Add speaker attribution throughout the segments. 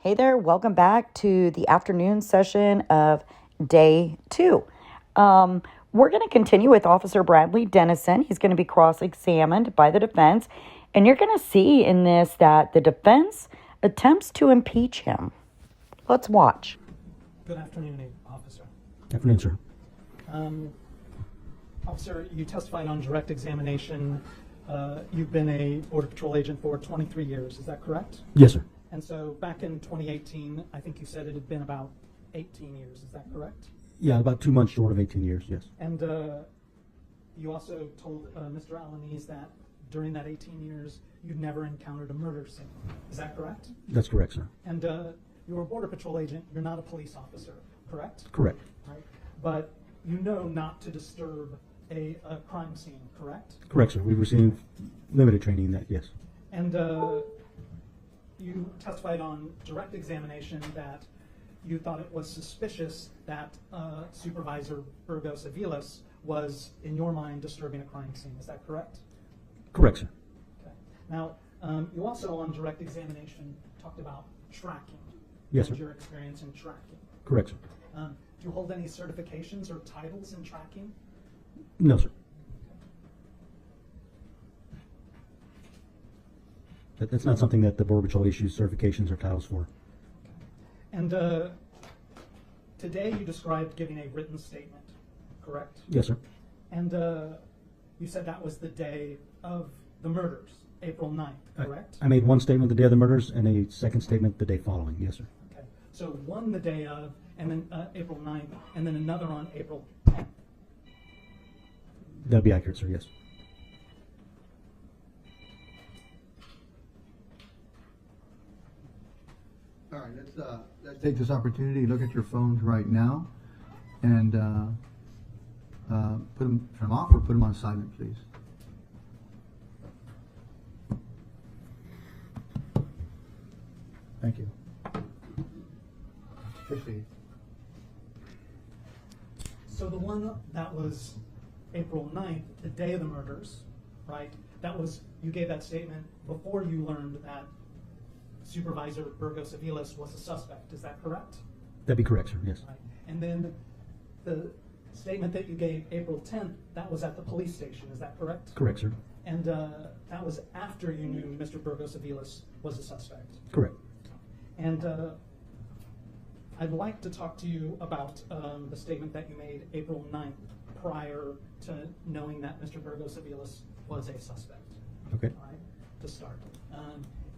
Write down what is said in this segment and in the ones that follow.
Speaker 1: Hey there, welcome back to the afternoon session of day 2. We're going to continue with Officer Bradley Dennison. He's going to be cross-examined by the defense, and you're going to see in this that the defense attempts to impeach him. Let's watch.
Speaker 2: Good afternoon, Officer.
Speaker 3: Afternoon, sir.
Speaker 2: Officer, you testified on direct examination. You've been a Border Patrol agent for 23 years, is that correct?
Speaker 3: Yes, sir.
Speaker 2: And so back in 2018, I think you said it had been about 18 years, is that correct?
Speaker 3: Yeah, about 2 months short of 18 years, yes.
Speaker 2: And you also told Mr. Alaniz that during that 18 years, you'd never encountered a murder scene, is that correct?
Speaker 3: That's correct, sir.
Speaker 2: And you're a Border Patrol agent, you're not a police officer, correct?
Speaker 3: Correct.
Speaker 2: Right. But you know not to disturb a crime scene, correct?
Speaker 3: Correct, sir. We've received limited training in that, yes.
Speaker 2: And you testified on direct examination that you thought it was suspicious that Supervisor Burgos-Aviles was, in your mind, disturbing a crime scene. Is that correct?
Speaker 3: Correct, sir.
Speaker 2: Okay. Now, you also on direct examination talked about tracking.
Speaker 3: Yes, sir.
Speaker 2: Your experience in tracking.
Speaker 3: Correct, sir.
Speaker 2: Do you hold any certifications or titles in tracking?
Speaker 3: No, sir. That's not something that the Border Patrol issues certifications or titles for.
Speaker 2: And today you described giving a written statement, correct?
Speaker 3: Yes, sir.
Speaker 2: And you said that was the day of the murders, April 9th, correct?
Speaker 3: I made one statement the day of the murders and a second statement the day following. Yes, sir.
Speaker 2: Okay. So one the day of, and then April 9th, and then another on April 10th.
Speaker 3: That'd be accurate, sir. Yes.
Speaker 4: All right, let's take this opportunity to look at your phones right now and turn them off or put them on silent, please. Thank you. Proceed.
Speaker 2: So the one that was April 9th, the day of the murders, right? That was, you gave that statement before you learned that Supervisor Burgos-Aviles was a suspect. Is that correct?
Speaker 3: That'd be correct, sir. Yes.
Speaker 2: Right. And then the statement that you gave April 10th, that was at the police station. Is that correct?
Speaker 3: Correct, sir.
Speaker 2: And that was after you knew Mr. Burgos-Aviles was a suspect.
Speaker 3: Correct.
Speaker 2: And I'd like to talk to you about the statement that you made April 9th prior to knowing that Mr. Burgos-Aviles was a suspect.
Speaker 3: Okay.
Speaker 2: All right, to start.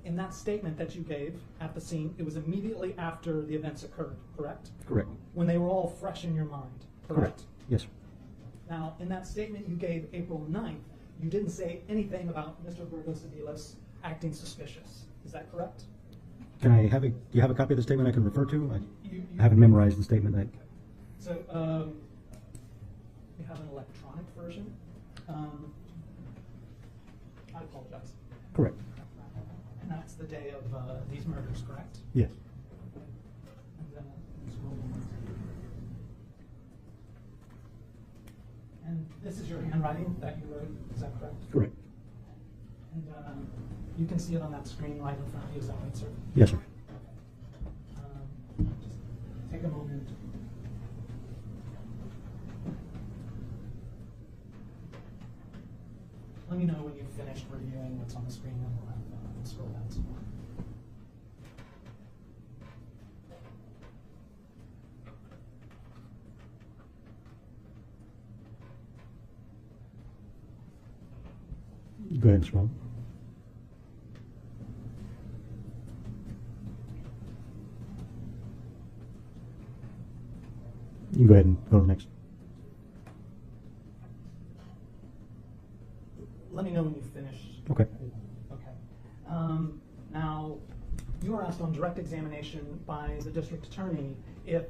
Speaker 2: In that statement that you gave at the scene, it was immediately after the events occurred, correct?
Speaker 3: Correct.
Speaker 2: When they were all fresh in your mind, correct?
Speaker 3: Yes, sir.
Speaker 2: Now, in that statement you gave April 9th, you didn't say anything about Mr. Burgos-Aviles acting suspicious. Is that correct?
Speaker 3: Can I have do you have a copy of the statement I can refer to? I haven't memorized the statement.
Speaker 2: So, you have an electronic version. I apologize.
Speaker 3: Correct.
Speaker 2: And that's the day of these murders, correct?
Speaker 3: Yes.
Speaker 2: And this is your handwriting that you wrote, is that correct?
Speaker 3: Correct.
Speaker 2: And you can see it on that screen right in front of you, is that right, sir?
Speaker 3: Yes, sir.
Speaker 2: Just take a moment. Let me know when you've finished reviewing what's on the screen, and we'll have scroll down some more.
Speaker 3: Go ahead and scroll. You go ahead and go to the next.
Speaker 2: Let me know when you've finished.
Speaker 3: Okay.
Speaker 2: Okay. Now, you were asked on direct examination by the district attorney if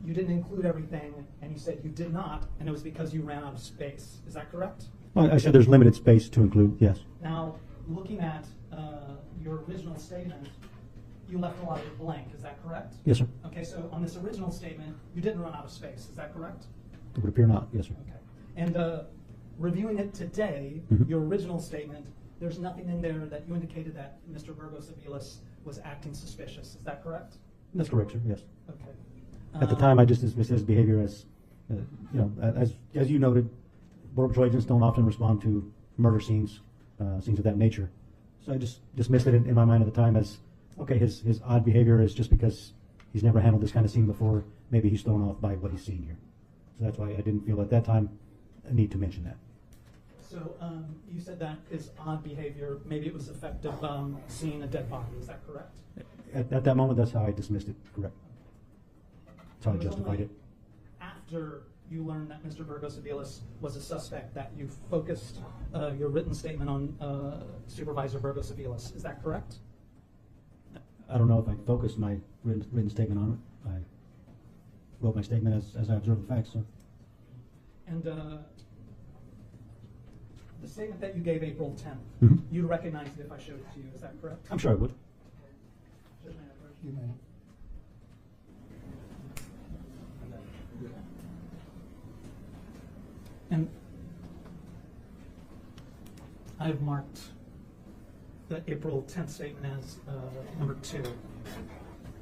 Speaker 2: you didn't include everything, and you said you did not, and it was because you ran out of space. Is that correct?
Speaker 3: Well, I said there's limited space to include, yes.
Speaker 2: Now, looking at your original statement, you left a lot of it blank. Is that correct?
Speaker 3: Yes, sir.
Speaker 2: Okay, so on this original statement, you didn't run out of space. Is that correct?
Speaker 3: It would appear not, yes, sir.
Speaker 2: Okay. And reviewing it today,
Speaker 3: Mhm.
Speaker 2: your original statement, there's nothing in there that you indicated that Mr. Burgos-Aviles was acting suspicious. Is that correct?
Speaker 3: That's correct, sir, yes.
Speaker 2: Okay.
Speaker 3: At the time, I just dismissed his behavior as, as you noted, Border Patrol agents don't often respond to murder scenes, scenes of that nature. So I just dismissed it in my mind at the time as, okay, his odd behavior is just because he's never handled this kind of scene before. Maybe he's thrown off by what he's seeing here. So that's why I didn't feel at that time a need to mention that.
Speaker 2: So you said that his odd behavior, maybe it was effective seeing a dead body. Is that correct?
Speaker 3: At that moment, that's how I dismissed it, correct. That's how I
Speaker 2: It was
Speaker 3: justified
Speaker 2: only
Speaker 3: it.
Speaker 2: After you learned that Mr. Burgos-Aviles was a suspect that you focused your written statement on Supervisor Burgos-Aviles. Is that correct?
Speaker 3: I don't know if I focused my written statement on it. I wrote my statement as I observed the facts, sir.
Speaker 2: And the statement that you gave April 10th,
Speaker 3: Mhm.
Speaker 2: you recognized it if I showed it to you. Is that correct?
Speaker 3: I'm sure I would.
Speaker 4: You may.
Speaker 2: And I've marked the April 10th statement as number 2,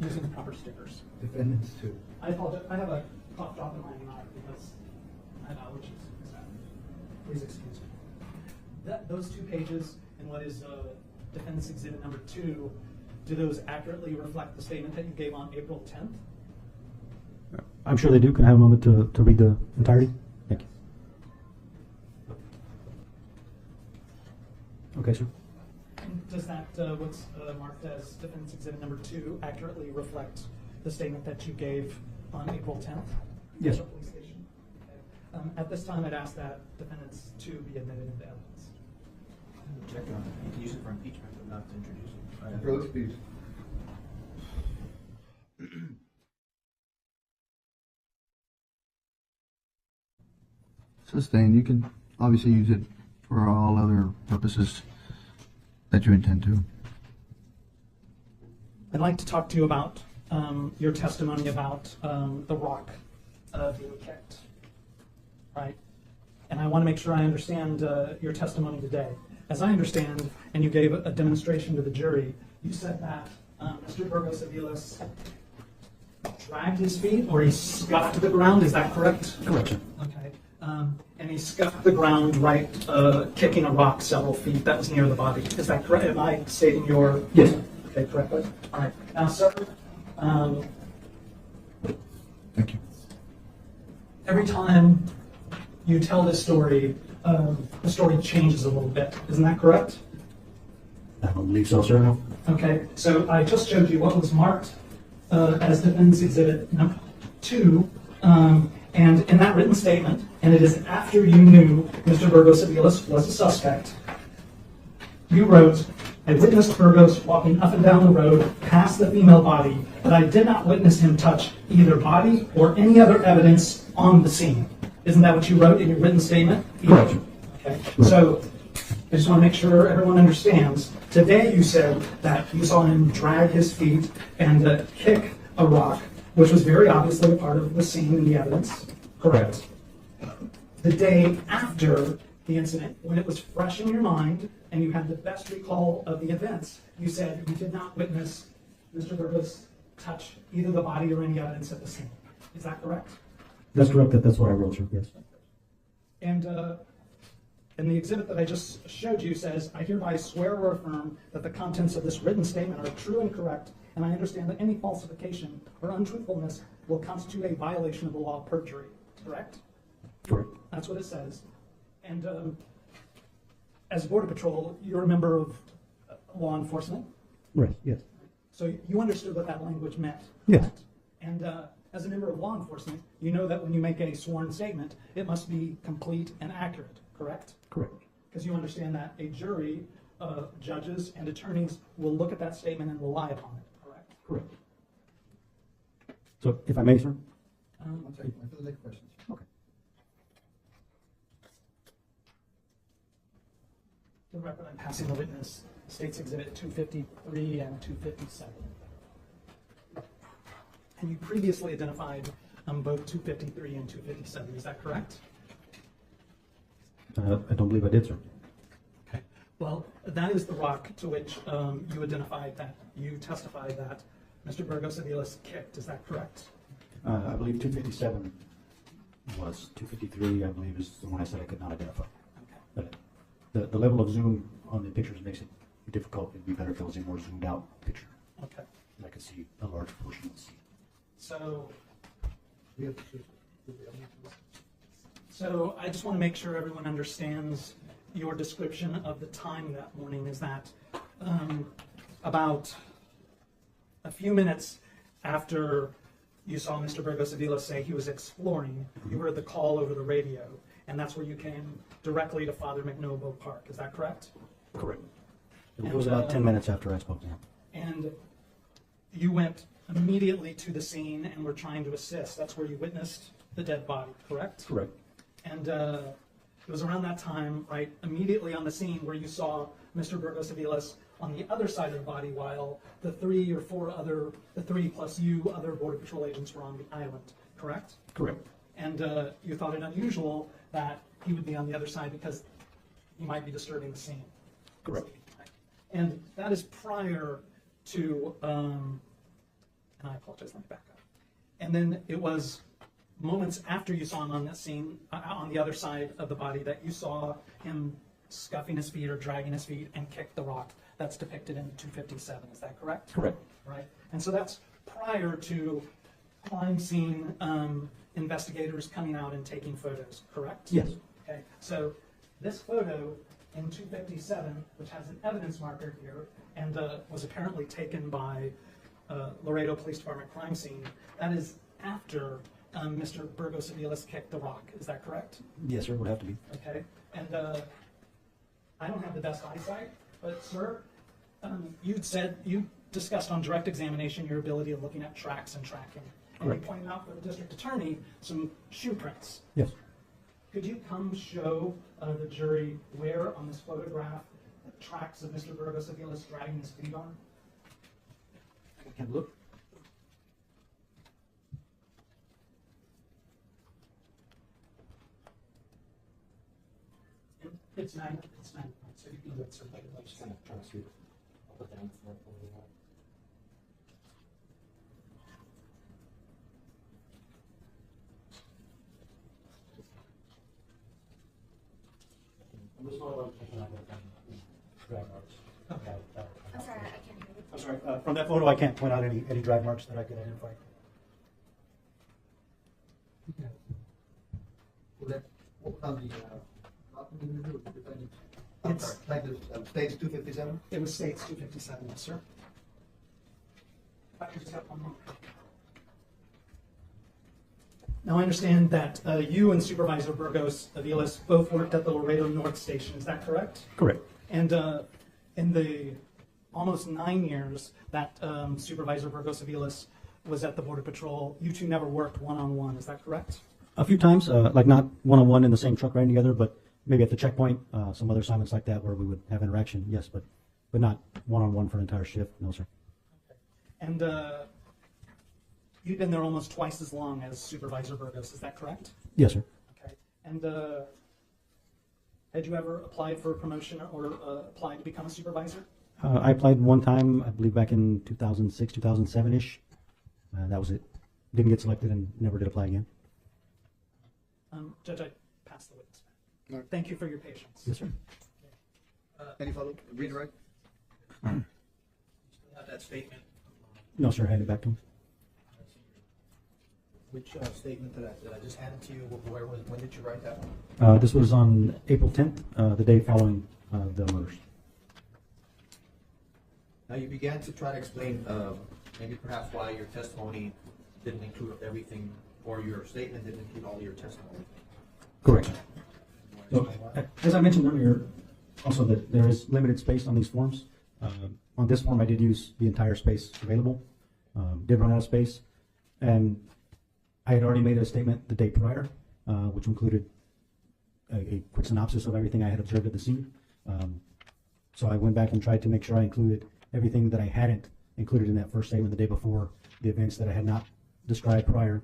Speaker 2: using the proper stickers.
Speaker 4: Defendants too.
Speaker 2: I apologize. I have a cough drop in my eye because I have allergies. Please excuse me. Those 2 pages and what is Defendant's Exhibit number 2, do those accurately reflect the statement that you gave on April 10th?
Speaker 3: I'm sure they do. Can I have a moment to read the entirety? Thank you. Okay, sir.
Speaker 2: And does that, what's marked as Defendant's Exhibit number 2, accurately reflect the statement that you gave on April 10th?
Speaker 3: Yes.
Speaker 2: At the police station? Okay. At this time, I'd ask that Defendants 2 be admitted into evidence.
Speaker 5: Check on it. You can use it for impeachment, but not to introduce it.
Speaker 4: Approach, please. Sustained. You can obviously use it for all other purposes that you intend to.
Speaker 2: I'd like to talk to you about your testimony about the rock being kicked, right? And I want to make sure I understand your testimony today. As I understand, and you gave a demonstration to the jury, you said that Mr. Burgos-Aviles dragged his feet or he scuffed the ground. Is that correct?
Speaker 3: Correct, sir.
Speaker 2: Okay. And he scuffed the ground right, kicking a rock several feet that was near the body. Is that correct? Am I stating your...
Speaker 3: Yes.
Speaker 2: Okay, correctly? All right. Now, sir,
Speaker 4: Thank you.
Speaker 2: every time you tell this story, the story changes a little bit. Isn't that correct?
Speaker 3: I don't believe so, sir. No.
Speaker 2: Okay, so I just showed you what was marked as Defendant's Exhibit number 2, and in that written statement, and it is after you knew Mr. Burgos-Aviles was a suspect, you wrote, I witnessed Burgos walking up and down the road past the female body, but I did not witness him touch either body or any other evidence on the scene. Isn't that what you wrote in your written statement?
Speaker 3: Correct.
Speaker 2: Okay, so I just want to make sure everyone understands. Today you said that you saw him drag his feet and kick a rock, which was very obviously a part of the scene and the evidence. Correct. The day after the incident, when it was fresh in your mind and you had the best recall of the events, you said you did not witness Mr. Burgos touch either the body or any evidence at the scene. Is that correct?
Speaker 3: That's correct. That's what I wrote, sir. Yes.
Speaker 2: And the exhibit that I just showed you says, I hereby swear or affirm that the contents of this written statement are true and correct, and I understand that any falsification or untruthfulness will constitute a violation of the law of perjury. Correct?
Speaker 3: Correct.
Speaker 2: That's what it says. And as Border Patrol, you're a member of law enforcement,
Speaker 3: Right. Yes.
Speaker 2: so you understood what that language meant.
Speaker 3: Yes.
Speaker 2: Correct? And as a member of law enforcement, you know that when you make a sworn statement, it must be complete and accurate. Correct?
Speaker 3: Correct.
Speaker 2: Because you understand that a jury of judges and attorneys will look at that statement and rely upon it, correct?
Speaker 3: Correct. So, if I may, sir.
Speaker 4: One second, I feel like questions.
Speaker 3: Okay.
Speaker 2: The record I'm passing the witness, States Exhibit 253 and 257. And you previously identified both 253 and 257, is that correct?
Speaker 3: I don't believe I did, sir.
Speaker 2: Okay. Well, that is the rock to which you identified that you testified that Mr. Burgos-Aviles kicked. Is that correct?
Speaker 3: I believe 257 was. 253, I believe, is the one I said I could not identify.
Speaker 2: Okay.
Speaker 3: But the level of zoom on the pictures makes it difficult. It'd be better if it was a more zoomed out picture.
Speaker 2: Okay.
Speaker 3: And I could see a large portion of the scene.
Speaker 2: So I just want to make sure everyone understands your description of the time that morning is that about a few minutes after you saw Mr. Burgos-Aviles say he was exploring, you heard the call over the radio, and that's where you came directly to Father McNoble Park. Is that correct?
Speaker 3: Correct. It was about 10 minutes after I spoke to him.
Speaker 2: And you went immediately to the scene and were trying to assist. That's where you witnessed the dead body, correct?
Speaker 3: Correct.
Speaker 2: And it was around that time, right, immediately on the scene where you saw Mr. Burgos-Aviles on the other side of the body while the three plus you other Border Patrol agents were on the island, correct?
Speaker 3: Correct.
Speaker 2: And you thought it unusual that he would be on the other side because he might be disturbing the scene.
Speaker 3: Correct.
Speaker 2: And that is prior to, and I apologize, let me back up. And then it was moments after you saw him on that scene, on the other side of the body, that you saw him scuffing his feet or dragging his feet and kick the rock. That's depicted in 257, is that correct?
Speaker 3: Correct.
Speaker 2: Right. And so that's prior to crime scene investigators coming out and taking photos, correct?
Speaker 3: Yes.
Speaker 2: Okay, so this photo in 257, which has an evidence marker here, and was apparently taken by Laredo Police Department crime scene, that is after Mr. Burgos-Aviles kicked the rock. Is that correct?
Speaker 3: Yes, sir. It would have to be.
Speaker 2: Okay, and I don't have the best eyesight, but sir, you discussed on direct examination your ability of looking at tracks and tracking. And
Speaker 3: Correct.
Speaker 2: you pointed out for the district attorney some shoe prints.
Speaker 3: Yes.
Speaker 2: Could you come show the jury where on this photograph the tracks of Mr. Burgos-Aviles dragging his feet on?
Speaker 3: I can look.
Speaker 2: It's 9. So you can do it, sir.
Speaker 5: I'm just kind of trying to see. I'll put down for you.
Speaker 2: Okay.
Speaker 6: I'm sorry, I can't hear you.
Speaker 3: I'm sorry. From that photo, I can't point out any drag marks that I could identify.
Speaker 4: Stage 257?
Speaker 2: It was states 257, yes, sir. I just got one more. Now I understand that you and Supervisor Burgos-Aviles both worked at the Laredo North Station. Is that correct?
Speaker 3: Correct.
Speaker 2: And in the almost 9 years that Supervisor Burgos-Aviles was at the Border Patrol, you two never worked one-on-one. Is that correct?
Speaker 3: A few times, like not one-on-one in the same truck riding together, but maybe at the checkpoint, some other assignments like that where we would have interaction, yes, but not one-on-one for an entire shift, no, sir.
Speaker 2: And you've been there almost twice as long as Supervisor Burgos. Is that correct?
Speaker 3: Yes, sir.
Speaker 2: Okay. And had you ever applied for a promotion or applied to become a supervisor?
Speaker 3: I applied one time, I believe back in 2006, 2007-ish. That was it. Didn't get selected and never did apply again.
Speaker 2: Judge, I passed the witness back.
Speaker 4: All right.
Speaker 2: Thank you for your patience.
Speaker 3: Yes, sir.
Speaker 4: Any follow? Redirect?
Speaker 5: Have that statement.
Speaker 3: No, sir, hand it back to him.
Speaker 5: Which statement that I just handed to you? When did you write that one?
Speaker 3: This was on April 10th, the day following the murders.
Speaker 5: Now you began to try to explain maybe perhaps why your testimony didn't include everything, or your statement didn't include all your testimony.
Speaker 3: Correct. So, as I mentioned earlier, also that there is limited space on these forms. On this form, I did use the entire space available. Did run out of space, and I had already made a statement the day prior, which included a quick synopsis of everything I had observed at the scene. So I went back and tried to make sure I included everything that I hadn't included in that first statement the day before, the events that I had not described prior,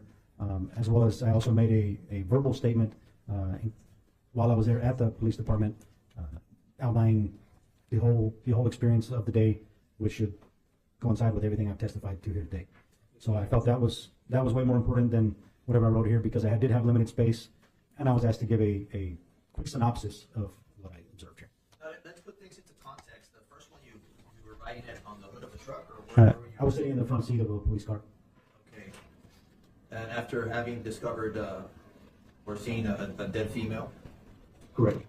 Speaker 3: as well as I also made a verbal statement while I was there at the police department, outlining the whole experience of the day, which should coincide with everything I've testified to here today. So I felt that was way more important than whatever I wrote here, because I did have limited space, and I was asked to give a quick synopsis of what I observed here.
Speaker 5: Let's put things into context. The first one, you were riding it on the hood of a truck, or wherever you
Speaker 3: I was sitting in the front seat of a police car.
Speaker 5: Okay. And after having discovered or seen a dead female,
Speaker 3: Correct.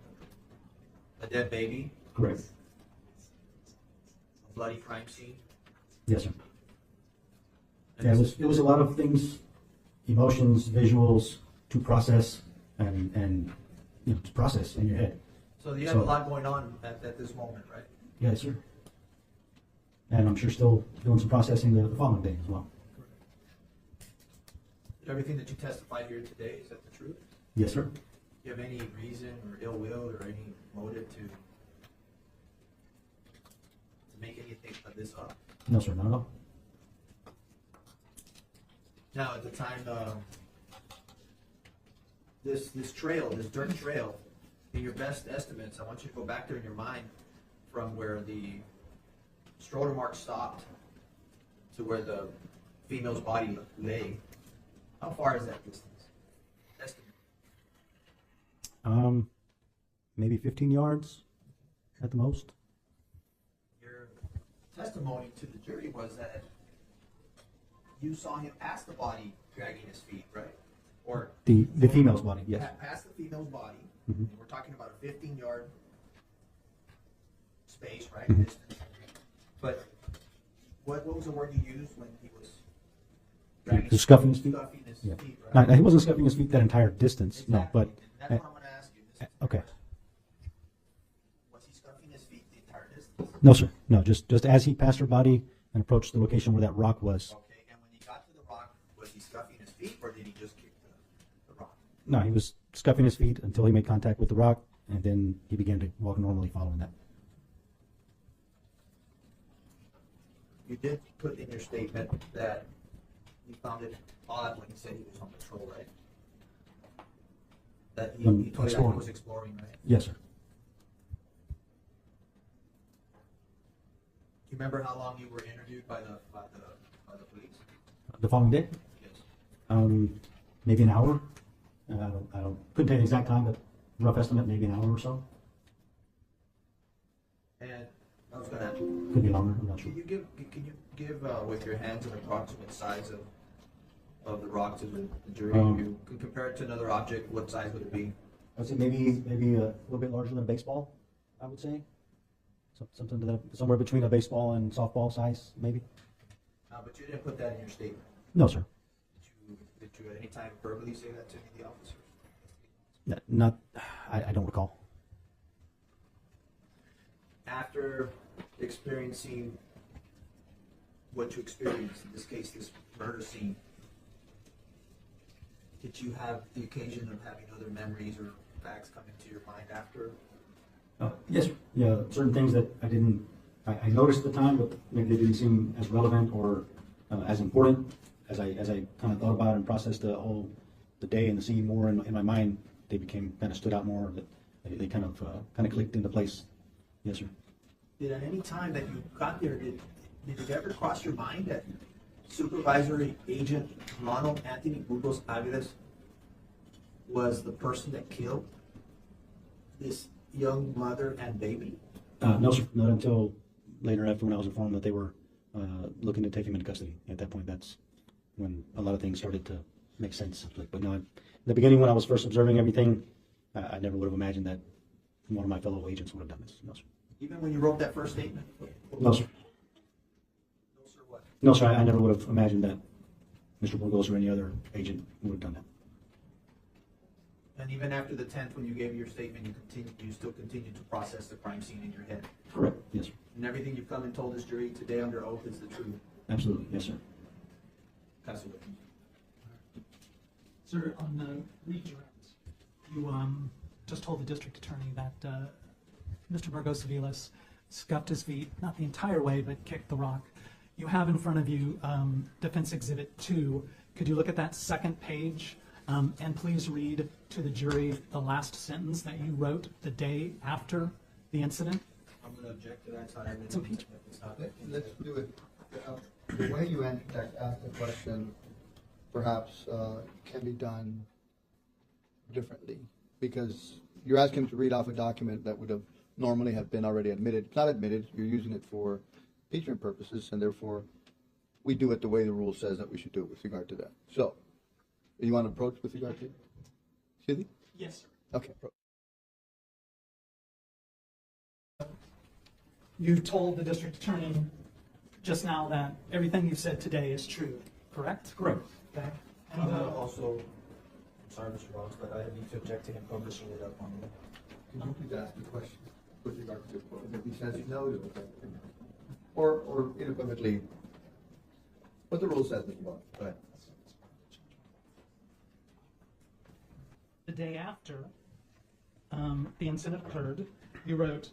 Speaker 5: a dead baby,
Speaker 3: Correct.
Speaker 5: a bloody crime scene.
Speaker 3: Yes, sir.
Speaker 5: And
Speaker 3: Yeah,
Speaker 5: this-
Speaker 3: it was a lot of things, emotions, visuals to process and to process in your head.
Speaker 5: So you have a lot going on at this moment, right?
Speaker 3: Yes, sir. And I'm sure still doing some processing the following day as well.
Speaker 5: Everything that you testified here today, is that the truth?
Speaker 3: Yes, sir.
Speaker 5: Do you have any reason or ill will or any motive to make anything of this up?
Speaker 3: No, sir, not at all.
Speaker 5: Now, at the time, this trail, this dirt trail, in your best estimates, I want you to go back there in your mind from where the stroller mark stopped to where the female's body lay. How far is that distance? Estimate.
Speaker 3: Maybe 15 yards at the most.
Speaker 5: Your testimony to the jury was that you saw him pass the body dragging his feet, right? Or
Speaker 3: The female's body, yes.
Speaker 5: past the female's body.
Speaker 3: Mhm.
Speaker 5: And we're talking about a 15-yard space, right?
Speaker 3: Mhm.
Speaker 5: Distance. But what was the word you used when he was
Speaker 3: He was scuffing his feet?
Speaker 5: Scuffing his
Speaker 3: Yeah.
Speaker 5: feet, right?
Speaker 3: No, he wasn't scuffing his feet that entire distance, no,
Speaker 5: Exactly.
Speaker 3: but,
Speaker 5: And that's what I'm going to ask you. This is the
Speaker 3: okay.
Speaker 5: question. Was he scuffing his feet the entire distance?
Speaker 3: No, sir, no, just as he passed her body and approached the location where that rock was.
Speaker 5: Okay, and when he got to the rock, was he scuffing his feet or did he just kick the rock?
Speaker 3: No, he was scuffing his feet until he made contact with the rock, and then he began to walk normally following that.
Speaker 5: You did put in your statement that you found it odd when he said he was on patrol, right? That he told you that he
Speaker 3: Exploring.
Speaker 5: was exploring, right?
Speaker 3: Yes, sir.
Speaker 5: Do you remember how long you were interviewed by the police?
Speaker 3: The following day,
Speaker 5: Yes.
Speaker 3: maybe an hour. Couldn't tell you the exact time, but rough estimate, maybe an hour or so.
Speaker 5: And I was gonna,
Speaker 3: Could be longer, I'm not sure.
Speaker 5: can you give with your hands an approximate size of the rock to the jury? If you could compare it to another object, what size would it be?
Speaker 3: I would say maybe a little bit larger than a baseball, I would say. Something to that, somewhere between a baseball and softball size, maybe.
Speaker 5: But you didn't put that in your statement.
Speaker 3: No, sir.
Speaker 5: Did you at any time verbally say that to any of the officers?
Speaker 3: I don't recall.
Speaker 5: After experiencing what you experienced, in this case, this murder scene, did you have the occasion of having other memories or facts come into your mind after?
Speaker 3: Yes, sir. Yeah, certain things that I noticed at the time, but maybe they didn't seem as relevant or as important as I kind of thought about and processed the day and the scene more in my mind. They became kind of stood out more. That they kind of clicked into place. Yes, sir.
Speaker 5: Did at any time that you got there, did it ever cross your mind that Supervisory Agent Ronald Anthony Burgos-Aviles was the person that killed this young mother and baby?
Speaker 3: No, sir. Not until later, after when I was informed that they were looking to take him into custody. At that point, that's when a lot of things started to make sense. But no, in the beginning, when I was first observing everything, I never would have imagined that one of my fellow agents would have done this. No, sir.
Speaker 5: Even when you wrote that first statement?
Speaker 3: No, sir.
Speaker 5: No, sir, what?
Speaker 3: No, sir. I never would have imagined that Mr. Burgos or any other agent would have done that.
Speaker 5: And even after the 10th, when you gave your statement, you still continued to process the crime scene in your head.
Speaker 3: Correct. Yes, sir.
Speaker 5: And everything you've come and told this jury today under oath is the truth.
Speaker 3: Absolutely. Yes, sir.
Speaker 5: Pass the witness.
Speaker 2: Sir, on the redirect, you just told the district attorney that Mr. Burgos-Aviles scuffed his feet, not the entire way, but kicked the rock. You have in front of you Defense Exhibit 2. Could you look at that second page and please read to the jury the last sentence that you wrote the day after the incident?
Speaker 5: I'm I'm gonna object to that, it's not evidence.
Speaker 2: It's impeachment.
Speaker 5: It's not.
Speaker 4: Let's do it. The way you asked the question perhaps can be done differently, because you're asking him to read off a document that would have normally have been already admitted. It's not admitted, you're using it for impeachment purposes, and therefore we do it the way the rule says that we should do it with regard to that. So, you want to approach with regard to it? Excuse me?
Speaker 2: Yes, sir.
Speaker 4: Okay.
Speaker 2: You told the district attorney just now that everything you said today is true, correct?
Speaker 3: Correct.
Speaker 2: Okay.
Speaker 5: I'm
Speaker 2: And,
Speaker 5: gonna also, I'm sorry, Mr. Ross, but I need to object to him publishing it up on the.
Speaker 4: Can you please ask the question with regard to this quote? If he says no to it, or unequivocally, what the rule says, Mr. Bond. Go ahead.
Speaker 2: the day after the incident occurred, you wrote,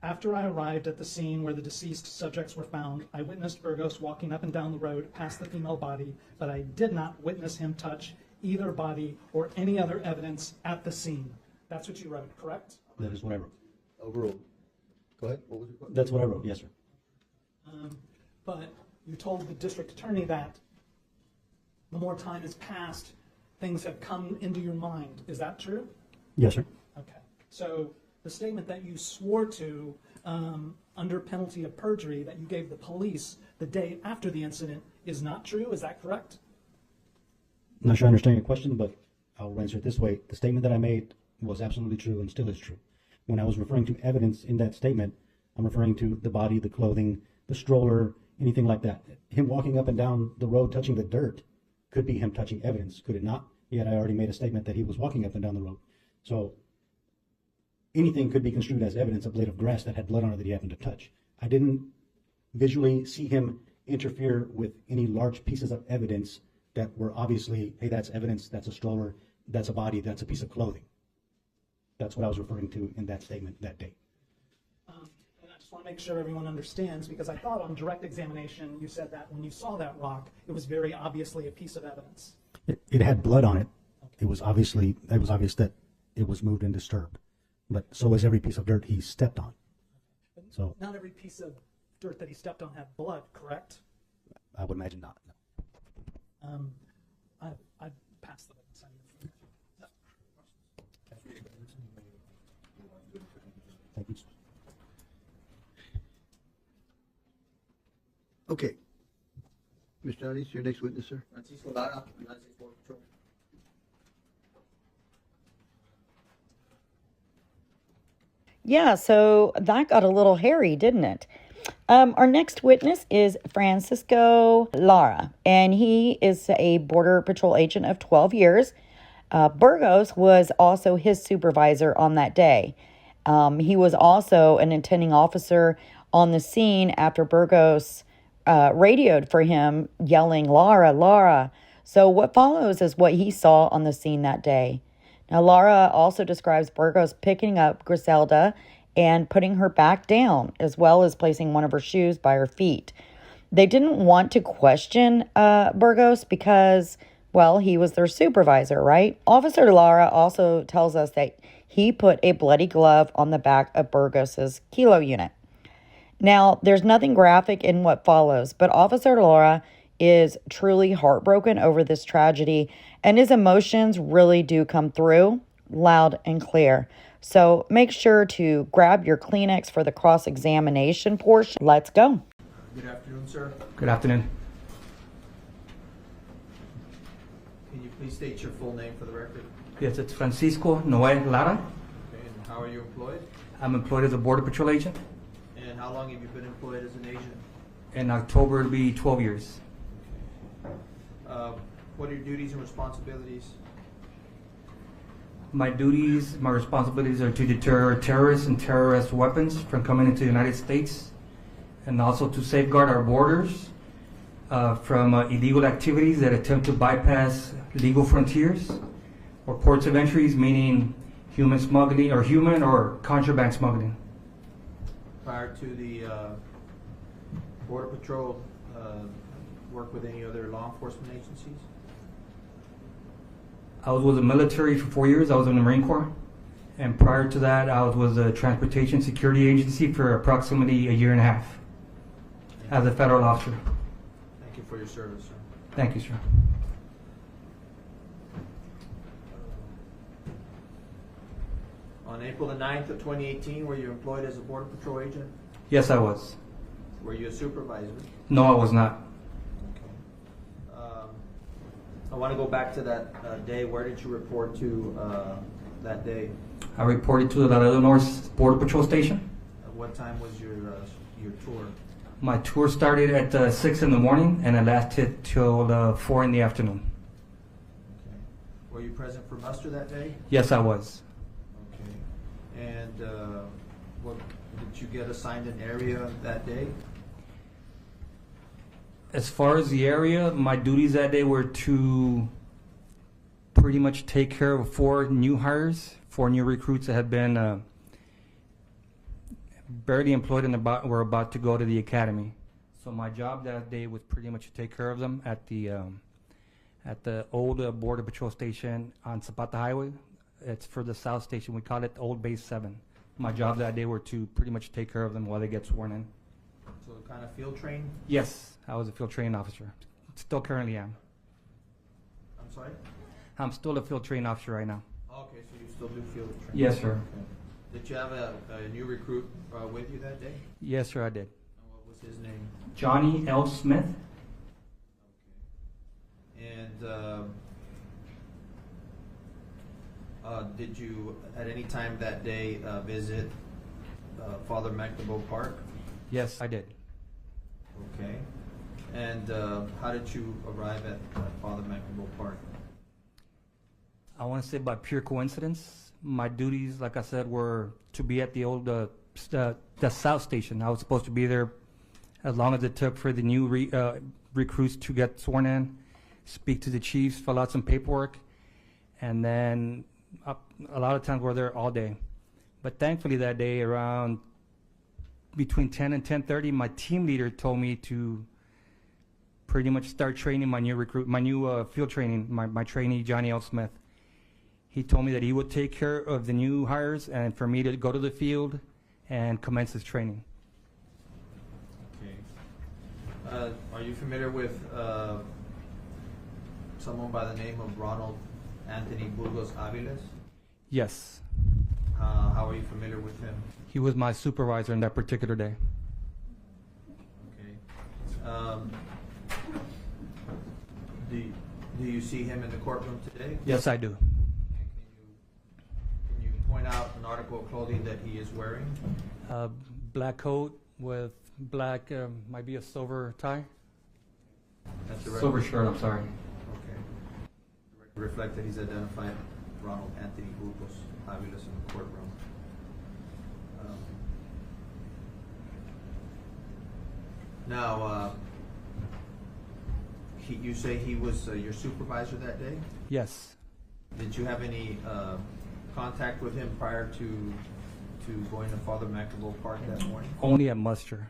Speaker 2: after I arrived at the scene where the deceased subjects were found, I witnessed Burgos walking up and down the road past the female body, but I did not witness him touch either body or any other evidence at the scene. That's what you wrote, correct?
Speaker 3: That is what I wrote.
Speaker 4: Overruled. Go ahead. What was your question?
Speaker 3: That's what I wrote, yes, sir.
Speaker 2: But you told the district attorney that the more time has passed, things have come into your mind. Is that true?
Speaker 3: Yes, sir.
Speaker 2: Okay. So the statement that you swore to under penalty of perjury that you gave the police the day after the incident is not true. Is that correct?
Speaker 3: I'm not sure I understand your question, but I'll answer it this way. The statement that I made was absolutely true and still is true. When I was referring to evidence in that statement, I'm referring to the body, the clothing, the stroller, anything like that. Him walking up and down the road touching the dirt could be him touching evidence, could it not? Yet I already made a statement that he was walking up and down the road. So anything could be construed as evidence, a blade of grass that had blood on it that he happened to touch. I didn't visually see him interfere with any large pieces of evidence that were obviously, hey, that's evidence, that's a stroller, that's a body, that's a piece of clothing. That's what I was referring to in that statement that day.
Speaker 2: And I just want to make sure everyone understands, because I thought on direct examination you said that when you saw that rock, it was very obviously a piece of evidence.
Speaker 3: It had blood on it. It was obvious that it was moved and disturbed. But so was every piece of dirt he stepped on. So
Speaker 2: Not every piece of dirt that he stepped on had blood, correct?
Speaker 3: I would imagine not. No.
Speaker 2: I passed the witness.
Speaker 3: Thank you.
Speaker 4: Okay. Mr. Alice, your next witness, sir.
Speaker 5: Francisco Lara, United States Border Patrol.
Speaker 1: Yeah, so that got a little hairy, didn't it? Our next witness is Francisco Lara, and he is a Border Patrol agent of 12 years. Burgos was also his supervisor on that day. He was also an attending officer on the scene after Burgos radioed for him, yelling, "Lara, Lara." So what follows is what he saw on the scene that day. Now, Lara also describes Burgos picking up Grizelda and putting her back down, as well as placing one of her shoes by her feet. They didn't want to question Burgos because, well, he was their supervisor, right? Officer Lara also tells us that he put a bloody glove on the back of Burgos's kilo unit. Now, there's nothing graphic in what follows, but Officer Lara is truly heartbroken over this tragedy, and his emotions really do come through loud and clear. So make sure to grab your Kleenex for the cross-examination portion. Let's go.
Speaker 5: Good afternoon, sir.
Speaker 7: Good afternoon.
Speaker 5: Can you please state your full name for the record?
Speaker 7: Yes, it's Francisco Noel Lara.
Speaker 5: Okay, and how are you employed?
Speaker 7: I'm employed as a Border Patrol agent.
Speaker 5: And how long have you been employed as an agent?
Speaker 7: In October, it'll be 12 years.
Speaker 5: What are your duties and responsibilities?
Speaker 7: My responsibilities are to deter terrorists and terrorist weapons from coming into the United States, and also to safeguard our borders from illegal activities that attempt to bypass legal frontiers or ports of entries, meaning human smuggling or human or contraband smuggling.
Speaker 5: Prior to the Border Patrol, work with any other law enforcement agencies?
Speaker 7: I was with the military for 4 years. I was in the Marine Corps, And prior to that, I was with the Transportation Security Agency for approximately a year and a half as a federal officer.
Speaker 5: Thank you for your service, sir.
Speaker 7: Thank you, sir.
Speaker 5: On April the 9th of 2018, were you employed as a Border Patrol agent?
Speaker 7: Yes, I was.
Speaker 5: Were you a supervisor?
Speaker 7: No, I was not.
Speaker 5: I want to go back to that day. Where did you report to that day?
Speaker 7: I reported to the Laredo North Border Patrol Station.
Speaker 5: At what time was your tour?
Speaker 7: My tour started at 6 in the morning and it lasted till 4 in the afternoon.
Speaker 5: Okay. Were you present for muster that day?
Speaker 7: Yes, I was.
Speaker 5: Okay. And what did you get assigned an area that day?
Speaker 7: As far as the area, my duties that day were to pretty much take care of 4 new hires, 4 new recruits that had been barely employed and were about to go to the academy. So my job that day was pretty much to take care of them at the old Border Patrol Station on Zapata Highway. It's for the South Station. We call it Old Base 7. My job that day were to pretty much take care of them while they get sworn in.
Speaker 5: So kind of field train?
Speaker 7: Yes, I was a field training officer. Still currently am.
Speaker 5: I'm sorry?
Speaker 7: I'm still a field training officer right now.
Speaker 5: Okay, so you still do field training?
Speaker 7: Yes, sir.
Speaker 5: Okay. Did you have a new recruit with you that day?
Speaker 7: Yes, sir, I did.
Speaker 5: And what was his name?
Speaker 7: Johnny L. Smith.
Speaker 5: Okay. And did you at any time that day visit Father McNaboe Park?
Speaker 7: Yes, I did.
Speaker 5: Okay. And how did you arrive at Father McNaboe Park?
Speaker 7: I want to say by pure coincidence. My duties, like I said, were to be at the old the South Station. I was supposed to be there as long as it took for the new recruits to get sworn in, speak to the chiefs, fill out some paperwork, and then a lot of times we're there all day. But thankfully that day around between 10 and 10:30, my team leader told me to pretty much start training my new field training, my trainee, Johnny L. Smith. He told me that he would take care of the new hires and for me to go to the field and commence his training.
Speaker 5: Okay. Are you familiar with someone by the name of Ronald Anthony Burgos-Aviles?
Speaker 7: Yes.
Speaker 5: How are you familiar with him?
Speaker 7: He was my supervisor on that particular day.
Speaker 5: Okay. Do you see him in the courtroom today?
Speaker 7: Yes, I do.
Speaker 5: And can you point out an article of clothing that he is wearing?
Speaker 7: Black coat with black, might be a silver tie.
Speaker 5: That's the
Speaker 7: Silver
Speaker 5: record.
Speaker 7: shirt, I'm sorry.
Speaker 5: Okay. The record reflect that he's identified Ronald Anthony Burgos-Aviles in the courtroom. Now, you say he was your supervisor that day?
Speaker 7: Yes.
Speaker 5: Did you have any contact with him prior to going to Father McNaboe Park that morning?
Speaker 7: Only at muster.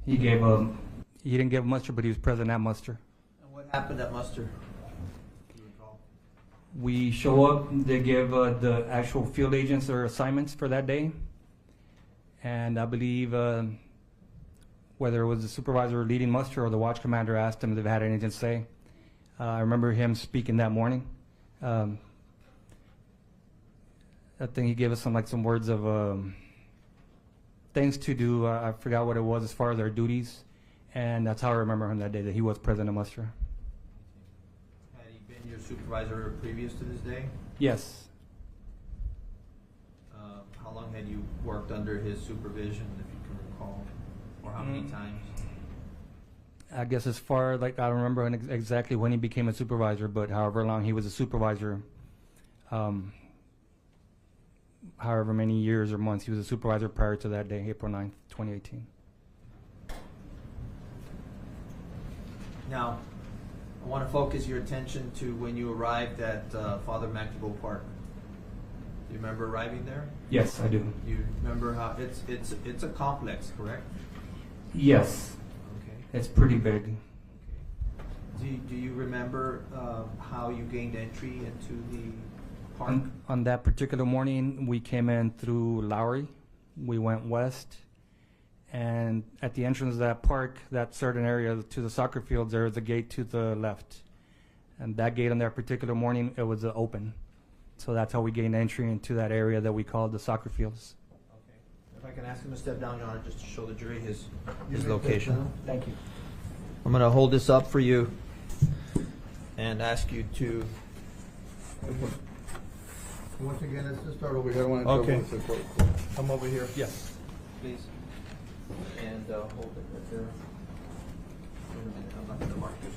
Speaker 7: He didn't give muster, but he was present at muster.
Speaker 5: And what happened at muster? Do you recall?
Speaker 7: We show up, they give the actual field agents their assignments for that day. And I believe whether it was the supervisor leading muster or the watch commander asked him if they had anything to say. I remember him speaking that morning. I think he gave us some words of things to do. I forgot what it was as far as our duties. And that's how I remember him that day, that he was present at muster.
Speaker 5: Had he been your supervisor previous to this day?
Speaker 7: Yes.
Speaker 5: How long had you worked under his supervision, if you can recall? Or how many times?
Speaker 7: I guess as far, I don't remember exactly when he became a supervisor, but however long he was a supervisor, however many years or months he was a supervisor prior to that day, April 9th, 2018.
Speaker 5: Now, I want to focus your attention to when you arrived at Father McNaboe Park. Do you remember arriving there?
Speaker 7: Yes, I do.
Speaker 5: You remember how it's a complex, correct?
Speaker 7: Yes,
Speaker 5: Okay.
Speaker 7: it's pretty big.
Speaker 5: Okay. Do you remember how you gained entry into the park?
Speaker 7: On that particular morning, we came in through Lowry. We went west, and at the entrance of that park, that certain area to the soccer fields, there is a gate to the left. And that gate on that particular morning, it was open. So that's how we gained entry into that area that we called the soccer fields.
Speaker 5: Okay. If I can ask him to step down, Your Honor, just to show the jury his location.
Speaker 7: Thank you.
Speaker 5: I'm going to hold this up for you and ask you to.
Speaker 4: Once again, let's just start over here. I want to
Speaker 5: Okay.
Speaker 4: with the court.
Speaker 5: Come over here.
Speaker 7: Yes.
Speaker 5: Please. And hold it right there. Wait a minute, I'm not going to mark this.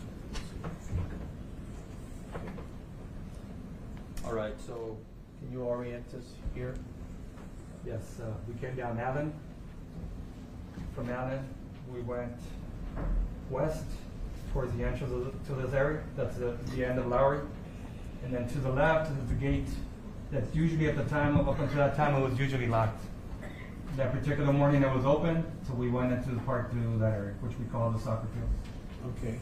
Speaker 5: All right, so can you orient us here?
Speaker 7: Yes, we came down Allen. From Allen, we went west towards the entrance to this area. That's the end of Lowry. And then to the left is the gate that's usually at the time, up until that time, it was usually locked. That particular morning it was open, so we went into the park through that area, which we call the soccer field.
Speaker 5: Okay.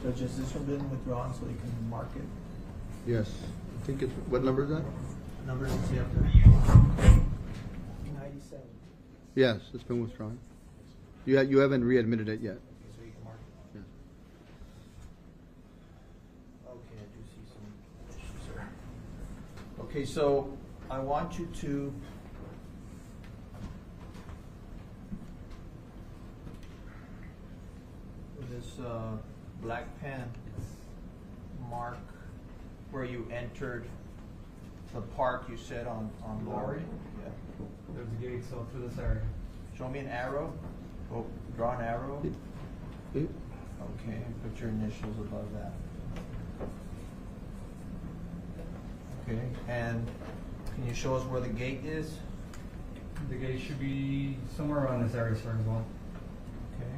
Speaker 5: Judge, has this one been withdrawn so you can mark it?
Speaker 4: Yes. I think it's, what number is that?
Speaker 5: Number is up there.
Speaker 2: 97.
Speaker 4: Yes, it's been withdrawn. You haven't readmitted it yet.
Speaker 5: So you can mark it.
Speaker 4: Yes.
Speaker 5: Okay, I do see some issues there. Okay, so I want you to with this black pen mark where you entered the park you said on Lowry. Yeah.
Speaker 7: There's a gate, so through this area.
Speaker 5: Show me an arrow. Oh, draw an arrow.
Speaker 4: Eh?
Speaker 5: Okay, and put your initials above that. Okay, and can you show us where the gate is?
Speaker 7: The gate should be somewhere around this area, sir, as well.
Speaker 5: Okay.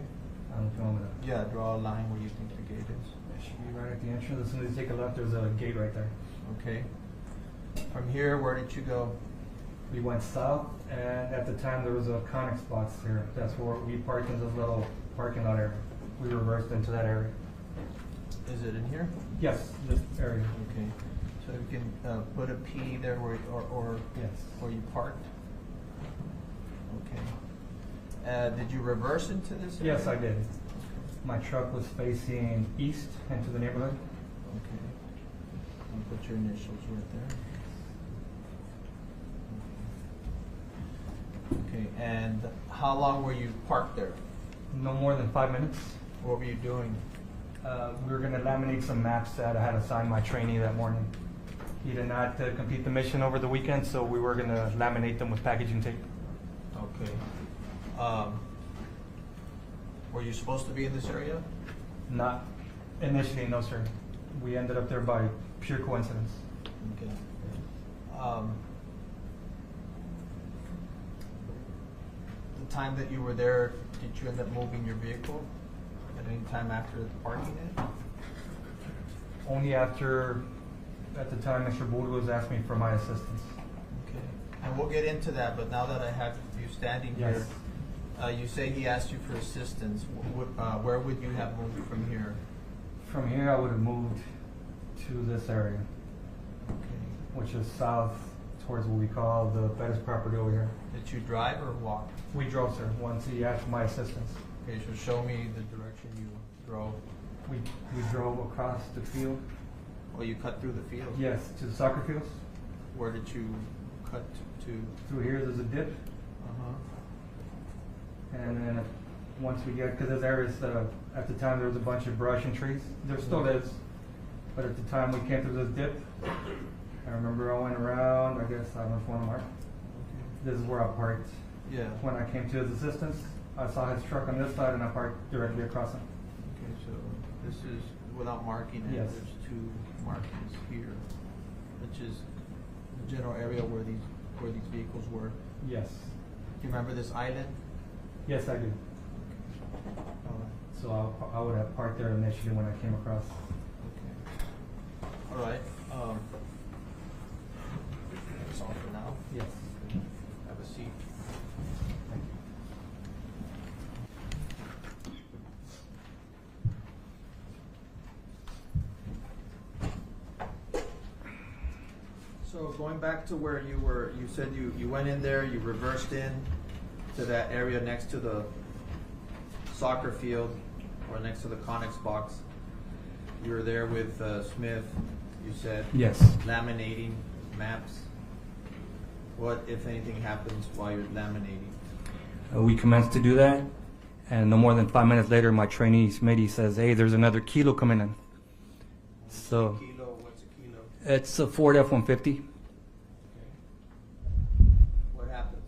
Speaker 7: I don't know if you want me to.
Speaker 5: Yeah, draw a line where you think the gate is.
Speaker 7: It should be right at the entrance. As soon as you take a left, there's a gate right there.
Speaker 5: Okay. From here, where did you go?
Speaker 7: We went south, and at the time there was a Conex spots here. That's where we parked in this little parking lot area. We reversed into that area.
Speaker 5: Is it in here?
Speaker 7: Yes, this area.
Speaker 5: Okay. So you can put a P there where
Speaker 7: Yes.
Speaker 5: where you parked. Okay. Did you reverse into this area?
Speaker 7: Yes, I did. My truck was facing east into the neighborhood.
Speaker 5: Okay. And put your initials right there. Okay, and how long were you parked there?
Speaker 7: No more than 5 minutes.
Speaker 5: What were you doing?
Speaker 7: We were going to laminate some maps that I had assigned my trainee that morning. He did not complete the mission over the weekend, so we were going to laminate them with packaging tape.
Speaker 5: Okay. Were you supposed to be in this area?
Speaker 7: Not initially, no, sir. We ended up there by pure coincidence.
Speaker 5: Okay. The time that you were there, did you end up moving your vehicle at any time after parking it?
Speaker 7: Only after, at the time, Mr. Burgos asked me for my assistance.
Speaker 5: Okay. And we'll get into that, but now that I have you standing here, you say he asked you for assistance. Where would you have moved from here?
Speaker 7: From here, I would have moved to this area,
Speaker 5: Okay.
Speaker 7: which is south towards what we call the Bettis property over here.
Speaker 5: Did you drive or walk?
Speaker 7: We drove, sir, once he asked for my assistance.
Speaker 5: Okay, so show me the direction you drove.
Speaker 7: We drove across the field.
Speaker 5: Well, you cut through the field.
Speaker 7: Yes, to the soccer fields.
Speaker 5: Where did you cut to?
Speaker 7: Through here, there's a dip. And then once we get, because this area is, at the time there was a bunch of brush and trees. There still is. But at the time we came through this dip, I remember I went around, I guess, I don't know if you want to mark. This is where I parked.
Speaker 5: Yeah.
Speaker 7: When I came to his assistance, I saw his truck on this side and I parked directly across him.
Speaker 5: Okay, so this is, without marking it,
Speaker 7: Yes.
Speaker 5: there's two markings here, which is the general area where these vehicles were.
Speaker 7: Yes.
Speaker 5: Do you remember this island?
Speaker 7: Yes, I do. So I would have parked there initially when I came across.
Speaker 5: Okay. All right. That's all for now.
Speaker 7: Yes.
Speaker 5: Have a seat.
Speaker 7: Thank you.
Speaker 5: So So going back to where you said you went in there, you reversed in to that area next to the soccer field or next to the Connex box. You were there with Smith, you said.
Speaker 7: Yes.
Speaker 5: Laminating maps. What, if anything, happens while you're laminating?
Speaker 7: We commenced to do that, and no more than 5 minutes later, my trainee Smitty says, "Hey, there's another kilo coming in." So
Speaker 5: Kilo, what's a kilo?
Speaker 7: it's a Ford F-150.
Speaker 5: What happens?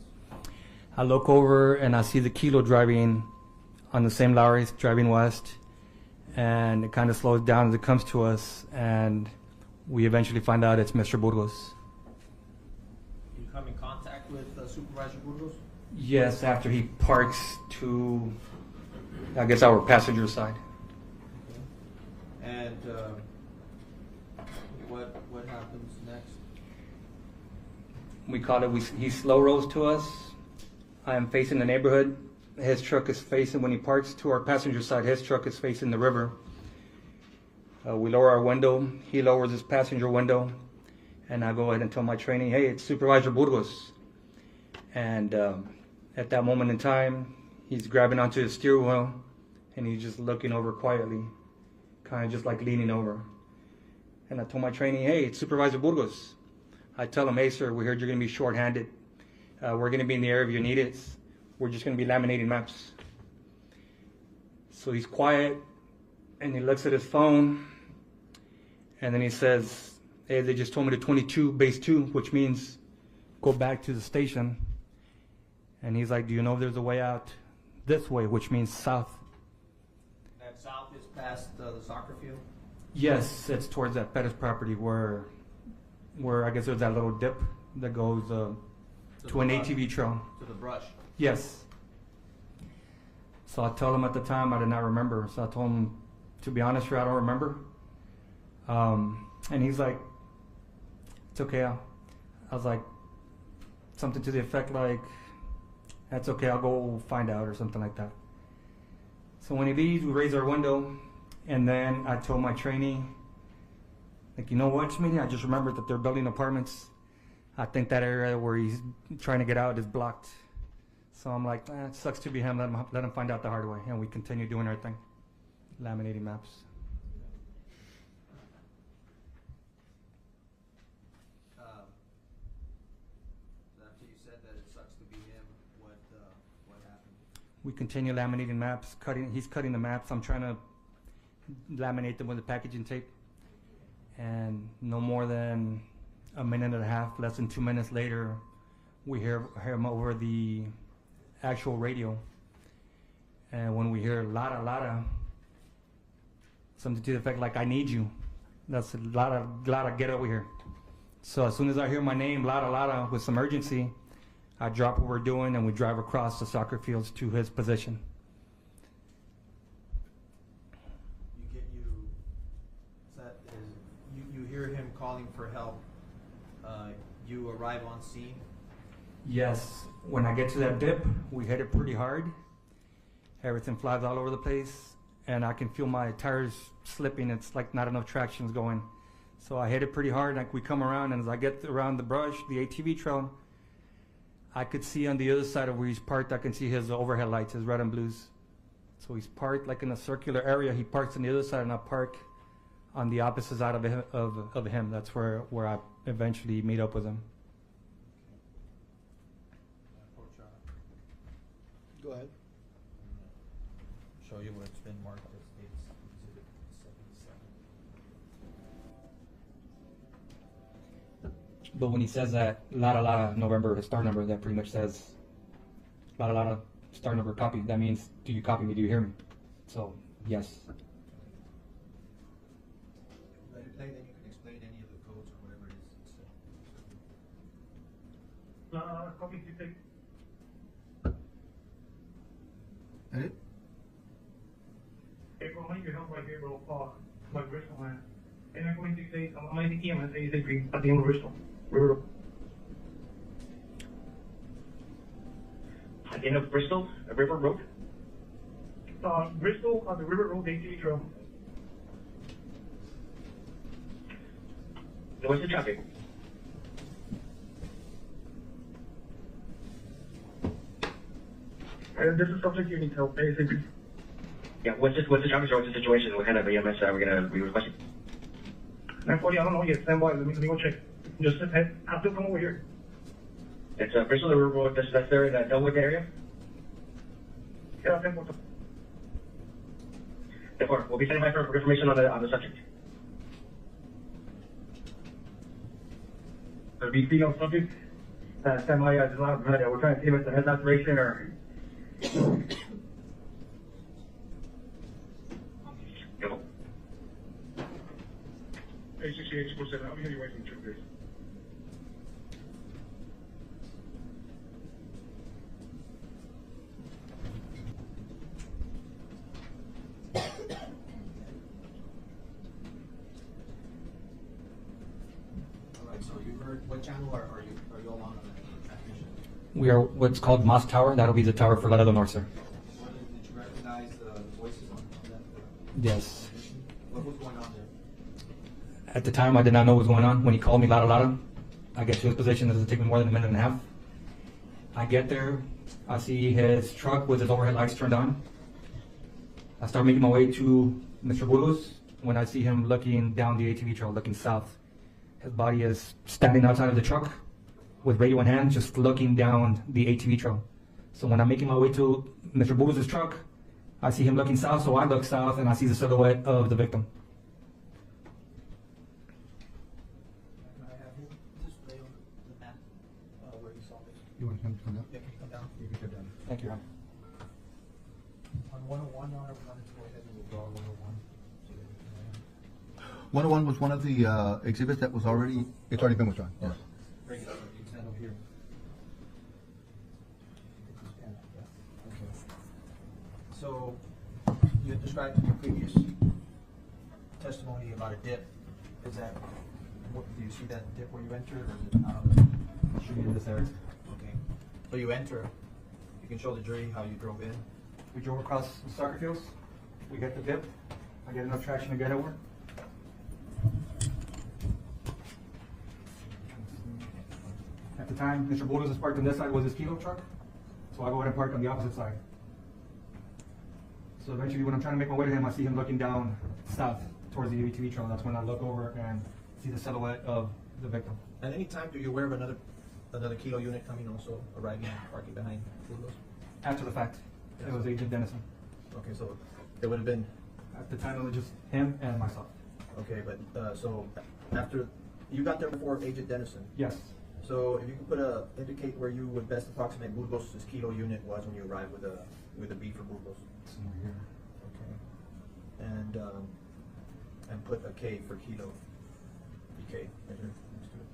Speaker 7: I look over and I see the kilo driving on the same lorry, driving west, and it kind of slows down as it comes to us, and we eventually find out it's Mr. Burgos.
Speaker 5: You come in contact with Supervisor Burgos?
Speaker 7: Yes, after he parks to, I guess, our passenger side.
Speaker 5: And what happens next?
Speaker 7: We call it, he slow rolls to us. I am facing the neighborhood. His truck is facing, when he parks to our passenger side, his truck is facing the river. We lower our window. He lowers his passenger window. And I go ahead and tell my trainee, "Hey, it's Supervisor Burgos." And at that moment in time, he's grabbing onto his steering wheel and he's just looking over quietly, kind of just like leaning over. And I told my trainee, "Hey, it's Supervisor Burgos." I tell him, "Hey, sir, we heard you're going to be short-handed. We're going to be in the area if you need it. We're just going to be laminating maps." So he's quiet and he looks at his phone and then he says, "Hey, they just told me to 22, base 2, which means go back to the station." And he's like, "Do you know if there's a way out this way, which means south?"
Speaker 5: And south is past the soccer field?
Speaker 7: Yes, it's towards that Pettis property where I guess there's that little dip that goes to an ATV trail.
Speaker 5: To the brush?
Speaker 7: Yes. So I told him at the time I did not remember. So I told him, to be honest, I don't remember. And he's like, "It's okay." I was like, something to the effect like, "That's okay, I'll go find out," or something like that. So when he leaves, we raise our window, and then I told my trainee, like, "You know what, Smitty? I just remembered that they're building apartments. I think that area where he's trying to get out is blocked." So I'm like, "It sucks to be him. Let him find out the hard way." And we continue doing our thing, laminating maps.
Speaker 5: After you said that it sucks to be him, what happened?
Speaker 7: We continue laminating maps. He's cutting the maps. I'm trying to laminate them with the packaging tape. And no more than a minute and a half, less than 2 minutes later, we hear him over the actual radio. And when we hear "Lara," something to the effect like, "I need you." That's Lara, get over here. So as soon as I hear my name, Lara, with some urgency, I drop what we're doing and we drive across the soccer fields to his position.
Speaker 5: You hear him calling for help. You arrive on scene.
Speaker 7: Yes, when I get to that dip, we hit it pretty hard. Everything flies all over the place, and I can feel my tires slipping. It's like not enough traction's going. So I hit it pretty hard, like we come around, and as I get around the brush, the ATV trail, I could see on the other side of where he's parked, I can see his overhead lights, his red and blues. So he's parked like in a circular area. He parks on the other side, and I park on the opposite side of him. That's where I eventually meet up with him.
Speaker 4: Go ahead.
Speaker 5: Show you where it's been marked as Exhibit 77.
Speaker 7: But when he says that Lara November, his star number, that pretty much says Lara star number copy. That means, do you copy me? Do you hear me? So yes.
Speaker 5: Let it play, then you can explain any of the codes or whatever it is.
Speaker 2: Copy to take.
Speaker 4: Edit?
Speaker 2: Okay, bro, I need your help right here, bro. My Bristol, man. And I'm going to say, I'm going to see him and say, at the end of Bristol. River. At the end of Bristol, River Road? Bristol on the River Road, ATV Trail. What's the traffic?
Speaker 8: And this is subject you need help basically.
Speaker 9: Yeah, what's the traffic what's the situation? What kind of EMS are we gonna be requesting?
Speaker 8: 940, I don't know yet. Stand by. Let me go check. Just have to come over here.
Speaker 9: It's Bristol River Road. That's there in that Elwood area.
Speaker 8: Yeah, 10
Speaker 9: Therefore, we'll be sending by for information on the subject.
Speaker 8: The VP on subject. Stand by. We're trying to see if it's a head aspiration or.
Speaker 9: Go.
Speaker 8: 868-247. I'll be heading away from the trip, please.
Speaker 5: All right, so you heard, what channel are you all on the transmission?
Speaker 7: We are what's called Moss Tower. That'll be the tower for Laredo North, sir.
Speaker 5: Did you recognize the voices on that?
Speaker 7: Yes.
Speaker 5: What was going on there?
Speaker 7: At the time, I did not know what was going on. When he called me loud, I get to his position. It doesn't take me more than a minute and a half. I get there. I see his truck with his overhead lights turned on. I start making my way to Mr. Burgos when I see him looking down the ATV trail, looking south. His body is standing outside of the truck with radio in hand, just looking down the ATV trail. So when I'm making my way to Mr. Burgos' truck, I see him looking south, so I look south and I see the silhouette of the victim.
Speaker 5: Can I have him display on the map where you saw this?
Speaker 4: You want him to come down?
Speaker 5: Yeah, can you come down?
Speaker 4: You can come down.
Speaker 7: Thank you.
Speaker 5: On 101, Your Honor, we wanted to go ahead and withdraw 101.
Speaker 4: 101 was one of the exhibits that was already, it's already been withdrawn. Yes.
Speaker 5: Bring it up, you can stand over here. Okay. So, you had described in your previous testimony about a dip. Is that, do you see that dip where you entered, or is it out of it?
Speaker 7: I'll show you this area.
Speaker 5: Okay. So you enter, you can show the jury how you drove in.
Speaker 7: We drove across the soccer fields. We get the dip. I get enough traction to get over. At the time, Mr. Burgos is parked on this side was his kilo truck, so I go ahead and park on the opposite side. So eventually, when I'm trying to make my way to him, I see him looking down south towards the ATV trail. That's when I look over and see the silhouette of the victim.
Speaker 5: At any time, do you aware of another kilo unit coming also arriving and parking behind Burgos?
Speaker 7: After the fact, it was Agent Dennison.
Speaker 5: Okay, so it would have been,
Speaker 7: At the time, it was just him and myself.
Speaker 5: okay, but so after, you got there before Agent Dennison.
Speaker 7: Yes.
Speaker 5: So if you could indicate where you would best approximate Burgos' kilo unit was when you arrived with a B for Burgos.
Speaker 7: Somewhere here.
Speaker 5: Okay. And put a K for kilo. BK, right here, next to it.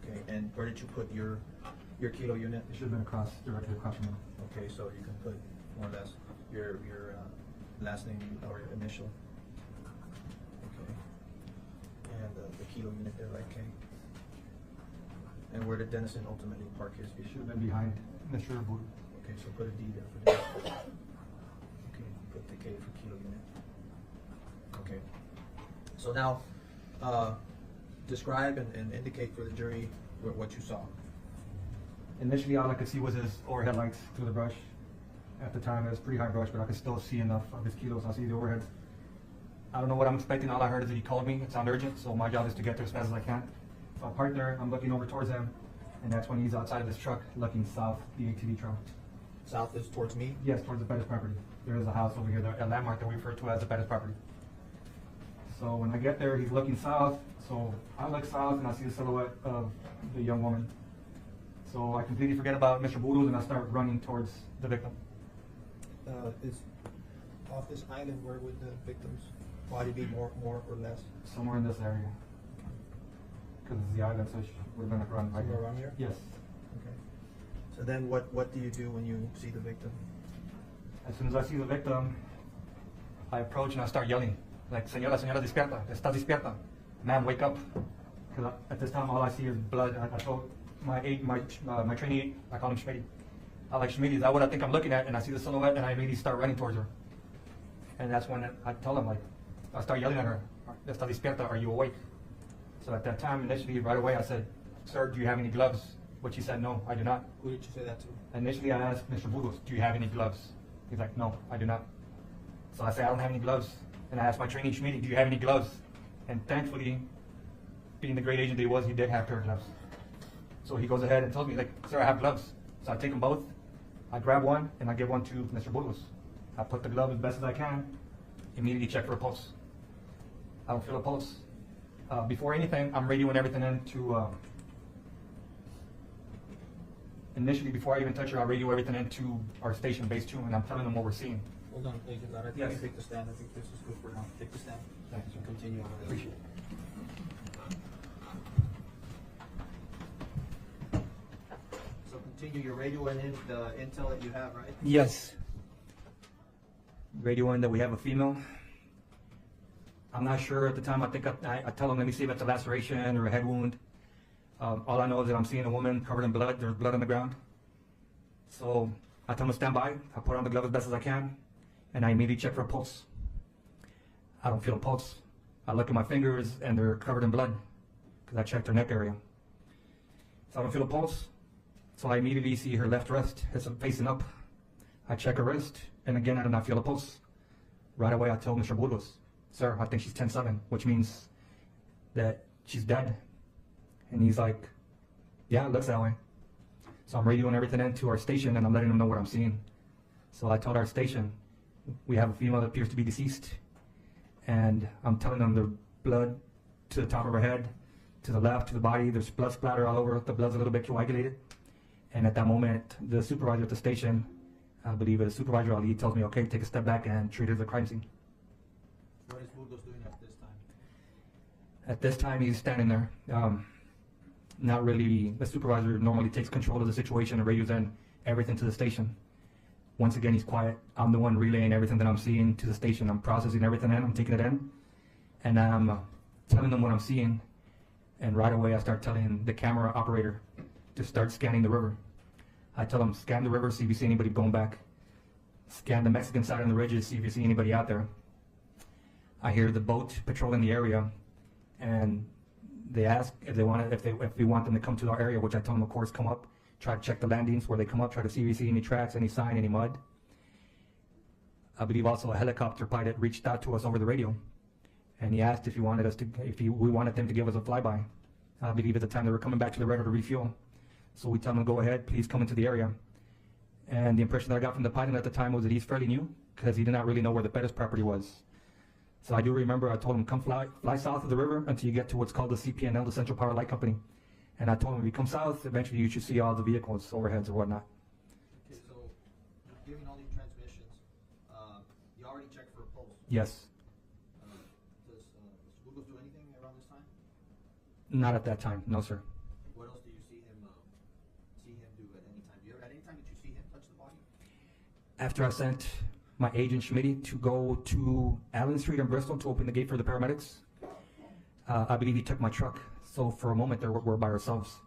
Speaker 5: Okay, and where did you put your kilo unit?
Speaker 7: It should have been directly across from him.
Speaker 5: Okay, so you can put more or less your last name or initial. Okay. And the kilo unit there, right, K. And where did Dennison ultimately park his
Speaker 7: It
Speaker 5: vehicle?
Speaker 7: should have been behind Mr. Burgos.
Speaker 5: Okay, so put a D there for Dennison. Okay, put the K for kilo unit. Okay. So now, describe and indicate for the jury what you saw.
Speaker 7: Initially, all I could see was his overhead lights through the brush. At the time, it was pretty high brush, but I could still see enough of his kilos. I see the overhead. I don't know what I'm expecting. All I heard is that he called me. It sounded urgent, so my job is to get there as fast as I can. So I parked there. I'm looking over towards him, and that's when he's outside of his truck, looking south, the ATV trail.
Speaker 5: South is towards me?
Speaker 7: Yes, towards the Bettis property. There is a house over here, a landmark that we refer to as the Bettis property. So when I get there, he's looking south. So I look south, and I see the silhouette of the young woman. So I completely forget about Mr. Burgos, and I start running towards the victim.
Speaker 5: Is off this island, where would the victim's body be, more or less?
Speaker 7: Somewhere in this area. Because it's the island, so we're going to run right
Speaker 5: Somewhere
Speaker 7: here.
Speaker 5: around here?
Speaker 7: Yes.
Speaker 5: Okay. So then what do you do when you see the victim?
Speaker 7: As soon as I see the victim, I approach and I start yelling. Like, señora, despierta. Estás despierta. Ma'am, wake up. Because at this time, all I see is blood. I told my trainee, I call him Schmitty. I like Schmitty, is that what I think I'm looking at? And I see the silhouette and I immediately start running towards her. And that's when I tell him, like, I start yelling at her, "Está despierta, are you awake?" So at that time, initially, right away, I said, "Sir, do you have any gloves?" But she said, no, I do not.
Speaker 5: Who did you say that to?
Speaker 7: Initially, I asked Mr. Burgos, do you have any gloves? He's like, no, I do not. So I said, I don't have any gloves. And I asked my training committee, do you have any gloves? And thankfully, being the great agent that he was, he did have a pair of gloves. So he goes ahead and tells me, like, sir, I have gloves. So I take them both. I grab one, and I give one to Mr. Burgos. I put the glove as best as I can, immediately check for a pulse. I don't feel a pulse. Before anything, I'm radioing everything into, initially, before I even touch her, I radio everything into our station, base 2, and I'm telling them what we're seeing.
Speaker 5: Hold on, Agent Lara. I think
Speaker 7: Yes.
Speaker 5: you take the stand. I think this is good for now. Take the stand.
Speaker 7: Thanks, sir.
Speaker 5: Continue on.
Speaker 7: Appreciate it.
Speaker 5: So continue your radio and in the intel that you have, right?
Speaker 7: Yes. Radio in that we have a female. I'm not sure at the time. I think I tell them, let me see if it's a laceration or a head wound. All I know is that I'm seeing a woman covered in blood. There's blood on the ground. So I tell them to stand by. I put on the glove as best as I can, and I immediately check for a pulse. I don't feel a pulse. I look at my fingers, and they're covered in blood because I checked her neck area. So I don't feel a pulse. So I immediately see her left wrist is facing up. I check her wrist, and again, I do not feel a pulse. Right away, I tell Mr. Burgos, sir, I think she's 10-7, which means that she's dead. And he's like, yeah, it looks that way. So I'm radioing everything into our station, and I'm letting them know what I'm seeing. So I told our station, we have a female that appears to be deceased. And I'm telling them the blood to the top of her head, to the left, to the body. There's blood splatter all over. The blood's a little bit coagulated. And at that moment, the supervisor at the station, I believe it is Supervisor Ali, tells me, okay, take a step back and treat it as a crime scene.
Speaker 5: What is Burgos doing at this time?
Speaker 7: At this time, he's standing there. Not really, the supervisor normally takes control of the situation and radios in everything to the station. Once again, he's quiet. I'm the one relaying everything that I'm seeing to the station. I'm processing everything in, I'm taking it in, and I'm telling them what I'm seeing. And right away, I start telling the camera operator to start scanning the river. I tell them, scan the river, see if you see anybody going back. Scan the Mexican side on the ridges, see if you see anybody out there. I hear the boat patrolling the area, and they ask if they want if we want them to come to our area, which I tell them, of course, come up, try to check the landings where they come up, try to see if you see any tracks, any sign, any mud. I believe also a helicopter pilot reached out to us over the radio, and he asked if he wanted us to, we wanted them to give us a flyby. I believe at the time they were coming back to the river to refuel. So we tell them, go ahead, please come into the area. And the impression that I got from the pilot at the time was that he's fairly new, because he did not really know where the Pettis property was. So I do remember I told him, come fly south of the river until you get to what's called the CPNL, the Central Power Light Company. And I told him, if you come south, eventually you should see all the vehicles, overheads or whatnot.
Speaker 5: Okay, so giving all these transmissions, you already checked for a pulse.
Speaker 7: Yes.
Speaker 5: Does Mr. Burgos do anything around this time?
Speaker 7: Not at that time, no sir.
Speaker 5: What else do you see him do at any time? At any time did you see him touch the body?
Speaker 7: After I sent my agent Schmitty to go to Allen Street in Bristol to open the gate for the paramedics, I believe he took my truck. So for a moment there, we're by ourselves.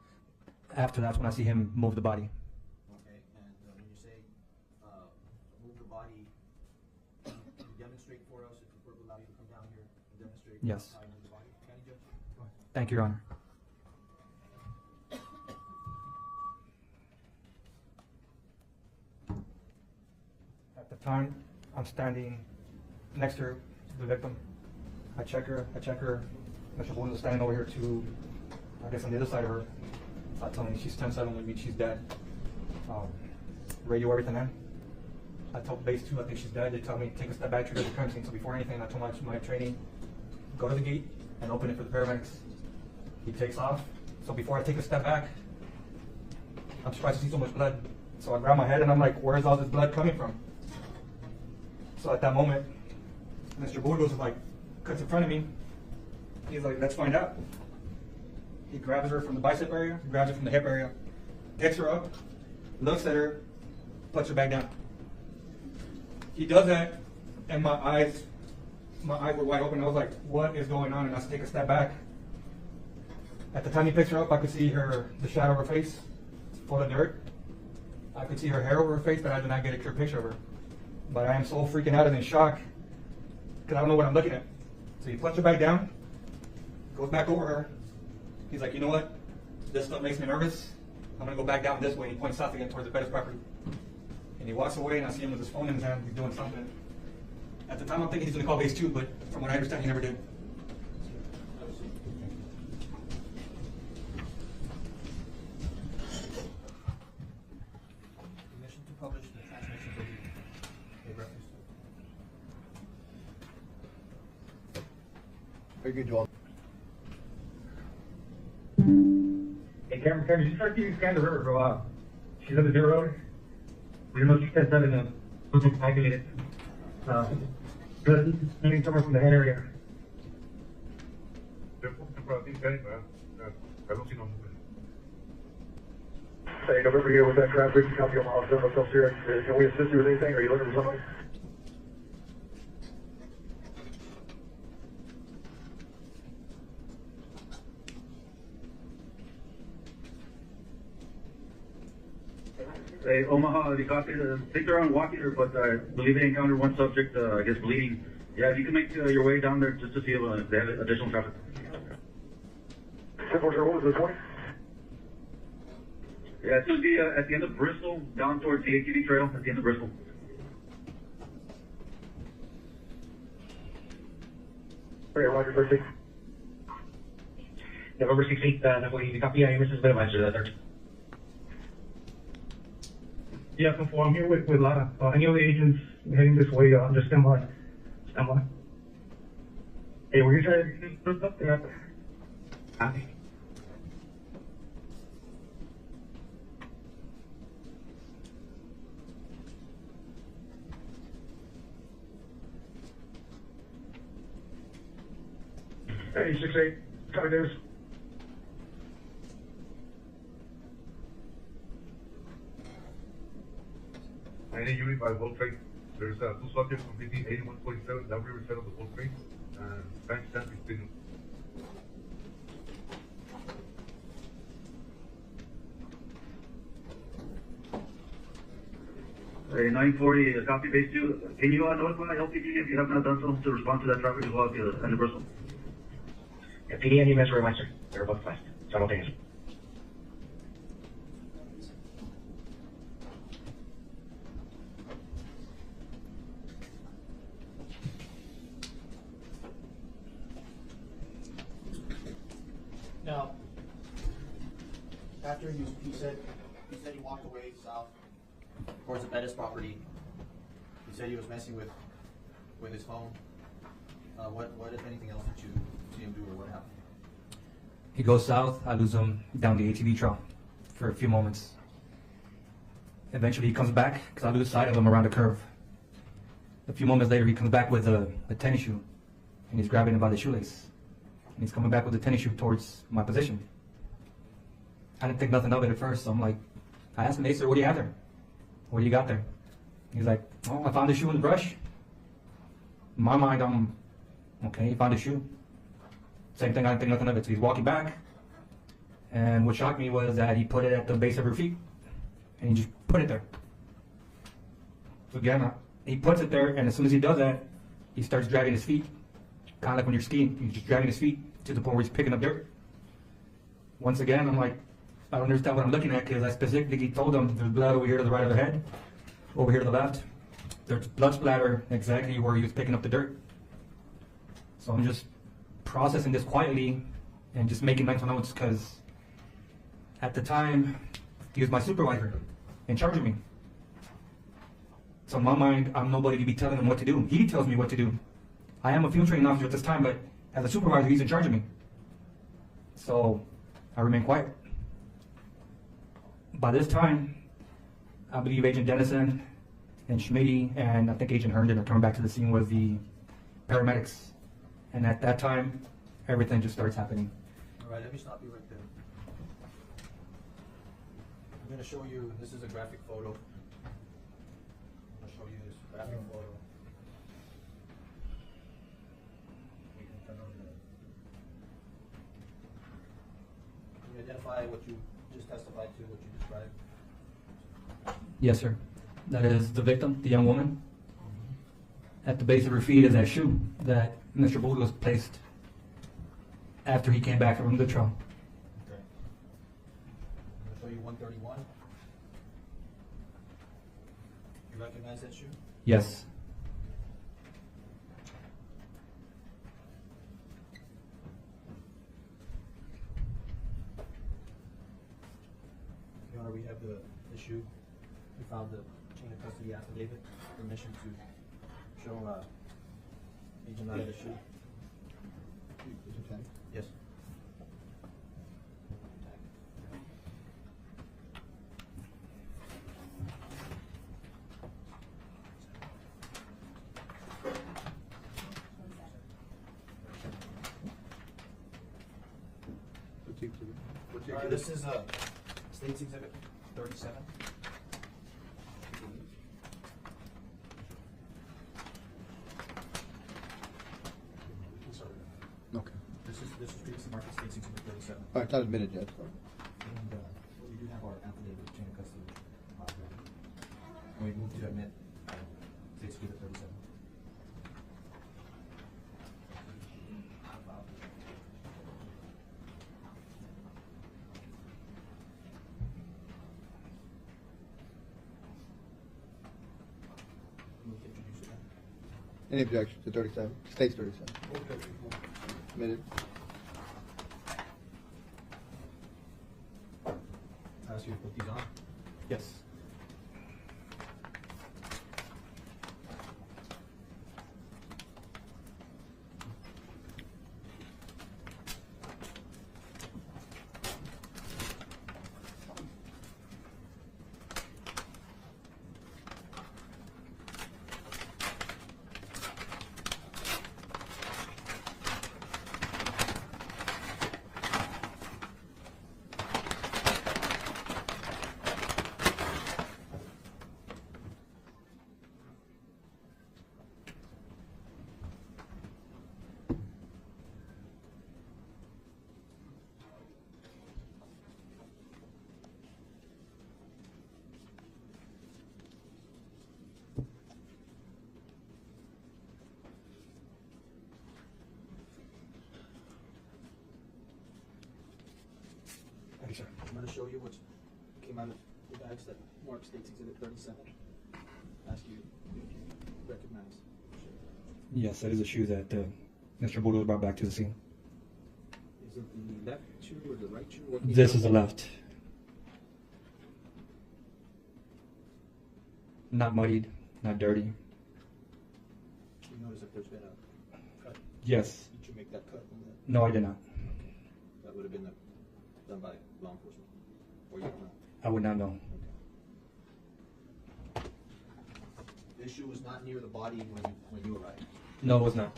Speaker 7: After that's when I see him move the body.
Speaker 5: Okay, and when you say move the body, can you demonstrate for us if the court will allow you to come down here and demonstrate
Speaker 7: Yes.
Speaker 5: how you move the body? County Judge?
Speaker 7: Thank you, Your Honor. At the time, I'm standing next to her, the victim. I check her. Mr. Boone is standing over here to, I guess on the other side of her. I tell me she's 10-7, which means she's dead. Radio everything in. I told base 2, I think she's dead. They tell me take a step back, trigger the crime scene. So before anything, I told my training, go to the gate and open it for the paramedics. He takes off. So before I take a step back, I'm surprised to see so much blood. So I grab my head and I'm like, where's all this blood coming from? So at that moment, Mr. Burgos is like, cuts in front of me. He's like, let's find out. He grabs her from the bicep area, grabs her from the hip area, picks her up, looks at her, puts her back down. He does that, and my eyes were wide open. I was like, what is going on? And I take a step back. At the time he picks her up, I could see the shadow of her face, full of dirt. I could see her hair over her face, but I did not get a clear picture of her. But I am so freaking out and in shock, because I don't know what I'm looking at. So he puts her back down, goes back over her. He's like, you know what? This stuff makes me nervous. I'm gonna go back down this way. And he points south again towards the Pettis property. And he walks away, and I see him with his phone in his hand. He's doing something. At the time, I'm thinking he's gonna call base 2, but from what I understand, he never did.
Speaker 5: Permission to publish the transmission that you made reference to.
Speaker 4: Very good, Joel.
Speaker 8: Hey, Cameron, did you start seeing Scan the River for a while? She's on the dirt road. We don't know if she said that in a something calculated. Good, maybe somewhere from the head area.
Speaker 10: I don't see no movement.
Speaker 8: Hey, November here with that traffic, copy on all several myself here. Can we assist you with anything? Are you looking for something?
Speaker 11: Hey, Omaha, the copy. I think they're on Walker, but I believe they encountered one subject, I guess, bleeding. Yeah, if you can make your way down there just to see if they have additional traffic.
Speaker 8: 1040, what was this morning?
Speaker 11: Yeah, it's going to be at the end of Bristol, down towards the ATV trail at the end of Bristol.
Speaker 8: Okay, Roger, 13.
Speaker 9: November 16th, the copy. Yeah, Mrs. Benavente, that 13.
Speaker 8: Yeah, I'm here with Lara. Any of the agents heading this way, just stand by. Stand by. Hey, were you trying to put up there? Copy. Hey, 6-8. Copy, Davis.
Speaker 10: Any unit by Wolf Train. There's two subjects completing 8147 down Riverside on the Wolf Train. And timestamp is still.
Speaker 11: Hey, 940, copy base 2. Can you notify LPD if you have not done so to respond to that traffic as well at the end of Bristol?
Speaker 9: Yeah, PD and EMS reminder. They're both fast. Simultaneous.
Speaker 5: Now, after you said he walked away south towards the Pettis property, you said he was messing with his phone. What if anything else did you see him do, or what happened?
Speaker 7: He goes south. I lose him down the ATV trail for a few moments. Eventually, he comes back because I lose sight of him around a curve. A few moments later, he comes back with a tennis shoe, and he's grabbing him by the shoelace. And he's coming back with the tennis shoe towards my position. I didn't think nothing of it at first, so I'm like, I asked him, "Hey, sir, what do you have there? What do you got there?" He's like, "Oh, I found the shoe in the brush." In my mind, I'm, okay, he found a shoe. Same thing, I didn't think nothing of it. So he's walking back, and what shocked me was that he put it at the base of her feet, and he just put it there. So again, he puts it there, and as soon as he does that, he starts dragging his feet. Kind of like when you're skiing, he's just dragging his feet to the point where he's picking up dirt. Once again, I'm like, I don't understand what I'm looking at, because I specifically told him there's blood over here to the right of the head, over here to the left. There's blood splatter exactly where he was picking up the dirt. So I'm just processing this quietly and just making mental notes, because at the time, he was my supervisor in charge of me. So in my mind, I'm nobody to be telling him what to do. He tells me what to do. I am a field training officer at this time, but as a supervisor, he's in charge of me. So I remain quiet. By this time, I believe Agent Dennison and Schmitty and I think Agent Herndon are coming back to the scene with the paramedics. And at that time, everything just starts happening.
Speaker 5: All right, let me stop you right there. I'm going to show you, this is a graphic photo. I'm going to show you this graphic photo. You can turn on Can you identify what you just testified to, what you described?
Speaker 7: Yes, sir. That is the victim, the young woman. At the base of her feet is that shoe that Mr. Burgos placed after he came back from the trail.
Speaker 5: Okay. I'm going to show show you 131. You recognize that shoe?
Speaker 7: Yes.
Speaker 5: Your Honor, we have the shoe. We found the chain of custody affidavit, permission to show Agent Lara the shoe.
Speaker 4: Is it 10?
Speaker 5: Yes. This is State's Exhibit 37.
Speaker 4: Okay.
Speaker 5: This is previously marked as State's Exhibit 37.
Speaker 4: All right, it's not admitted yet. So.
Speaker 5: And we do have our affidavit, chain of custody. And we move to admit State's Exhibit 37. Move to introduce it.
Speaker 4: Any objection to 37? States 37. Admitted.
Speaker 5: Ask you to put these on.
Speaker 7: Yes.
Speaker 5: Thank you, sir. I'm going to show you what came out of the bags that mark State's Exhibit 37. Ask you if you recognize.
Speaker 7: Yes, that is a shoe that Mr. Burgos brought back to the scene.
Speaker 5: Is it the left shoe or the right shoe?
Speaker 7: This is the left. Not muddied, not dirty.
Speaker 5: You notice if there's been a cut?
Speaker 7: Yes.
Speaker 5: Did you make that cut?
Speaker 7: No, I did not.
Speaker 5: That would have been done by law enforcement, or you don't know?
Speaker 7: I would not know.
Speaker 5: This shoe was not near the body when you arrived.
Speaker 7: No, it was not.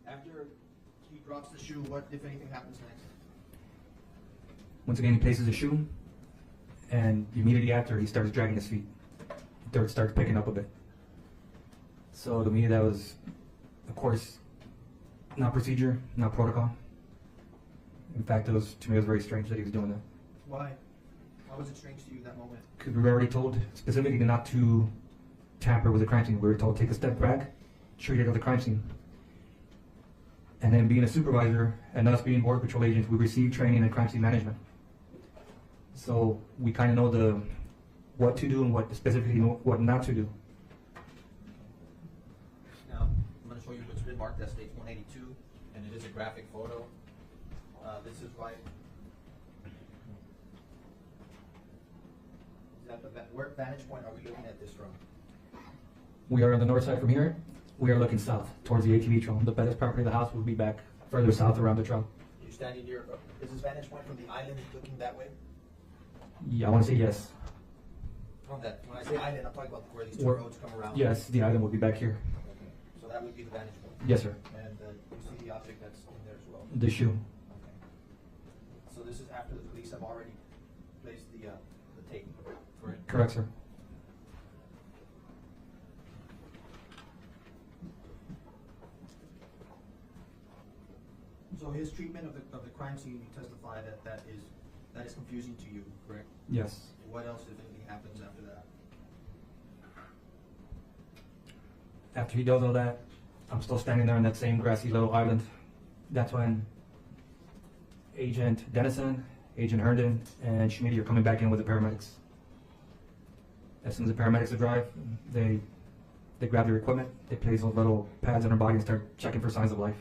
Speaker 5: After he drops the shoe, what, if anything, happens next?
Speaker 7: Once again, he places the shoe, and immediately after, he starts dragging his feet. Dirt starts picking up a bit. So to me, that was, of course, not procedure, not protocol. In fact, to me, it was very strange that he was doing that.
Speaker 5: Why? Why was it strange to you in that moment?
Speaker 7: Because we were already told specifically not to tamper with the crime scene. We were told to take a step back, treat it as a crime scene. And then being a supervisor and us being Border Patrol agents, we received training in crime scene management. So we kind of know what to do and what specifically what not to do.
Speaker 5: Now, I'm going to show you what's been marked as State 182, and it is a graphic photo. This is right. Is that where vantage point are we looking at this from?
Speaker 7: We are on the north side from here. We are looking south towards the ATV trail. The best property of the house will be back further south around the trail.
Speaker 5: You're standing near, is this vantage point from the island looking that way?
Speaker 7: Yeah, I want to say yes.
Speaker 5: From that, when I say island, I'm talking about where these two roads come around.
Speaker 7: Yes, the island will be back here.
Speaker 5: Okay. So that would be the vantage point?
Speaker 7: Yes, sir.
Speaker 5: And you see the object that's in there as well?
Speaker 7: The shoe.
Speaker 5: Okay. So this is after the police have already placed the tape, correct?
Speaker 7: Correct, sir.
Speaker 5: So his treatment of the crime scene, you testify that is confusing to you, correct?
Speaker 7: Yes.
Speaker 5: What else, if anything, happens after that?
Speaker 7: After he does all that, I'm still standing there on that same grassy little island. That's when Agent Dennison, Agent Herndon, and Schmidt are coming back in with the paramedics. As soon as the paramedics arrive, they grab their equipment, they place those little pads on her body and start checking for signs of life.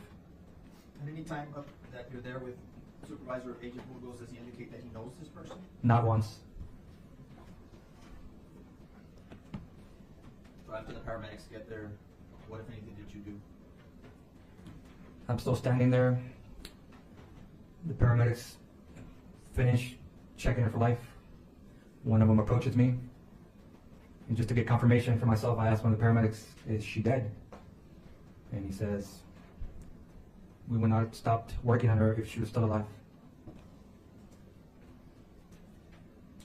Speaker 5: And any time that you're there with Supervisor Agent Burgos, does he indicate that he knows this person?
Speaker 7: Not once.
Speaker 5: So after the paramedics get there, what, if anything, did you do?
Speaker 7: I'm still standing there. The paramedics finish checking her for life. One of them approaches me. And just to get confirmation for myself, I asked one of the paramedics, is she dead? And he says, we would not have stopped working on her if she was still alive.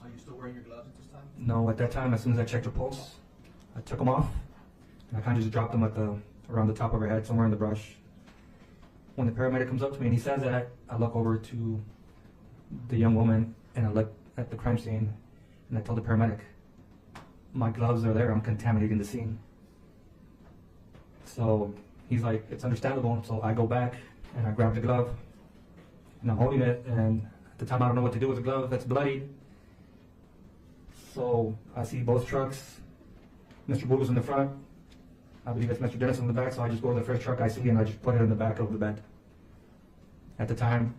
Speaker 5: Are you still wearing your gloves at this time?
Speaker 7: No, at that time, as soon as I checked her pulse, I took them off, and I kind of just dropped them around the top of her head, somewhere in the brush. When the paramedic comes up to me and he says that, I look over to the young woman, and I look at the crime scene, and I told the paramedic, my gloves are there, I'm contaminating the scene. So he's like, it's understandable. So I go back, and I grab the glove, and I'm holding it, and at the time I don't know what to do with the glove that's bloody. So I see both trucks, Mr. Burgos in the front, I believe it's Mr. Dennison in the back, so I just go to the first truck I see and I just put it in the back of the bed. At the time,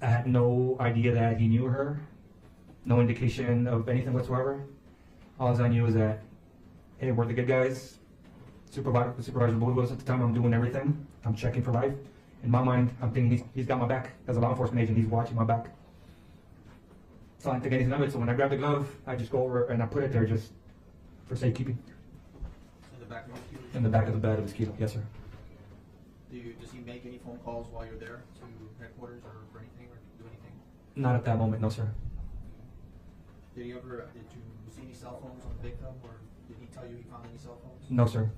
Speaker 7: I had no idea that he knew her, no indication of anything whatsoever. All I knew is that, hey, we're the good guys. Supervisor Burgos, at the time I'm doing everything. I'm checking for life. In my mind, I'm thinking he's got my back. As a law enforcement agent, he's watching my back. So I didn't think anything of it, so when I grab the glove, I just go over and I put it there just for safekeeping.
Speaker 5: In the back of the mosquito?
Speaker 7: In the back of the bed of the mosquito, yes, sir.
Speaker 5: Does he make any phone calls while you're there to headquarters or for anything, or do anything?
Speaker 7: Not at that moment, no, sir.
Speaker 5: Did you see any cell phones on the victim, or did he tell you he found any cell phones?
Speaker 7: No, sir.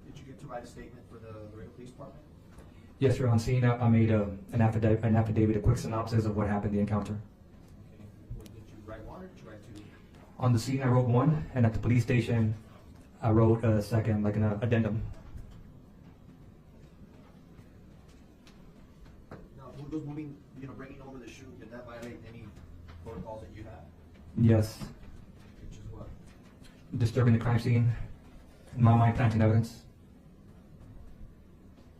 Speaker 5: Did you get to write a statement for the Laredo Police Department?
Speaker 7: Yes, sir. On scene, I made an affidavit, a quick synopsis of what happened, the encounter.
Speaker 5: Okay. Well, did you write one, or did you write two?
Speaker 7: On the scene, I wrote one, and at the police station, I wrote a second, like an addendum.
Speaker 5: Now, Burgos bringing over the shoe, did that violate any protocols that you had?
Speaker 7: Yes.
Speaker 5: Which is what?
Speaker 7: Disturbing the crime scene. In my mind, planting evidence.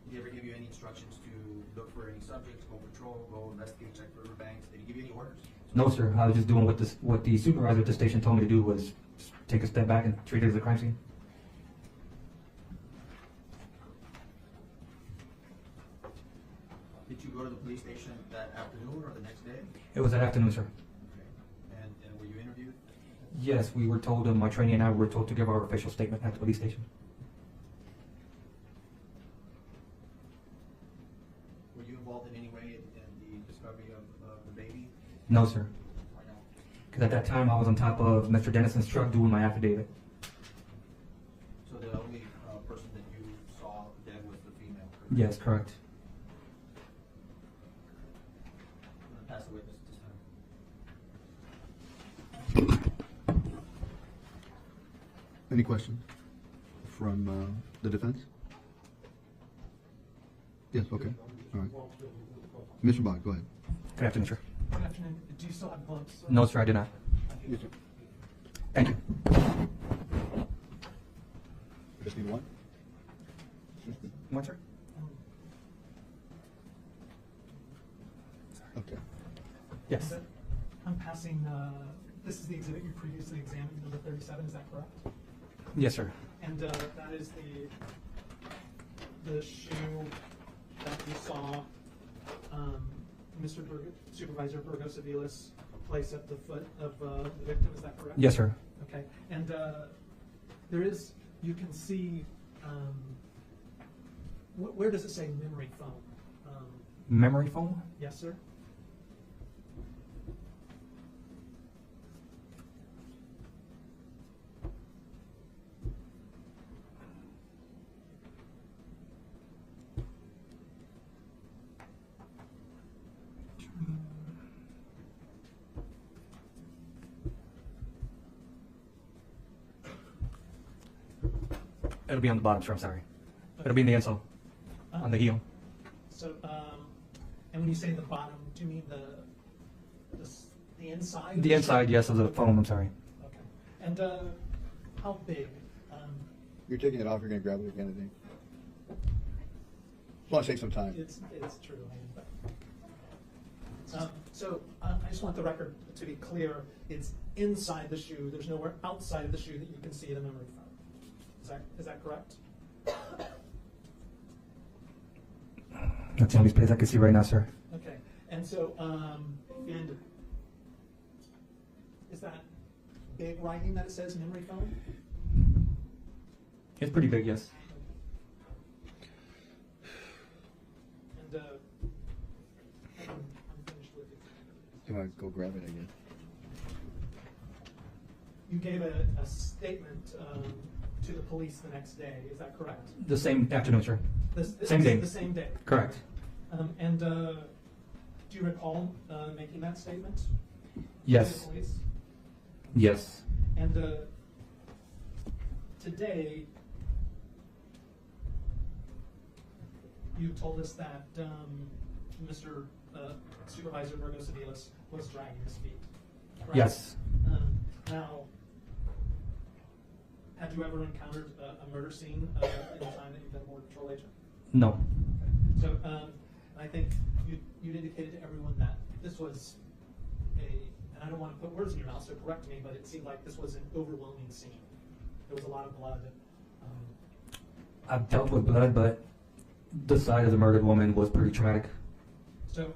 Speaker 5: Did he ever give you any instructions to look for any subjects, go patrol, go investigate, check for riverbanks? Did he give you any orders?
Speaker 7: No, sir. I was just doing what the supervisor at the station told me to do, was take a step back and treat it as a crime scene.
Speaker 5: Did you go to the police station that afternoon or the next day?
Speaker 7: It was that afternoon, sir.
Speaker 5: Okay. And were you interviewed?
Speaker 7: Yes, we were told, my trainee and I were told to give our official statement at the police station.
Speaker 5: Were you involved in any way in the discovery of the baby?
Speaker 7: No, sir.
Speaker 5: Why not?
Speaker 7: Because at that time, I was on top of Mr. Dennison's truck doing my affidavit.
Speaker 5: So the only person that you saw dead was the female? Correct?
Speaker 7: Yes, correct.
Speaker 5: I'm going to pass the witness at this time.
Speaker 4: Any questions from the defense? Yes, okay. All right. Mr. Bach, go ahead.
Speaker 7: Good afternoon, sir.
Speaker 2: Good afternoon. Do you still have gloves?
Speaker 7: No, sir, I do not.
Speaker 4: Yes, sir.
Speaker 7: Thank you.
Speaker 4: Just need one?
Speaker 7: One, sir?
Speaker 4: Okay.
Speaker 7: Yes.
Speaker 2: I'm passing, this is the exhibit you previously examined, number 37, is that correct?
Speaker 7: Yes, sir.
Speaker 2: And that is the shoe that you saw Supervisor Burgos-Aviles place at the foot of the victim, is that correct?
Speaker 7: Yes, sir.
Speaker 2: Okay, and there is, you can see, where does it say memory foam?
Speaker 7: Memory foam?
Speaker 2: Yes, sir?
Speaker 7: It'll be on the bottom, sir. I'm sorry. It'll be in the insole, on the heel.
Speaker 2: So, and when you say the bottom, do you mean the inside?
Speaker 7: The inside, yes, of the foam. I'm sorry.
Speaker 2: Okay. And how big?
Speaker 4: You're taking it off, you're gonna grab it again, I think. It's gonna take some time.
Speaker 2: It's true. So I just want the record to be clear. It's inside the shoe. There's nowhere outside of the shoe that you can see the memory foam. Is that correct?
Speaker 7: That's the only space I can see right now, sir.
Speaker 2: Okay. And so, and is that big writing that it says memory foam?
Speaker 7: It's pretty big, yes.
Speaker 2: And I'm finished with it.
Speaker 4: You wanna go grab it again?
Speaker 2: You gave a statement to the police the next day. Is that correct?
Speaker 7: The same afternoon, sir. Same day.
Speaker 2: The same day.
Speaker 7: Correct.
Speaker 2: And do you recall making that statement? To
Speaker 7: Yes.
Speaker 2: the police?
Speaker 7: Yes.
Speaker 2: And today, you told us that Mr. Supervisor Burgos-Aviles was dragging his feet. Correct?
Speaker 7: Yes.
Speaker 2: Now, had you ever encountered a murder scene in the time that you've been a border patrol agent?
Speaker 7: No.
Speaker 2: So, I think you indicated to everyone that this was and I don't want to put words in your mouth, so correct me, but it seemed like this was an overwhelming scene. There was a lot of blood.
Speaker 7: I've dealt with blood, but the sight of the murdered woman was pretty traumatic.
Speaker 2: So,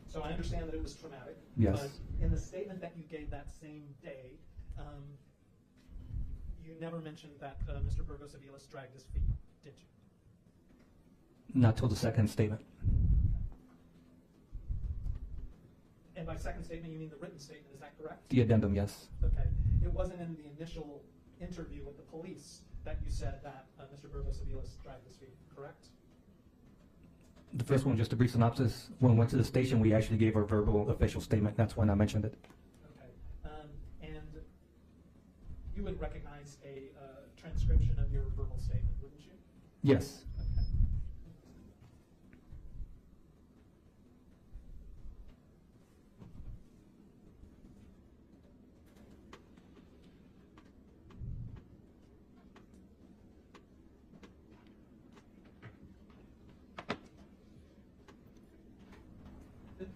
Speaker 2: so I understand that it was traumatic.
Speaker 7: Yes.
Speaker 2: But in the statement that you gave that same day, you never mentioned that Mr. Burgos-Aviles dragged his feet, did you?
Speaker 7: Not till the second statement.
Speaker 2: And by second statement, you mean the written statement, is that correct?
Speaker 7: The addendum, yes.
Speaker 2: Okay. It wasn't in the initial interview with the police that you said that Mr. Burgos-Aviles dragged his feet, correct?
Speaker 7: The first one, just a brief synopsis. When we went to the station, we actually gave our verbal official statement. That's when I mentioned it.
Speaker 2: Okay. And you would recognize a transcription of your verbal statement, wouldn't you?
Speaker 7: Yes.
Speaker 2: Okay.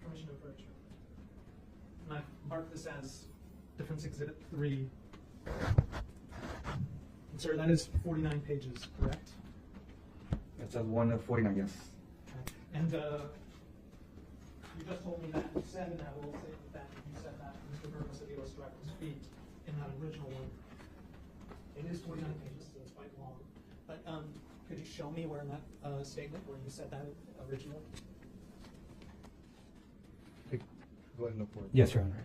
Speaker 2: Permission to approach. And I've marked this as Defense Exhibit 3. And sir, that is 49 pages, correct?
Speaker 7: It says 1 of 49, yes.
Speaker 2: Okay. And you just told me that you said in that little statement that you said that Mr. Burgos-Aviles dragged his feet in that original one. It is 49 pages, so it's quite long. But could you show me where in that statement where you said that originally?
Speaker 4: Go ahead and look for it.
Speaker 7: Yes, Your Honor.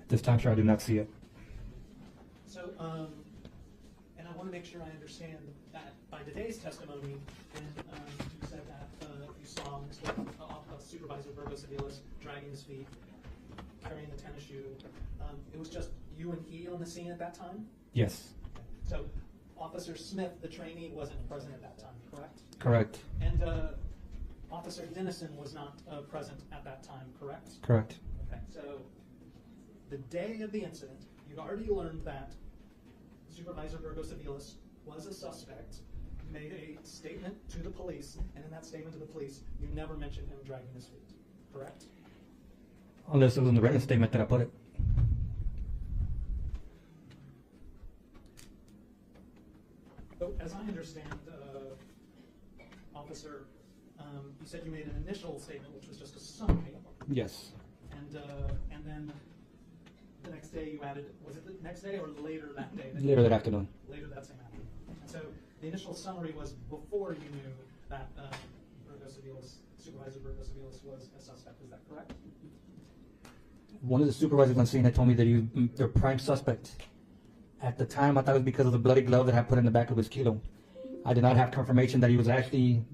Speaker 7: At this time, sir, I do not see it.
Speaker 2: So, and I want to make sure I understand that by today's testimony, when you said that you saw Mr. Supervisor Burgos-Aviles dragging his feet, carrying the tennis shoe, it was just you and he on the scene at that time?
Speaker 7: Yes.
Speaker 2: So, Officer Smith, the trainee, wasn't present at that time, correct?
Speaker 7: Correct.
Speaker 2: And Officer Dennison was not present at that time, correct?
Speaker 7: Correct.
Speaker 2: Okay, so the day of the incident, you'd already learned that Supervisor Burgos-Aviles was a suspect, made a statement to the police, and in that statement to the police, you never mentioned him dragging his feet, correct?
Speaker 7: Unless it was in the written statement that I put it.
Speaker 2: So, as I understand, Officer, you said you made an initial statement, which was just a summary,
Speaker 7: Yes.
Speaker 2: and then the next day you added, was it the next day or later that day?
Speaker 7: Later that afternoon.
Speaker 2: Later that same afternoon. And so the initial summary was before you knew that Burgos-Aviles, Supervisor Burgos-Aviles was a suspect, is that correct?
Speaker 7: One of the supervisors on scene had told me that they're prime suspect At the time, I thought it was because of the bloody glove that I put in the back of his kilo. I did not have confirmation that he was actually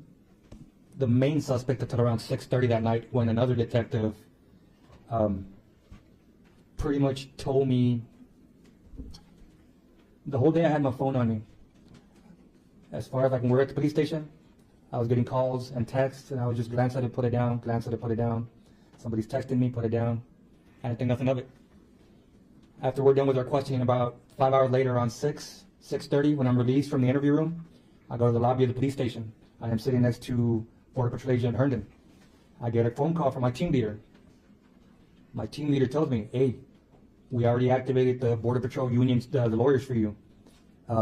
Speaker 7: the main suspect until around 6:30 that night, when another detective pretty much told me. The whole day I had my phone on me. As far as we're at the police station, I was getting calls and texts, and I would just glance at it, put it down, glance at it, put it down. Somebody's texting me, put it down. I didn't think nothing of it. After we're done with our questioning, about 5 hours later, around 6:30, when I'm released from the interview room, I go to the lobby of the police station. I am sitting next to Border Patrol Agent Herndon. I get a phone call from my team leader. My team leader tells me, hey, we already activated the Border Patrol unions, the lawyers for you.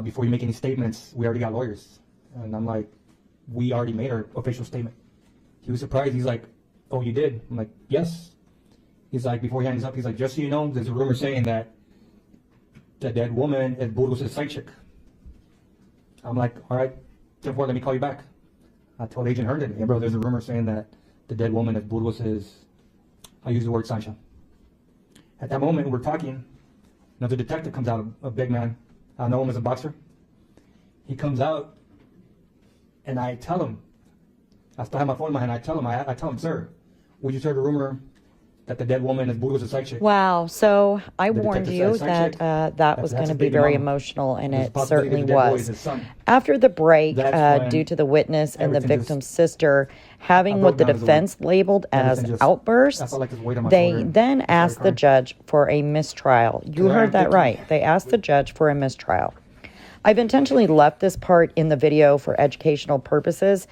Speaker 7: Before you make any statements, we already got lawyers. And I'm like, we already made our official statement. He was surprised. He's like, oh, you did? I'm like, yes. He's like, before he hangs up, he's like, just so you know, there's a rumor saying that the dead woman is Burgos' side chick. I'm like, all right, 10-4, let me call you back. I told Agent Herndon, hey, bro, there's a rumor saying that the dead woman is Burgos', I use the word Sancha. At that moment, we're talking. Another detective comes out, a big man. I know him as a boxer. He comes out, and I tell him, I still have my phone in my hand. I tell him, sir, would you heard a rumor that the dead woman is Burgos' side chick?
Speaker 1: Wow. So I
Speaker 7: The
Speaker 1: warned
Speaker 7: detective
Speaker 1: you
Speaker 7: said, "Side
Speaker 1: that
Speaker 7: chick."
Speaker 1: that was
Speaker 7: That's
Speaker 1: going to
Speaker 7: a
Speaker 1: be
Speaker 7: big
Speaker 1: very
Speaker 7: mama.
Speaker 1: emotional, and
Speaker 7: There's a
Speaker 1: it
Speaker 7: possibility
Speaker 1: certainly
Speaker 7: the dead boy
Speaker 1: was.
Speaker 7: is his son.
Speaker 1: After the break,
Speaker 7: That's when
Speaker 1: due to the witness and the
Speaker 7: everything
Speaker 1: victim's
Speaker 7: just-
Speaker 1: sister having
Speaker 7: I
Speaker 1: what the
Speaker 7: broke down as a
Speaker 1: defense labeled as
Speaker 7: Everything just- I
Speaker 1: outbursts,
Speaker 7: felt like this weight on my
Speaker 1: they
Speaker 7: shoulder.
Speaker 1: then
Speaker 7: I started
Speaker 1: asked the
Speaker 7: crying.
Speaker 1: judge for a mistrial. You
Speaker 7: I
Speaker 1: heard
Speaker 7: am
Speaker 1: that
Speaker 7: thinking-
Speaker 1: right. They asked the judge for a mistrial. I've intentionally left this part in the video for educational purposes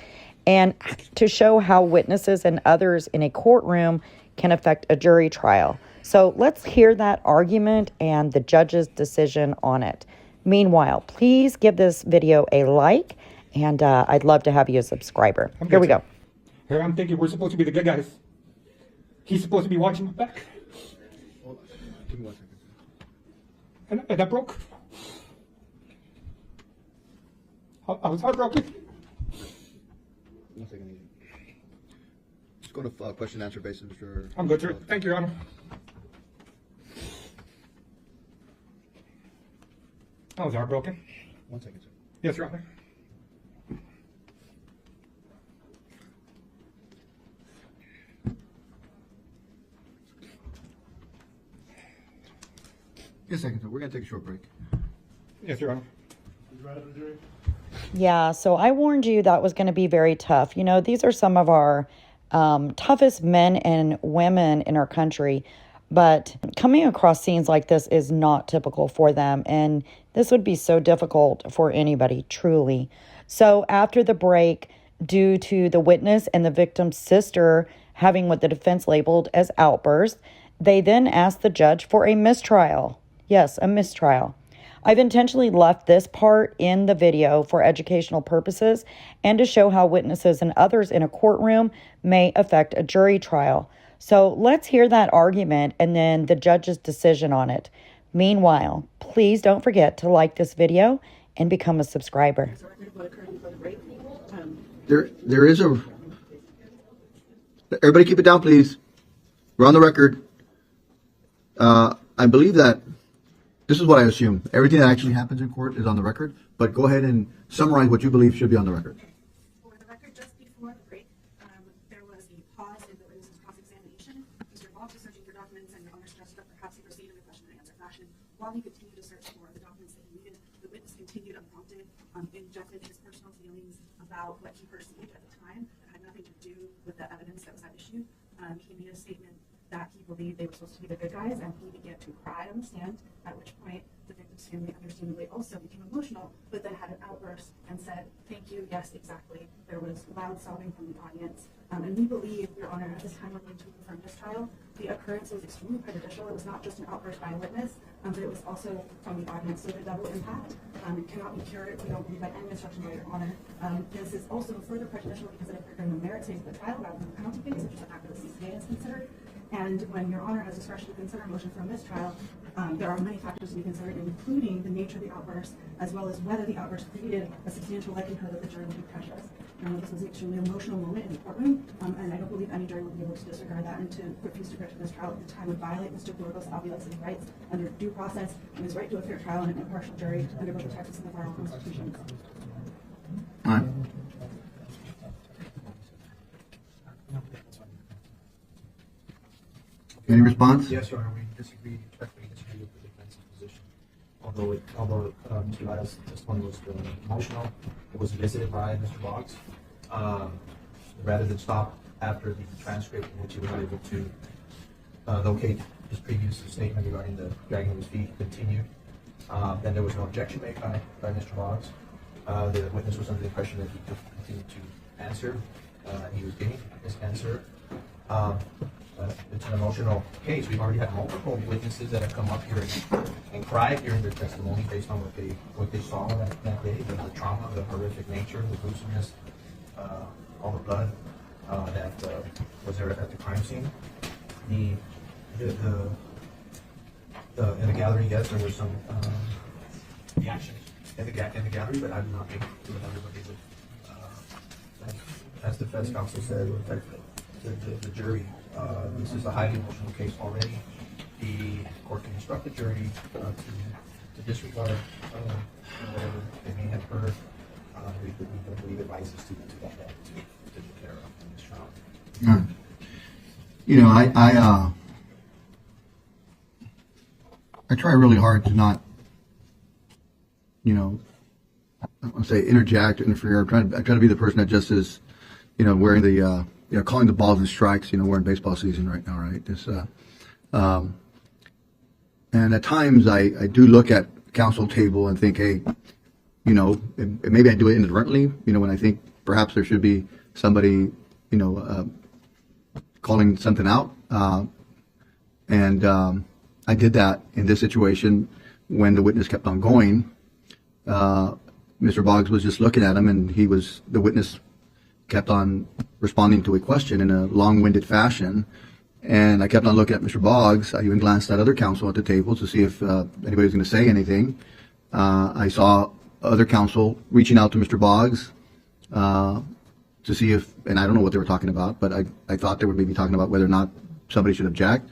Speaker 1: and to show how witnesses and others in a courtroom can affect a jury trial. So let's hear that argument and the judge's decision on it. Meanwhile, please give this video a like, and I'd love to have you a subscriber. Here we go.
Speaker 7: Here I'm thinking we're supposed to be the good guys. He's supposed to be watching my back.
Speaker 4: Hold on. Give me 1 second.
Speaker 7: And I broke. I was heartbroken.
Speaker 4: 1 second. Just going to question and answer basis, Mr.
Speaker 7: I'm good, sir. Thank you, Your Honor. I was heartbroken.
Speaker 4: 1 second, sir.
Speaker 7: Yes, Your Honor.
Speaker 4: Just a second, sir. We're going to take a short break.
Speaker 7: Yes, Your Honor.
Speaker 1: Yeah, so I warned you that was going to be very tough. You know, these are some of our toughest men and women in our country, but coming across scenes like this is not typical for them, and this would be so difficult for anybody, truly. So after the break, due to the witness and the victim's sister having what the defense labeled as outbursts, they then asked the judge for a mistrial. Yes, a mistrial. I've intentionally left this part in the video for educational purposes and to show how witnesses and others in a courtroom may affect a jury trial. So let's hear that argument and then the judge's decision on it. Meanwhile, please don't forget to like this video and become a subscriber.
Speaker 4: There is a... Everybody keep it down, please. We're on the record. I believe that this is what I assume. Everything that actually happens in court is on the record, but go ahead and summarize what you believe should be on the record.
Speaker 6: For the record, just before the break, there was a pause in the witness's cross-examination. Mr. Box was searching for documents, and the owner suggested that perhaps he proceed in a question and answer fashion. While he continued to search for the documents that he needed, the witness continued unprompted, injected his personal feelings about what he perceived at the time that had nothing to do with the evidence that was at issue. He made a statement that he believed they were supposed to be the good guys, and he began to cry on the stand, at which point the victim's family understandably also became emotional, but then had an outburst and said, thank you, yes, exactly. There was loud sobbing from the audience. And we believe, Your Honor, at this time we're going to confirm this trial, the occurrence was extremely prejudicial. It was not just an outburst by a witness, but it was also from the audience. So the double impact cannot be cured, we don't believe, by any instruction by Your Honor. This is also further prejudicial because it occurred during the merit stage of the trial rather than the penalty phase, which is the fact that the CCA is considered. And when Your Honor has discretion to consider a motion for a mistrial, there are many factors to be considered, including the nature of the outburst, as well as whether the outburst created a substantial likelihood that the jury would be prejudiced. This was an extremely emotional moment in the courtroom, and I don't believe any jury would be able to disregard that and to refuse to grant a mistrial at the time would violate Mr. Burgos-Aviles' rights under due process and his right to a fair trial and an impartial jury under both the Texas and the federal constitutions.
Speaker 4: All right. Any response?
Speaker 5: Yes, Your Honor, we respectfully disagree with the defense's position. Although Mr. Lyle's testimony was emotional, it was elicited by Mr. Boggs. Rather than stop after the transcript in which he was not able to locate his previous statement regarding the dragging of his feet continued, then there was no objection made by Mr. Boggs. The witness was under the impression that he could continue to answer. He was giving his answer. It's an emotional case. We've already had multiple witnesses that have come up here and cried during their testimony based on what they saw that day, the trauma, the horrific nature, the gruesomeness, all the blood that was there at the crime scene. In the gallery, yes, there were some reactions in the gallery, but I do not think everybody would. As the defense counsel said, the jury. This is a highly emotional case already. The court can instruct the jury to disregard whatever they may have heard. We don't believe advices to declare this trial.
Speaker 4: All right. You know, I try really hard to not, you know, I want to say interject, interfere. I try to be the person that just is, you know, wearing the calling the balls and strikes. You know, we're in baseball season right now, right? This, and at times I do look at counsel table and think, hey, you know, maybe I do it inadvertently. You know, when I think perhaps there should be somebody, you know, calling something out, and I did that in this situation when the witness kept on going. Mr. Boggs was just looking at him, and the witness kept on responding to a question in a long-winded fashion. And I kept on looking at Mr. Boggs. I even glanced at other counsel at the table to see if anybody was going to say anything. I saw other counsel reaching out to Mr. Boggs to see if, and I don't know what they were talking about, but I thought they were maybe talking about whether or not somebody should object.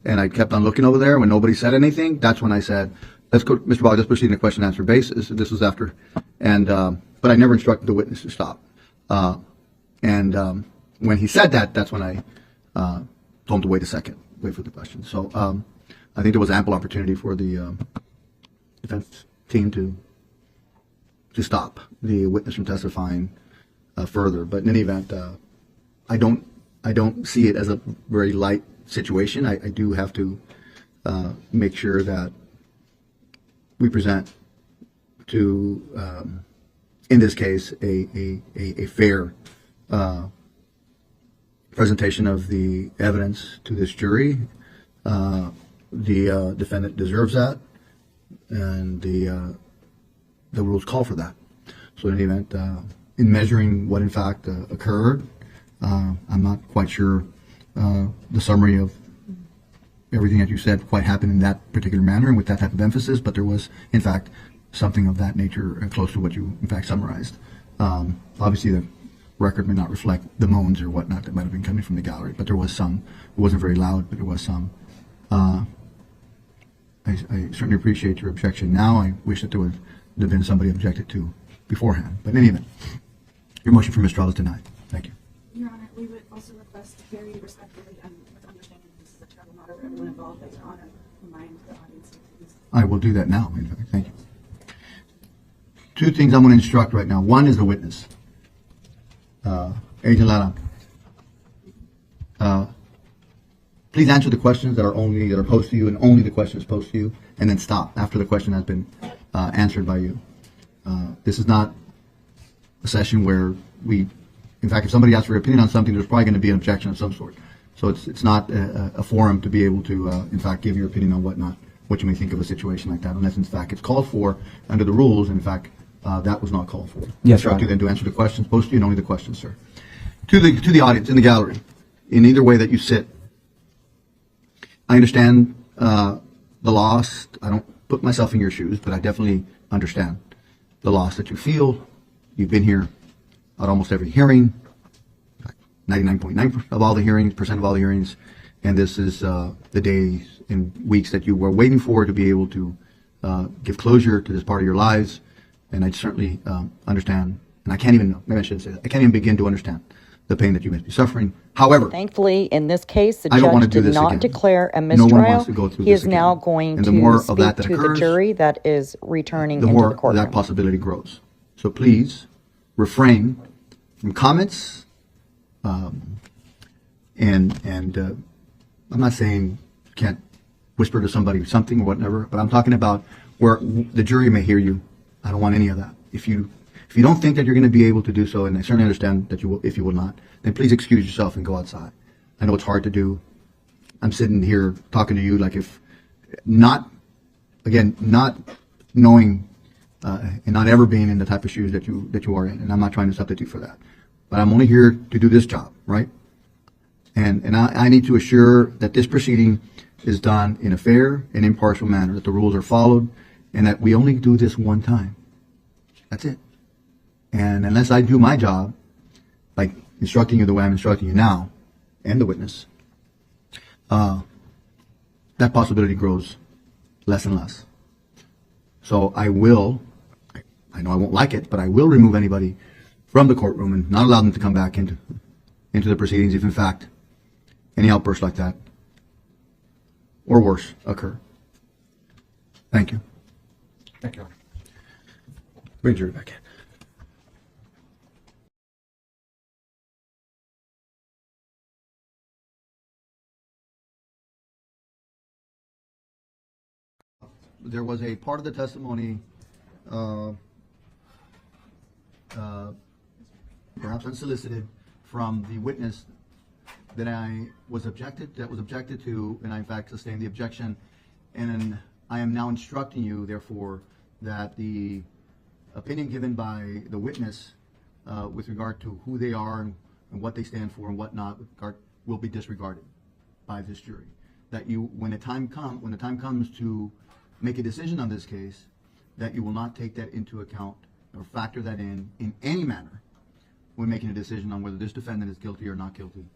Speaker 4: And I kept on looking over there. When nobody said anything, that's when I said, let's go, Mr. Boggs, let's proceed in a question and answer basis. This was after, and but I never instructed the witness to stop. And when he said that, that's when I told him to wait a second, wait for the question. So I think there was ample opportunity for the defense team to stop the witness from testifying further. But in any event, I don't see it as a very light situation. I do have to make sure that we present to, in this case, a fair presentation of the evidence to this jury. The defendant deserves that, and the rules call for that. So in any event, in measuring what in fact occurred, I'm not quite sure the summary of everything that you said quite happened in that particular manner and with that type of emphasis, but there was in fact something of that nature close to what you in fact summarized. Obviously the record may not reflect the moans or whatnot that might have been coming from the gallery, but there was some. It wasn't very loud, but there was some. I certainly appreciate your objection now. I wish that there would have been somebody objected to beforehand. But in any event, your motion for mistrial is denied. Thank you.
Speaker 6: Your Honor, we would also request very respectfully and with understanding that this is a terrible matter for everyone involved, that Your Honor remind the audience to please.
Speaker 4: I will do that now, in fact. Thank you. Two things I'm going to instruct right now. One is the witness. Agent Lara, please answer the questions that are posed to you, and only the questions posed to you, and then stop after the question has been answered by you. This is not a session where in fact, if somebody asks for your opinion on something, there's probably going to be an objection of some sort. So it's not a forum to be able to, in fact, give your opinion on what you may think of a situation like that, unless in fact it's called for under the rules. In fact, that was not called for.
Speaker 12: Yes, Your Honor.
Speaker 4: Then to answer the questions posed to you, and only the questions, sir. To the audience in the gallery, in either way that you sit, I understand the loss. I don't put myself in your shoes, but I definitely understand the loss that you feel. You've been here at almost every hearing, 99.9% of all the hearings, and this is the days and weeks that you were waiting for to be able to give closure to this part of your lives. And I certainly understand, and I can't even know, maybe I shouldn't say that, I can't even begin to understand the pain that you must be suffering. However,
Speaker 1: Thankfully, in this case, the
Speaker 4: I don't want
Speaker 1: judge
Speaker 4: to do
Speaker 1: did
Speaker 4: this
Speaker 1: not
Speaker 4: again.
Speaker 1: declare a
Speaker 4: No one
Speaker 1: mistrial.
Speaker 4: wants to go through
Speaker 1: He
Speaker 4: this
Speaker 1: is now
Speaker 4: again.
Speaker 1: going
Speaker 4: And the more
Speaker 1: to
Speaker 4: of
Speaker 1: speak
Speaker 4: that
Speaker 1: to the
Speaker 4: occurs,
Speaker 1: jury that is returning
Speaker 4: the
Speaker 1: into
Speaker 4: more
Speaker 1: the courtroom.
Speaker 4: that possibility grows. So please refrain from comments, and I'm not saying you can't whisper to somebody something or whatever, but I'm talking about where the jury may hear you. I don't want any of that. If you don't think that you're going to be able to do so, and I certainly understand that you will, if you will not, then please excuse yourself and go outside. I know it's hard to do. I'm sitting here talking to you like if not knowing and not ever being in the type of shoes that you are in, and I'm not trying to substitute for that. But I'm only here to do this job, right? And I need to assure that this proceeding is done in a fair and impartial manner, that the rules are followed, and that we only do this one time. That's it. And unless I do my job, like instructing you the way I'm instructing you now, and the witness, that possibility grows less and less. So I know I won't like it, but I will remove anybody from the courtroom and not allow them to come back into the proceedings if in fact any outbursts like that or worse occur. Thank you.
Speaker 7: Thank you.
Speaker 4: Bring jury back in. There was a part of the testimony, perhaps unsolicited, from the witness that was objected to, and I in fact sustained the objection. And I am now instructing you, therefore, that the opinion given by the witness with regard to who they are and what they stand for and what not will be disregarded by this jury. That you, when the time comes to make a decision on this case, that you will not take that into account or factor that in any manner when making a decision on whether this defendant is guilty or not guilty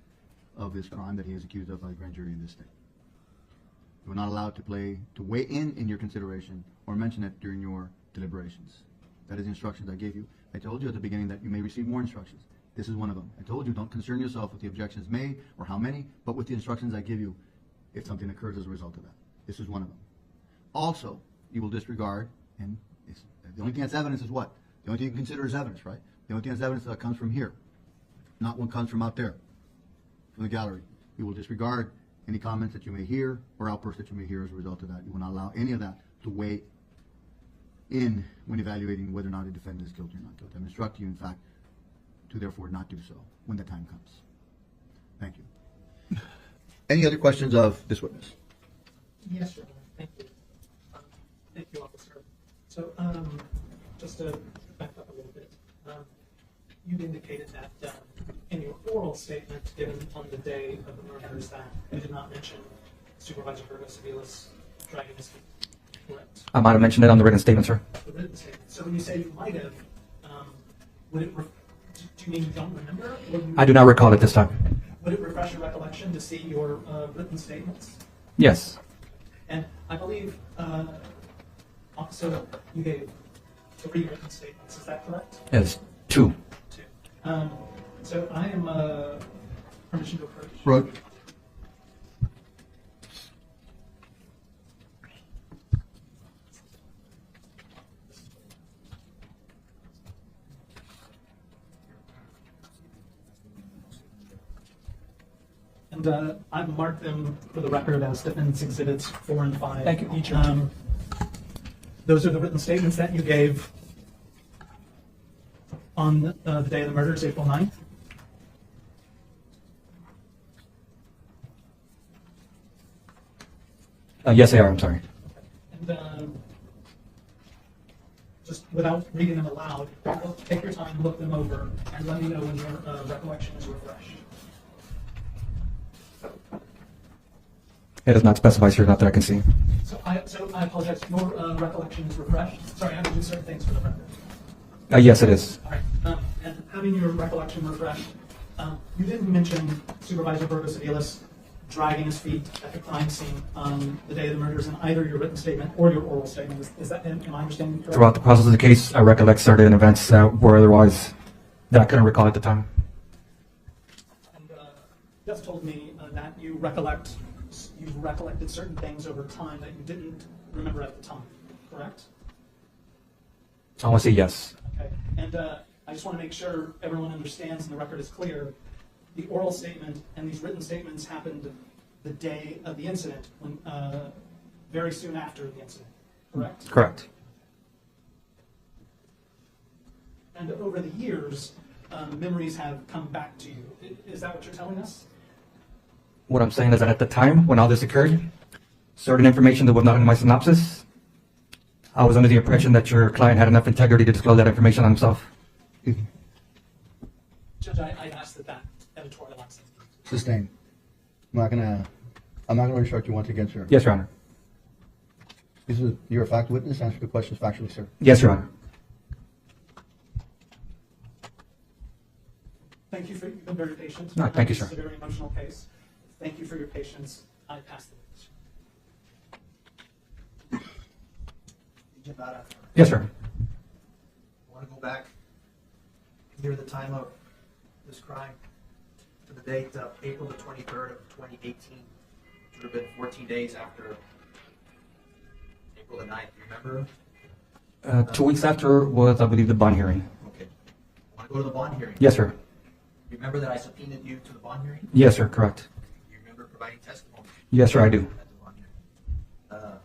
Speaker 4: of this crime that he is accused of by the grand jury in this state. You are not allowed to weigh in your consideration or mention it during your deliberations. That is the instructions I gave you. I told you at the beginning that you may receive more instructions. This is one of them. I told you don't concern yourself with the objections made or how many, but with the instructions I give you if something occurs as a result of that. This is one of them. Also, you will disregard, and the only thing that's evidence is what? The only thing you can consider is evidence, right? The only thing that's evidence that comes from here, not what comes from out there, from the gallery. You will disregard any comments that you may hear or outbursts that you may hear as a result of that. You will not allow any of that to weigh in when evaluating whether or not a defendant is guilty or not guilty. I'm instructing you, in fact, to therefore not do so when the time comes. Thank you. Any other questions of this witness?
Speaker 2: Yes, Your Honor. Thank you. Thank you, officer. So, just to back up a little bit, you indicated that in your oral statement given on the day of the murders that you did not mention Supervisor Burgos-Aviles dragging his feet. Correct?
Speaker 7: I might have mentioned it on the written statement, sir.
Speaker 2: The written statement. So when you say you might have, do you mean you don't remember?
Speaker 7: I do not recall it this time.
Speaker 2: Would it refresh your recollection to see your written statements?
Speaker 7: Yes.
Speaker 2: And I believe, Officer, you gave 3 written statements. Is that correct?
Speaker 7: Yes. 2.
Speaker 2: 2. So I am permission to approach.
Speaker 4: Right.
Speaker 2: And I've marked them for the record as defendants exhibits 4 and 5.
Speaker 7: Thank you.
Speaker 2: Each. Those are the written statements that you gave on the day of the murders, April 9th.
Speaker 7: Yes, they are. I'm sorry.
Speaker 2: And just without reading them aloud, take your time, look them over, and let me know when your recollection is refreshed.
Speaker 7: It does not specify, sir, not that I can see.
Speaker 2: So I apologize. Your recollection is refreshed. Sorry, I have to do certain things for the record.
Speaker 7: Yes, it is.
Speaker 2: All right. And having your recollection refreshed, you didn't mention Supervisor Burgos-Aviles dragging his feet at the crime scene on the day of the murders in either your written statement or your oral statement. Is that, am I understanding correctly?
Speaker 7: Throughout the process of the case, I recollect certain events that were otherwise that I couldn't recall at the time.
Speaker 2: And just told me that you've recollected certain things over time that you didn't remember at the time, correct?
Speaker 7: I want to say yes.
Speaker 2: Okay. And I just want to make sure everyone understands and the record is clear. The oral statement and these written statements happened the day of the incident, when very soon after the incident, correct?
Speaker 7: Correct.
Speaker 2: And over the years, memories have come back to you. Is that what you're telling us?
Speaker 7: What I'm saying is that at the time when all this occurred, certain information that was not in my synopsis, I was under the impression that your client had enough integrity to disclose that information on himself.
Speaker 2: Judge, I asked that editorial access.
Speaker 4: Sustained. I'm not gonna instruct you once again, sir.
Speaker 7: Yes, Your Honor.
Speaker 4: You're a fact witness. Answer the questions factually, sir.
Speaker 7: Yes, Your Honor.
Speaker 2: Thank you for, you've been very patient.
Speaker 7: No, thank you, sir.
Speaker 2: This is a very emotional case. Thank you for your patience. I pass the witness.
Speaker 7: Yes, sir.
Speaker 5: I want to go back near the time of this crime to the date of April the 23rd of 2018. It would have been 14 days after April the 9th. You remember?
Speaker 7: 2 weeks after was, I believe, the bond hearing.
Speaker 5: Okay. I want to go to the bond hearing.
Speaker 7: Yes, sir.
Speaker 5: You remember that I subpoenaed you to the bond hearing?
Speaker 7: Yes, sir. Correct.
Speaker 5: You remember providing testimony?
Speaker 7: Yes, sir, I do.
Speaker 5: At the bond hearing.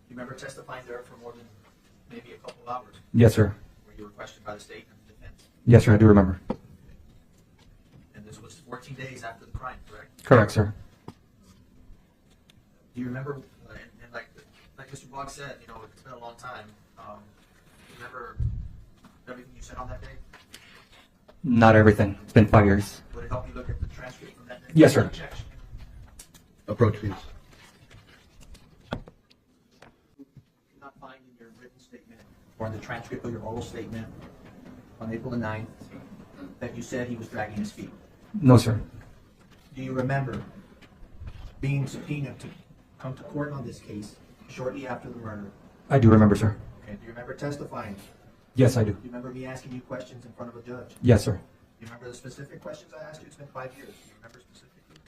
Speaker 5: You remember testifying there for more than maybe a couple of hours?
Speaker 7: Yes, sir.
Speaker 5: Where you were questioned by the state and the defense?
Speaker 7: Yes, sir, I do remember.
Speaker 5: And this was 14 days after the crime, correct?
Speaker 7: Correct, sir.
Speaker 5: Do you remember, and like Mr. Boggs said, you know, it's been a long time. Do you remember everything you said on that day?
Speaker 7: Not everything. It's been 5 years.
Speaker 5: Would it help you look at the transcript from that day?
Speaker 7: Yes, sir.
Speaker 4: Approach, please.
Speaker 5: Not find in your written statement or in the transcript of your oral statement on April the 9th that you said he was dragging his feet.
Speaker 7: No, sir.
Speaker 5: Do you remember being subpoenaed to come to court on this case shortly after the murder?
Speaker 7: I do remember, sir.
Speaker 5: Okay. Do you remember testifying?
Speaker 7: Yes, I do.
Speaker 5: Do you remember me asking you questions in front of a judge?
Speaker 7: Yes, sir.
Speaker 5: Do you remember the specific questions I asked you? It's been 5 years. Do you remember specifically?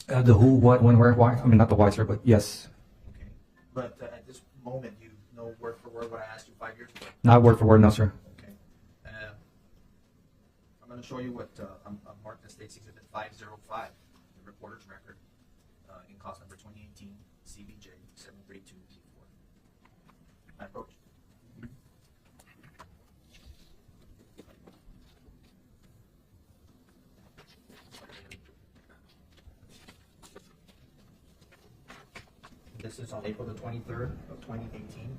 Speaker 7: The who, what, when, where, why. I mean, not the why, sir, but yes.
Speaker 5: Okay. But at this moment, you know word for word what I asked you 5 years ago.
Speaker 7: Not word for word, no, sir.
Speaker 5: Okay. I'm going to show you what I'm marked as State's Exhibit 505, the reporter's record, in cause number 2018, CBJ 73284. I approach. This is on April the 23rd of 2018.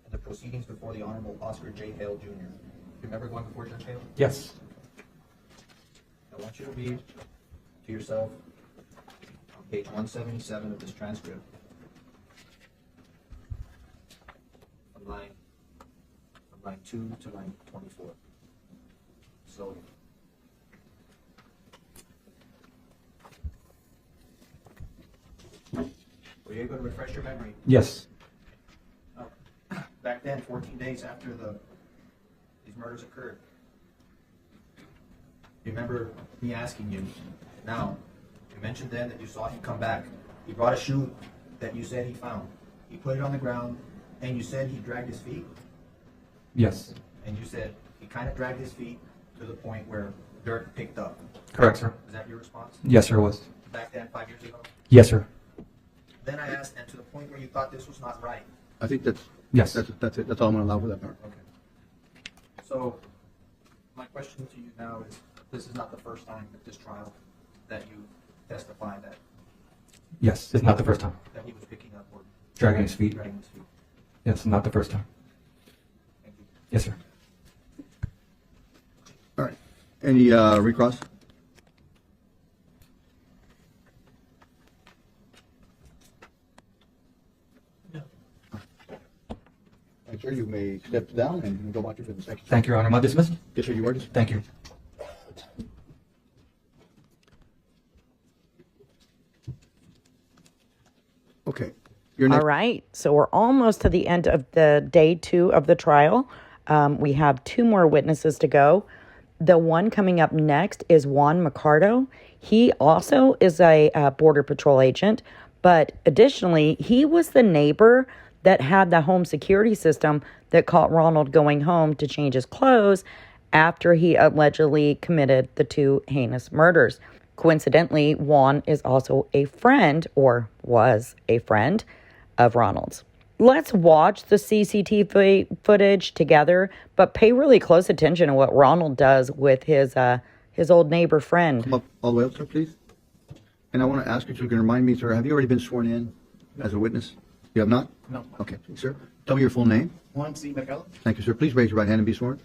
Speaker 5: And the proceedings before the Honorable Oscar J. Hale Jr. You remember going before Judge Hale?
Speaker 7: Yes.
Speaker 5: I want you to read to yourself on page 177 of this transcript. From line 2 to line 24. So were you able to refresh your memory?
Speaker 7: Yes.
Speaker 5: Back then, 14 days after these murders occurred. You remember me asking you, now, you mentioned then that you saw him come back. He brought a shoe that you said he found. He put it on the ground, and you said he dragged his feet?
Speaker 7: Yes.
Speaker 5: And you said he kind of dragged his feet to the point where dirt picked up.
Speaker 7: Correct, sir.
Speaker 5: Is that your response?
Speaker 7: Yes, sir, it was.
Speaker 5: Back then, 5 years ago?
Speaker 7: Yes, sir.
Speaker 5: Then I asked, and to the point where you thought this was not right.
Speaker 4: I think that's
Speaker 7: Yes.
Speaker 4: That's it. That's all I'm going to allow for that part.
Speaker 5: Okay. So, my question to you now is, this is not the first time at this trial that you testify that
Speaker 7: Yes, it's not the first time.
Speaker 5: that he was picking up or
Speaker 7: Dragging his feet.
Speaker 5: dragging his feet.
Speaker 7: Yes, not the first time.
Speaker 5: Thank you.
Speaker 7: Yes, sir.
Speaker 4: All right. Any recross? sir, you may step down and go about your business. Thank you.
Speaker 7: Thank you, Your Honor. Am I dismissed?
Speaker 4: Yes, sir, you are dismissed.
Speaker 7: Thank you.
Speaker 4: Okay. Your next.
Speaker 1: All right. So we're almost to the end of the day 2 of the trial. We have 2 more witnesses to go. The one coming up next is Juan Mercado. He also is a Border Patrol agent, but additionally, he was the neighbor that had the home security system that caught Ronald going home to change his clothes after he allegedly committed the 2 heinous murders. Coincidentally, Juan is also a friend, or was a friend, of Ronald's. Let's watch the CCTV footage together, but pay really close attention to what Ronald does with his old neighbor friend.
Speaker 4: Come up all the way up, sir, please. And I want to ask you, so you can remind me, sir, have you already been sworn in as a witness? You have not?
Speaker 12: No.
Speaker 4: Okay, sir. Tell me your full name.
Speaker 12: Juan C. Mercado.
Speaker 4: Thank you, sir. Please raise your right hand and be sworn.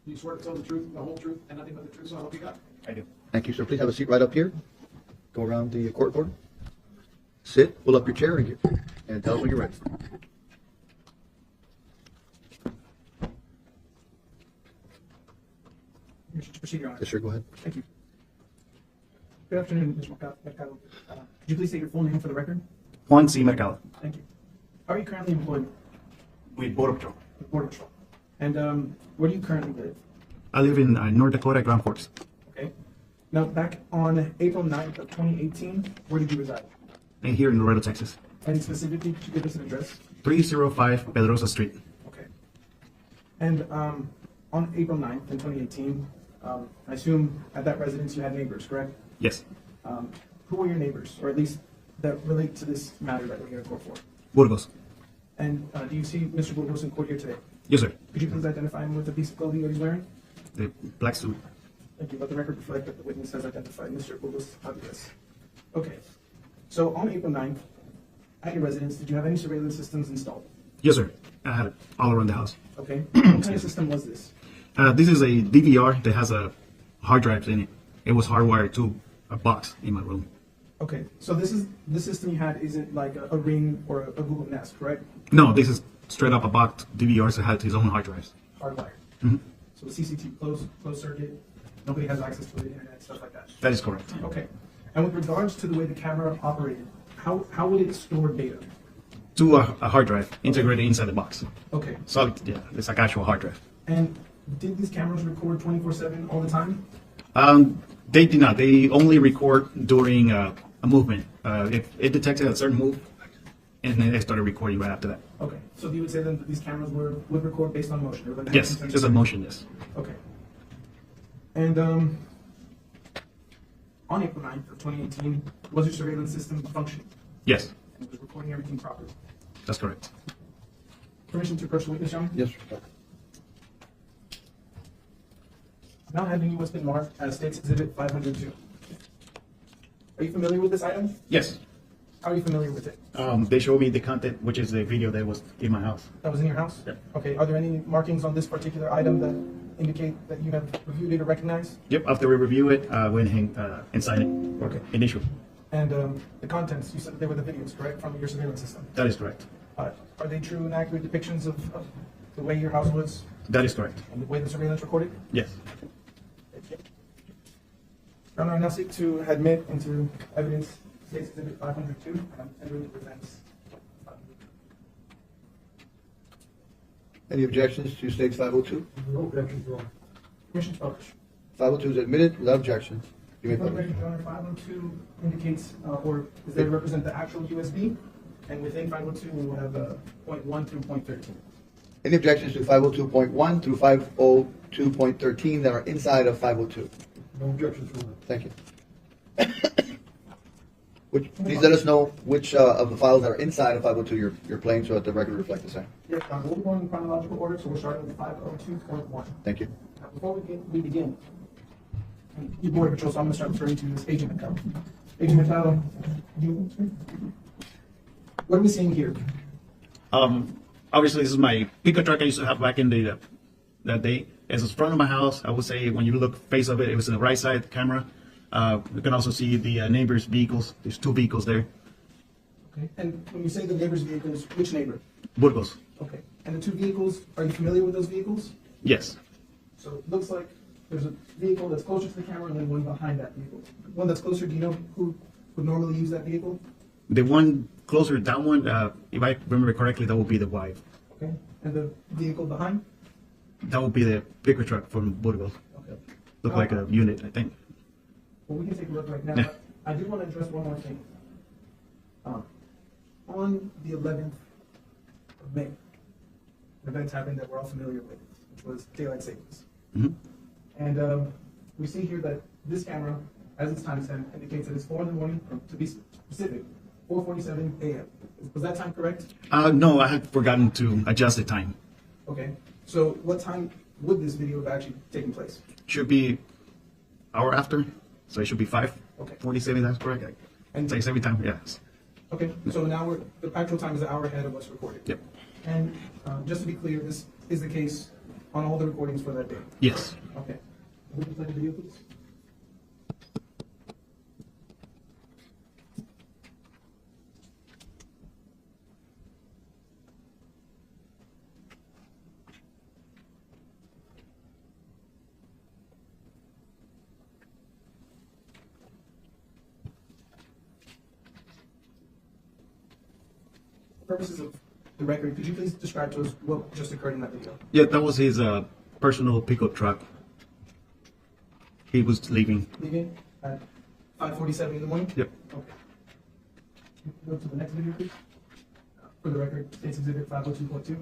Speaker 2: You swear to tell the truth, the whole truth, and nothing but the truth, so help you God?
Speaker 12: I do.
Speaker 4: Thank you, sir. Please have a seat right up here. Go around the court board. Sit, pull up your chair, and tell us when you're ready.
Speaker 2: Proceed, Your Honor.
Speaker 4: Yes, sir, go ahead.
Speaker 2: Thank you. Good afternoon, Mr. Mercado. Could you please state your full name for the record?
Speaker 12: Juan C. Mercado.
Speaker 2: Thank you. Are you currently employed
Speaker 12: With Border Patrol.
Speaker 2: with Border Patrol? And where do you currently live?
Speaker 12: I live in North Dakota, Grand Forks.
Speaker 2: Okay. Now, back on April 9th of 2018, where did you reside?
Speaker 12: And here in Laredo, Texas.
Speaker 2: And specifically, could you give us an address?
Speaker 12: 305 Pedrosa Street.
Speaker 2: Okay. And on April 9th in 2018, I assume at that residence you had neighbors, correct?
Speaker 12: Yes.
Speaker 2: Who were your neighbors, or at least that relate to this matter that we're here in court for?
Speaker 12: Burgos.
Speaker 2: And do you see Mr. Burgos in court here today?
Speaker 12: Yes, sir.
Speaker 2: Could you please identify him with the piece of clothing that he's wearing?
Speaker 12: The black suit.
Speaker 2: Thank you. Let the record reflect that the witness has identified Mr. Burgos-Aviles. Okay. So on April 9th, at your residence, did you have any surveillance systems installed?
Speaker 12: Yes, sir. I had it all around the house.
Speaker 2: Okay. What kind of system was this?
Speaker 12: This is a DVR that has a hard drive in it. It was hardwired to a box in my room.
Speaker 2: Okay. So the system you had isn't like a Ring or a Google Nest, correct?
Speaker 12: No, this is straight up a box DVR that had his own hard drives.
Speaker 2: Hardwired.
Speaker 12: Mm-hmm.
Speaker 2: So the CCTV closed circuit, nobody has access to the internet, stuff like that.
Speaker 12: That is correct.
Speaker 2: Okay. And with regards to the way the camera operated, how would it store data?
Speaker 12: To a hard drive integrated inside the box.
Speaker 2: Okay.
Speaker 12: So yeah, it's like actual hard drive.
Speaker 2: And did these cameras record 24/7 all the time?
Speaker 12: They did not. They only record during a movement. If it detected a certain move, and then they started recording right after that.
Speaker 2: Okay. So you would say then that these cameras would record based on motion?
Speaker 12: Yes, just a motion, yes.
Speaker 2: Okay. And on April 9th of 2018, was your surveillance system functioning?
Speaker 12: Yes,
Speaker 2: And it was recording everything properly?
Speaker 12: that's correct.
Speaker 2: Permission to approach the witness, John?
Speaker 4: Yes, sir.
Speaker 2: Now handing you what's been marked as State's Exhibit 502. Are you familiar with this item?
Speaker 12: Yes.
Speaker 2: How are you familiar with it?
Speaker 12: They showed me the content, which is the video that was in my house.
Speaker 2: That was in your house?
Speaker 12: Yep.
Speaker 2: Okay. Are there any markings on this particular item that indicate that you have reviewed it or recognized?
Speaker 12: Yep, after we review it, I went and signed it.
Speaker 2: Okay.
Speaker 12: Initial.
Speaker 2: And the contents, you said they were the videos, correct, from your surveillance system?
Speaker 12: That is correct.
Speaker 2: Are they true and accurate depictions of the way your house was
Speaker 12: That is correct.
Speaker 2: and the way the surveillance recorded?
Speaker 12: Yes.
Speaker 2: Your Honor, I now seek to admit into evidence State's Exhibit 502 and tenderly presents.
Speaker 4: Any objections to State's 502?
Speaker 2: No objections, Your Honor. Permission to publish.
Speaker 4: 502 is admitted without objections. You may
Speaker 2: For the
Speaker 4: publish.
Speaker 2: record, Your Honor, 502 indicates, or is there to represent the actual USB, and within 502 we will have point 1 through point 13.
Speaker 4: Any objections to 502.1 through 502.13 that are inside of 502?
Speaker 2: No objections, Your Honor.
Speaker 4: Thank you. Please let us know which of the files that are inside of 502 you're playing so that the record reflects the same.
Speaker 2: Yes, Your Honor, we'll be going in chronological order, so we're starting with 502.1.
Speaker 4: Thank you.
Speaker 2: Now, before we begin, you Border Patrol, so I'm going to start referring to you as Agent Mercado. Agent Mercado, what are we seeing here?
Speaker 12: Obviously, this is my pickup truck I used to have back in that day. It's in front of my house. I would say when you look face of it, it was in the right side camera. You can also see the neighbor's vehicles. There's 2 vehicles there.
Speaker 2: Okay. And when you say the neighbor's vehicles, which neighbor?
Speaker 12: Burgos.
Speaker 2: Okay. And the two vehicles, are you familiar with those vehicles?
Speaker 12: Yes.
Speaker 2: So it looks like there's a vehicle that's closer to the camera and then one behind that vehicle. One that's closer, do you know who would normally use that vehicle?
Speaker 12: The one closer, that one, if I remember correctly, that would be the wife.
Speaker 2: Okay. And the vehicle behind?
Speaker 12: That would be the pickup truck from Burgos.
Speaker 2: Okay.
Speaker 12: Look like a unit, I think.
Speaker 2: Well, we can take a look right now.
Speaker 12: Yeah.
Speaker 2: But I do want to address one more thing. On the 11th of May, an event happened that we're all familiar with, which was daylight savings.
Speaker 12: Mhm.
Speaker 2: And we see here that this camera, as its timestamp, indicates that it's 4 in the morning, or to be specific, 4:47 a.m. Was that time correct?
Speaker 12: No, I had forgotten to adjust the time.
Speaker 2: Okay. So what time would this video have actually taken place?
Speaker 12: Should be hour after, so it should be 5:47. That's correct.
Speaker 2: And
Speaker 12: Takes every time. Yes.
Speaker 2: okay, so now the actual time is an hour ahead of what's recorded.
Speaker 12: Yep.
Speaker 2: And just to be clear, this is the case on all the recordings for that day.
Speaker 12: Yes.
Speaker 2: Okay. Would you play the video, please? For purposes of the record, could you please describe to us what just occurred in that video?
Speaker 12: Yeah, that was his personal pickup truck. He was leaving.
Speaker 2: Leaving at 5:47 in the morning?
Speaker 12: Yep.
Speaker 2: Okay. Go to the next video, please. For the record, States Exhibit 502.2.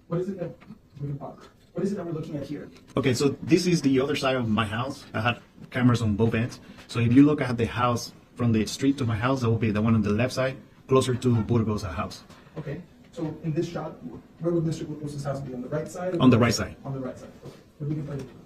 Speaker 2: What is it that we can pause? What is it that we're looking at here?
Speaker 12: Okay, so this is the other side of my house. I had cameras on both ends. So if you look at the house from the street to my house, that will be the one on the left side, closer to Burgos' house.
Speaker 2: Okay. So in this shot, where would Mr. Burgos' house be? On the right side? Or
Speaker 12: On the right side.
Speaker 2: On the right side. Okay. If we can play the video.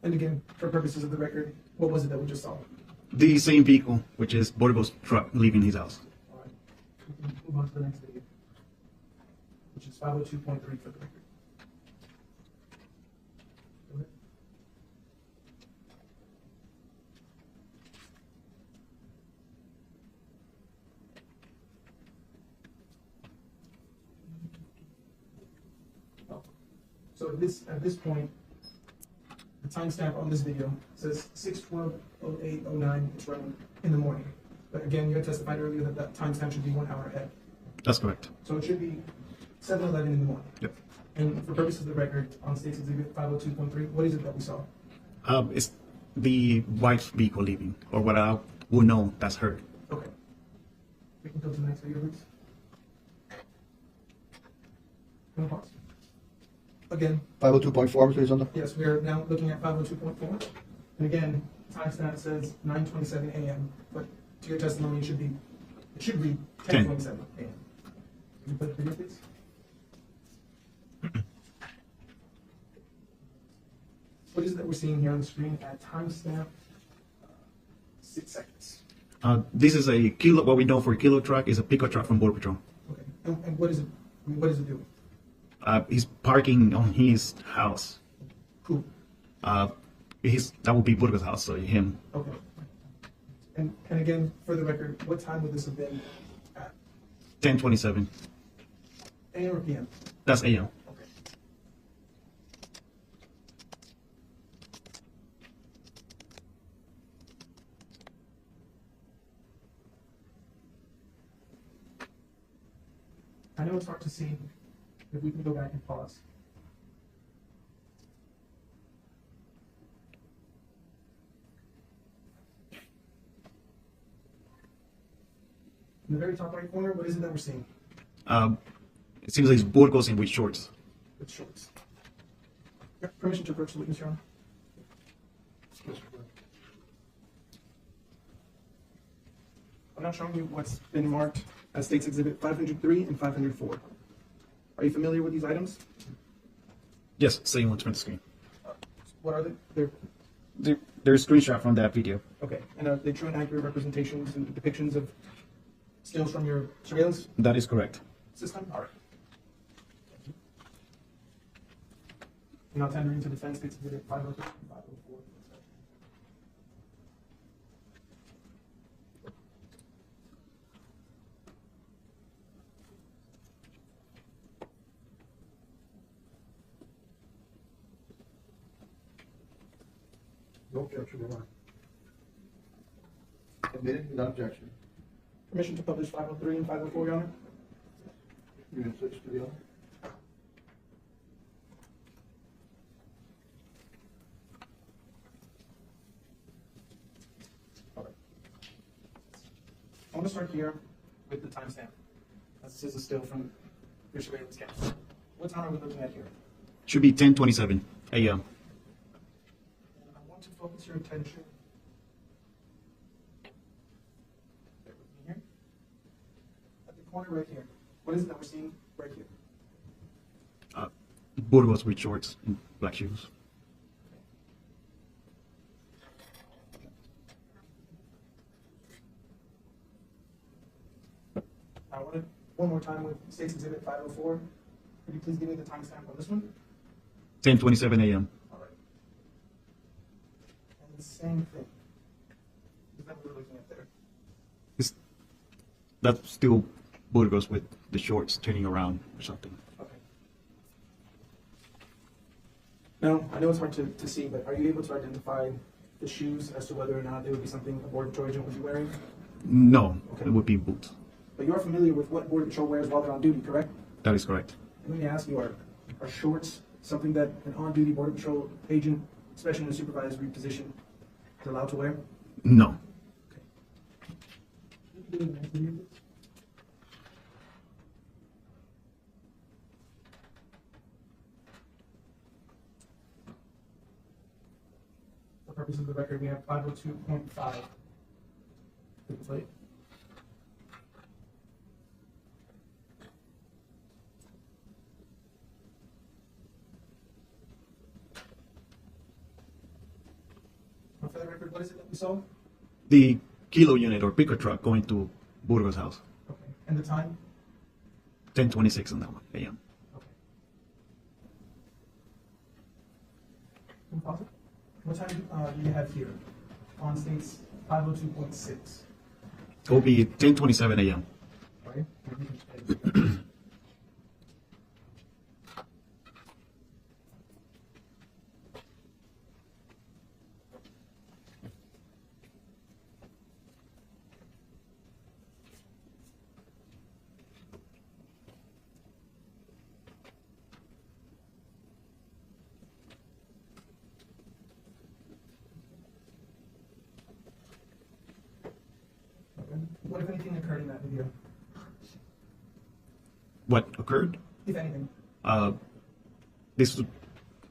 Speaker 2: And again, for purposes of the record, what was it that we just saw?
Speaker 12: The same vehicle, which is Burgos' truck leaving his house.
Speaker 2: All right. We can move on to the next video, which is 502.3 for the record. Go ahead. Oh. So at this point, the timestamp on this video says 6:12:08:09. It's running in the morning. But again, you had testified earlier that that timestamp should be 1 hour ahead.
Speaker 12: That's correct.
Speaker 2: So it should be 7:11 in the morning.
Speaker 12: Yep.
Speaker 2: And for purposes of the record, on States Exhibit 502.3, what is it that we saw?
Speaker 12: It's the wife's vehicle leaving, or what I would know that's her.
Speaker 2: Okay. We can go to the next video, please. Can I pause? Again,
Speaker 4: 502.4, please, on the.
Speaker 2: yes, we are now looking at 502.4. And again, timestamp says 9:27 a.m. But to your testimony, it should read 10:27 a.m. Can you put the video, please? What is it that we're seeing here on the screen at timestamp 6 seconds?
Speaker 12: This is a kilo. What we know for a kilo truck is a pickup truck from Border Patrol.
Speaker 2: Okay. And what is it? What is it doing?
Speaker 12: He's parking on his house.
Speaker 2: Who?
Speaker 12: That would be Burgos' house, so him.
Speaker 2: Okay. And again, for the record, what time would this have been at?
Speaker 12: 10:27.
Speaker 2: AM or PM?
Speaker 12: That's AM.
Speaker 2: Okay. I know it's hard to see. If we can go back and pause. In the very top right corner, what is it that we're seeing?
Speaker 12: It seems like it's Burgos in with shorts.
Speaker 2: With shorts. Permission to approach the witness, Your Honor. I'm now showing you what's been marked as States Exhibit 503 and 504. Are you familiar with these items?
Speaker 12: Yes, same one, turn the screen.
Speaker 2: What are they? They're
Speaker 12: There's screenshot from that video.
Speaker 2: Okay, and are they true and accurate representations and depictions of stills from your surveillance
Speaker 12: That is correct.
Speaker 2: system? All right. You're not tendering to defense States Exhibit 503, 504.
Speaker 4: No objection, Your Honor. Admitted without objection.
Speaker 2: Permission to publish 503 and 504, Your Honor?
Speaker 4: You can switch to the other.
Speaker 2: I want to start here with the timestamp. As this is a still from your surveillance camera. What time are we looking at here?
Speaker 12: Should be 10:27 a.m.
Speaker 2: I want to focus your attention. Bear with me here. At the corner right here. What is it that we're seeing right here?
Speaker 12: Burgos with shorts and black shoes.
Speaker 2: I want it one more time with States Exhibit 504. Could you please give me the timestamp on this one?
Speaker 12: 10:27 a.m.
Speaker 2: All right. And the same thing. Is that what we're looking at there?
Speaker 12: That's still Burgos with the shorts turning around or something.
Speaker 2: Okay. Now, I know it's hard to see, but are you able to identify the shoes as to whether or not they would be something a Border Patrol agent would be wearing?
Speaker 12: No,
Speaker 2: Okay.
Speaker 12: it would be boots.
Speaker 2: But you're familiar with what Border Patrol wears while they're on duty, correct?
Speaker 12: That is correct.
Speaker 2: And let me ask you, are shorts something that an on-duty Border Patrol agent, especially in a supervisory position, is allowed to wear?
Speaker 12: No.
Speaker 2: For purposes of the record, we have 502.5. Plate. For the record, what is it that we saw?
Speaker 12: The kilo unit or picker truck going to Burgos' house.
Speaker 2: Okay. And the time?
Speaker 12: 10:26 on that one a.m.
Speaker 2: Okay. Can we pause it? What time do you have here? On states 502.6.
Speaker 12: It will be 10:27 a.m.
Speaker 2: Right? What, if anything, occurred in that video?
Speaker 12: What occurred?
Speaker 2: If anything.
Speaker 12: This was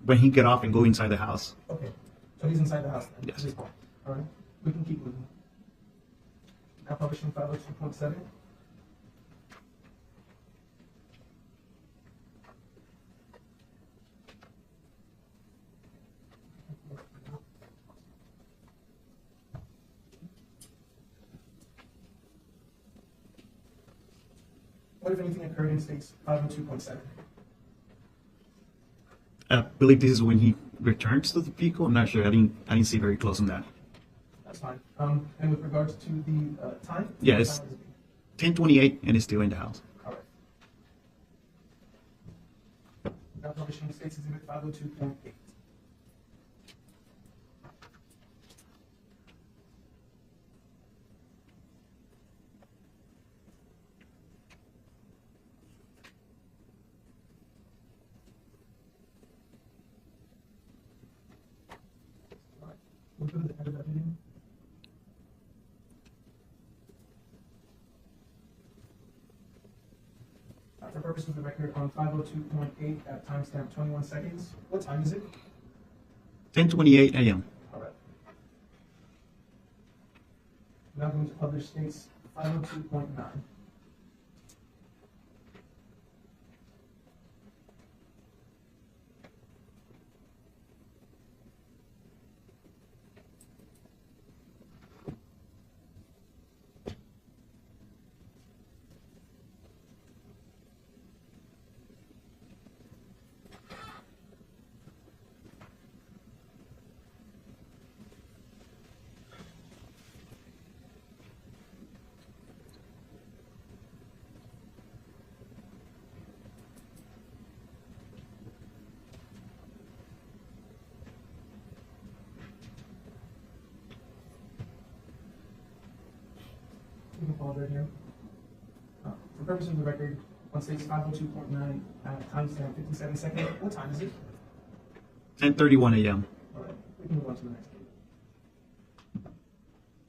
Speaker 12: when he get off and go inside the house.
Speaker 2: Okay. So he's inside the house then?
Speaker 12: Yes.
Speaker 2: At this point. All right. We can keep moving. Now publishing 502.7. What, if anything, occurred in states 502.7?
Speaker 12: I believe this is when he returns to the vehicle. I'm not sure. I didn't see very close on that.
Speaker 2: That's fine. And with regards to the time?
Speaker 12: Yeah,
Speaker 2: what
Speaker 12: it's
Speaker 2: time would it be?
Speaker 12: 10:28 and it's still in the house.
Speaker 2: All right. Now publishing states exhibit 502.8. All right. We'll go to the end of that video. For purposes of the record, on 502.8 at timestamp 21 seconds. What time is it?
Speaker 12: 10:28 a.m.
Speaker 2: All right. Now going to publish states 502.9. pause right here. For purposes of the record, on stage 502.9 at timestamp 57 seconds, what time is it?
Speaker 12: 10:31 a.m.
Speaker 2: All right, we can move on to the next case.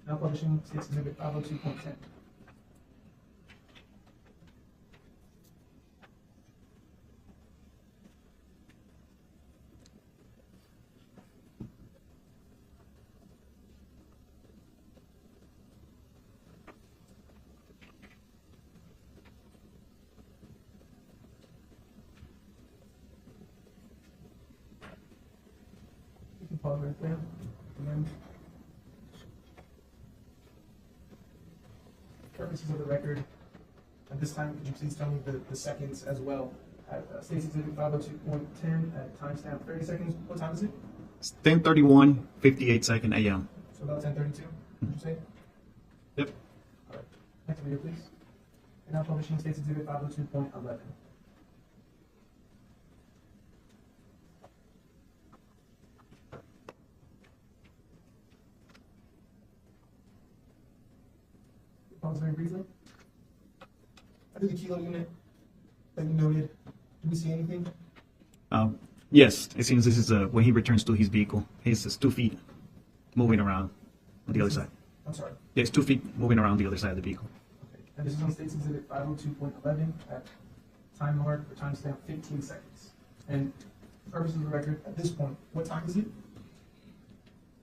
Speaker 2: Now publishing states exhibit 502.10. You can pause right there. Again. Purposes of the record, at this time, could you please tell me the seconds as well? At States Exhibit 502.10 at timestamp 30 seconds, what time is it?
Speaker 12: It's 10:31, 58 second a.m.
Speaker 2: So about 10:32, would you say?
Speaker 12: Yep.
Speaker 2: All right. Next video, please. And now publishing States Exhibit 502.11. Pause very briefly. Under the kilo unit that you noted, do we see anything?
Speaker 12: Yes, it seems this is when he returns to his vehicle. He's 2 feet moving around on the other side.
Speaker 2: I'm sorry.
Speaker 12: Yeah, it's 2 feet moving around the other side of the vehicle.
Speaker 2: Okay. And this is on States Exhibit 502.11 at time mark for timestamp 15 seconds. And for purposes of the record, at this point, what time is it?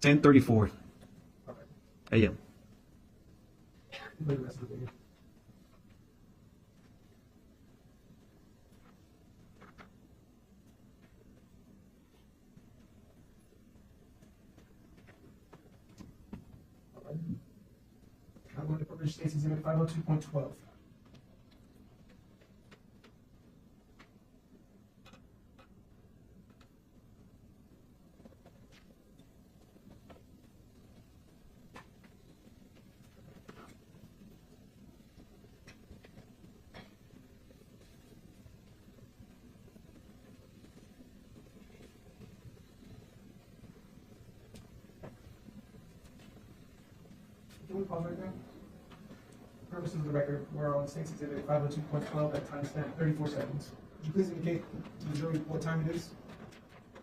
Speaker 12: 10:34
Speaker 2: Okay.
Speaker 12: a.m.
Speaker 2: Play the rest of the video. All right. Now I'm going to publish States Exhibit 502.12. Can we pause right now? For purposes of the record, we're on States Exhibit 502.12 at timestamp 34 seconds. Would you please indicate to the jury what time it is?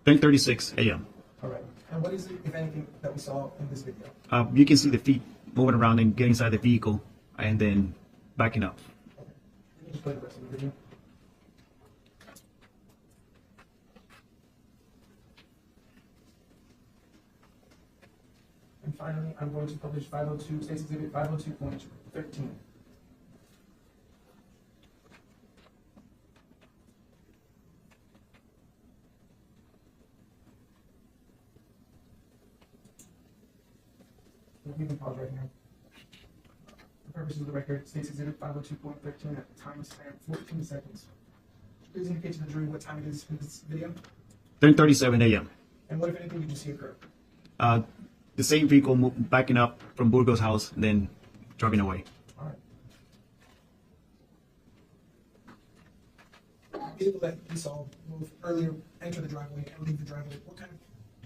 Speaker 12: 10:36 a.m.
Speaker 2: All right. And what is it, if anything, that we saw in this video?
Speaker 12: You can see the feet moving around and getting inside the vehicle and then backing up.
Speaker 2: Okay. Can you just play the rest of the video? And finally, I'm going to publish 502, States Exhibit 502.13. You can pause right here. For purposes of the record, States Exhibit 502.13 at timestamp 14 seconds. Please indicate to the jury what time it is in this video.
Speaker 12: 10:37 a.m.
Speaker 2: And what, if anything, did you see occur?
Speaker 12: The same vehicle backing up from Burgos' house and then driving away.
Speaker 2: All right. The vehicle that we saw move earlier, enter the driveway and leave the driveway, what kind of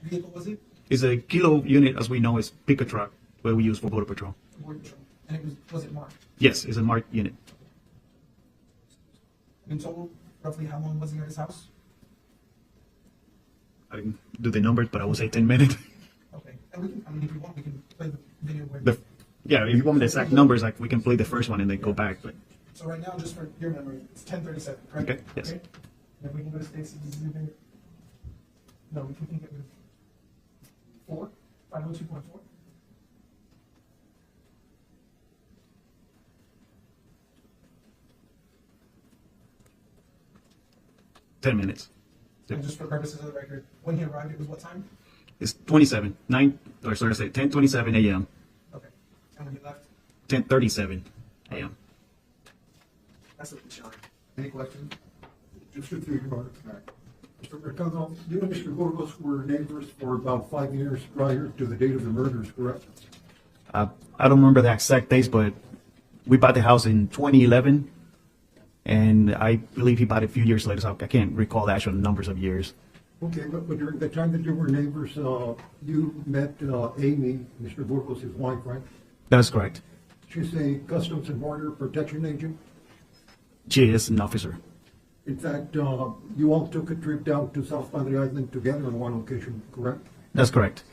Speaker 2: vehicle was it?
Speaker 12: It's a kilo unit, as we know, is pickup truck, where we use for border patrol.
Speaker 2: Border Patrol. And was it marked?
Speaker 12: Yes, it's a marked unit.
Speaker 2: In total, roughly how long was he at his house?
Speaker 12: I didn't do the numbers, but I would say 10 minutes.
Speaker 2: Okay. And we can, I mean, if you want, we can play the video where.
Speaker 12: Yeah, if you want me the exact numbers, like we can play the first one and then go back. But
Speaker 2: So right now, just for your memory, it's 10:37, correct?
Speaker 12: Okay, yes.
Speaker 2: And if we can go to States Exhibit, no, we can get rid of 4, 502.4.
Speaker 12: ten minutes.
Speaker 2: And just for purposes of the record, when he arrived, it was what time?
Speaker 12: It's 10:27 a.m.
Speaker 2: Okay. And when he left?
Speaker 12: 10:37 a.m.
Speaker 2: That's a shine.
Speaker 4: Any questions?
Speaker 13: Just a few more.
Speaker 4: All right.
Speaker 13: Mr. Mercado, you and Mr. Burgos were neighbors for about 5 years prior to the date of the murders, correct?
Speaker 12: I don't remember the exact dates, but we bought the house in 2011, and I believe he bought it a few years later, so I can't recall the actual numbers of years.
Speaker 13: Okay, but during the time that you were neighbors, you met Amy, Mr. Burgos' wife, right?
Speaker 12: That is correct.
Speaker 13: She's a Customs and Border Protection agent.
Speaker 12: She is an officer.
Speaker 13: In fact, you all took a trip down to South Padre Island together on one occasion, correct?
Speaker 12: That's correct.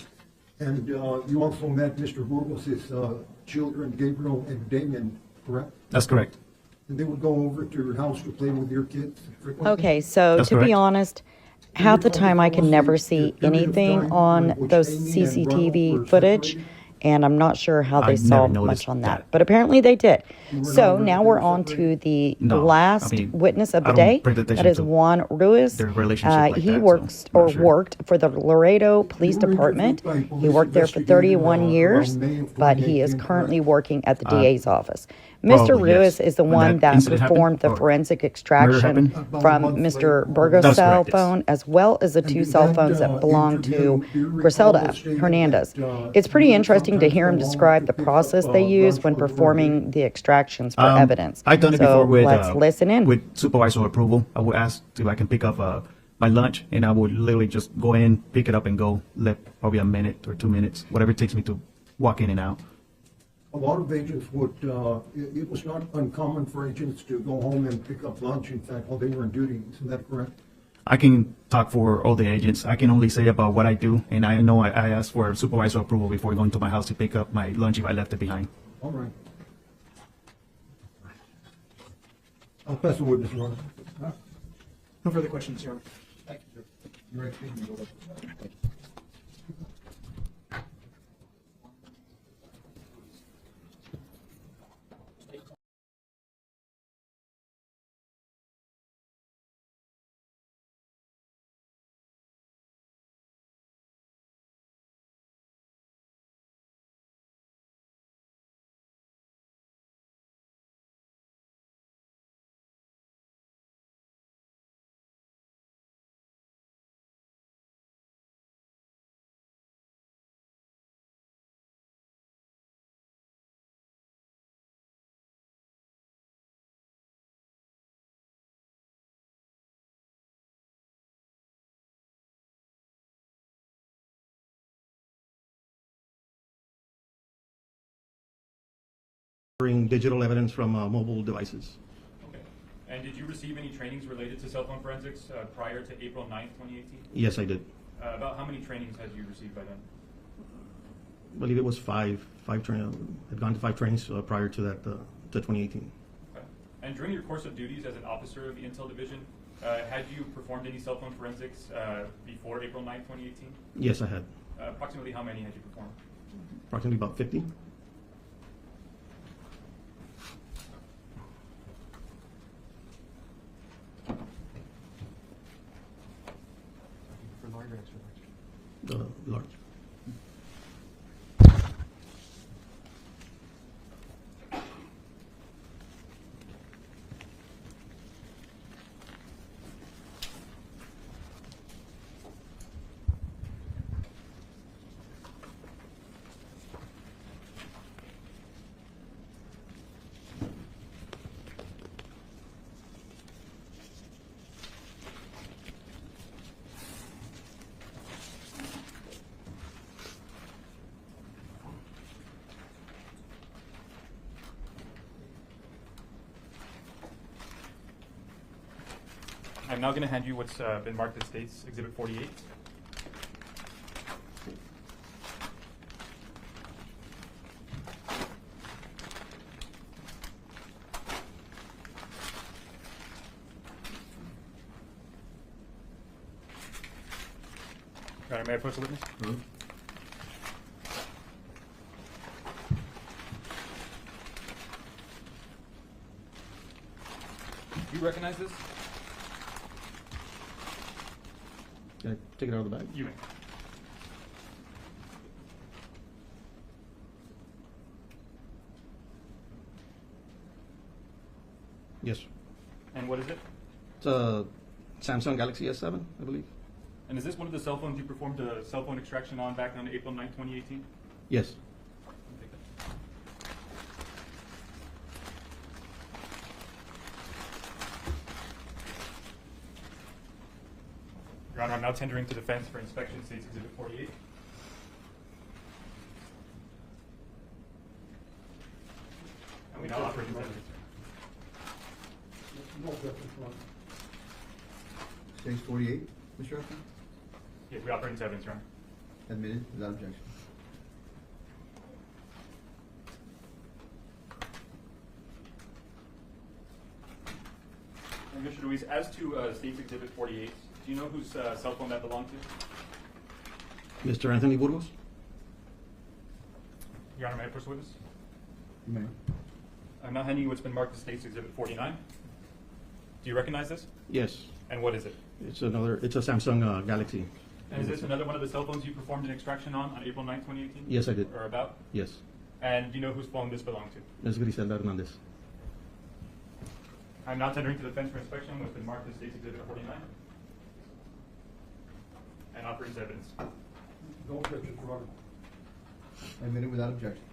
Speaker 13: And you also met Mr. Burgos' children, Gabriel and Damien, correct?
Speaker 12: That's correct.
Speaker 13: And they would go over to your house to play with your kids frequently?
Speaker 1: Okay, so
Speaker 12: That's
Speaker 1: to be
Speaker 12: correct.
Speaker 1: honest, half the time I can never see anything on those CCTV footage, and I'm not sure how they
Speaker 12: I've
Speaker 1: saw
Speaker 12: never
Speaker 1: much
Speaker 12: noticed
Speaker 1: on that.
Speaker 12: that.
Speaker 1: But apparently they did.
Speaker 13: were
Speaker 1: So
Speaker 13: not
Speaker 1: now
Speaker 13: really
Speaker 1: we're on
Speaker 13: separated?
Speaker 1: to the
Speaker 12: No,
Speaker 1: last
Speaker 12: I mean,
Speaker 1: witness of
Speaker 12: I
Speaker 1: the
Speaker 12: don't
Speaker 1: day.
Speaker 12: pay attention
Speaker 1: That is
Speaker 12: to
Speaker 1: Juan Ruiz.
Speaker 12: their relationship like
Speaker 1: he
Speaker 12: that, so
Speaker 1: works
Speaker 12: I'm
Speaker 1: or
Speaker 12: not sure.
Speaker 1: worked for the Laredo Police
Speaker 13: You were
Speaker 1: Department.
Speaker 13: interviewed by
Speaker 1: He worked there for
Speaker 13: police
Speaker 1: 31
Speaker 13: investigator,
Speaker 1: years,
Speaker 13: around May of
Speaker 1: but he is
Speaker 13: 2018,
Speaker 1: currently
Speaker 13: correct?
Speaker 1: working at the DA's office. Mr.
Speaker 12: Probably, yes.
Speaker 1: Ruiz is the
Speaker 12: When
Speaker 1: one
Speaker 12: that
Speaker 1: that
Speaker 12: incident
Speaker 1: performed the
Speaker 12: happened, or
Speaker 1: forensic
Speaker 12: murder
Speaker 1: extraction
Speaker 12: happened?
Speaker 13: About a
Speaker 1: from
Speaker 13: month
Speaker 1: Mr.
Speaker 13: later.
Speaker 1: Burgos'
Speaker 12: That's
Speaker 1: cell
Speaker 12: correct, yes.
Speaker 1: phone, as well as the
Speaker 13: And
Speaker 1: two
Speaker 13: did
Speaker 1: cell
Speaker 13: that,
Speaker 1: phones that belong
Speaker 13: interview,
Speaker 1: to
Speaker 13: do you recall
Speaker 1: Grizelda
Speaker 13: the statement
Speaker 1: Hernandez.
Speaker 13: that,
Speaker 1: It's pretty
Speaker 13: you
Speaker 1: interesting to
Speaker 13: sometimes
Speaker 1: hear him
Speaker 13: go home
Speaker 1: describe
Speaker 13: to
Speaker 1: the
Speaker 13: pick
Speaker 1: process
Speaker 13: up,
Speaker 1: they use
Speaker 13: lunch
Speaker 1: when
Speaker 13: for the
Speaker 1: performing the extractions for evidence.
Speaker 12: I've done it
Speaker 1: So
Speaker 12: before with
Speaker 1: let's listen in.
Speaker 12: with supervisor approval. I would ask if I can pick up my lunch, and I would literally just go in, pick it up, and go. Let probably a minute or 2 minutes, whatever it takes me to walk in and out.
Speaker 13: A lot of agents would, it was not uncommon for agents to go home and pick up lunch, in fact, while they were on duty. Isn't that correct?
Speaker 12: I can talk for all the agents. I can only say about what I do, and I know I ask for supervisor approval before going to my house to pick up my lunch if I left it behind.
Speaker 13: All right. I'll pass the witness, Ron.
Speaker 2: No further questions, Your Honor.
Speaker 13: Thank you, sir. You're right, you can go back.
Speaker 3: Bring digital evidence from mobile devices.
Speaker 14: Okay. And did you receive any trainings related to cell phone forensics prior to April 9th, 2018?
Speaker 3: Yes, I did.
Speaker 14: About how many trainings had you received by then?
Speaker 3: I believe it was five training. I'd gone to 5 trainings prior to that, to 2018.
Speaker 14: Okay. And during your course of duties as an officer of the Intel Division, had you performed any cell phone forensics before April 9th, 2018?
Speaker 3: Yes, I had.
Speaker 14: Approximately how many had you performed?
Speaker 3: Approximately about 50.
Speaker 14: For large or extra large?
Speaker 3: Large.
Speaker 14: I'm now going to hand you what's been marked as State's Exhibit 48. Your Honor, may I approach the witness?
Speaker 3: Mm-hmm.
Speaker 14: Do you recognize this?
Speaker 3: Can I take it out of the bag?
Speaker 14: You may.
Speaker 3: Yes.
Speaker 14: And what is it?
Speaker 3: It's a Samsung Galaxy S7, I believe.
Speaker 14: And is this one of the cell phones you performed a cell phone extraction on back on April 9th, 2018?
Speaker 3: Yes.
Speaker 14: Your Honor, I'm now tendering to defense for inspection State's Exhibit 48. now operating as evidence.
Speaker 13: No objection, Your Honor.
Speaker 4: Stage 48, Mr. Efron?
Speaker 14: Yeah, we operate as evidence, Your Honor.
Speaker 4: Admitted without objection.
Speaker 14: And Mr. Ruiz, as to State's Exhibit 48, do you know whose cell phone that belonged to?
Speaker 12: Mr. Anthony Burgos?
Speaker 14: Your Honor, may I proceed with this?
Speaker 4: You may.
Speaker 14: I'm now handing you what's been marked as State's Exhibit 49. Do you recognize this?
Speaker 12: Yes.
Speaker 14: And what is it?
Speaker 12: It's a Samsung Galaxy.
Speaker 14: And is this another one of the cell phones you performed an extraction on April 9, 2018?
Speaker 12: Yes, I did.
Speaker 14: Or about?
Speaker 12: Yes.
Speaker 14: And do you know whose phone this belonged to?
Speaker 12: Ms. Grizelda Hernandez.
Speaker 14: I'm now tendering to the defense for inspection what's been marked as State's Exhibit 49. And operating as evidence.
Speaker 13: No objection, Your Honor.
Speaker 4: Admitted without objection.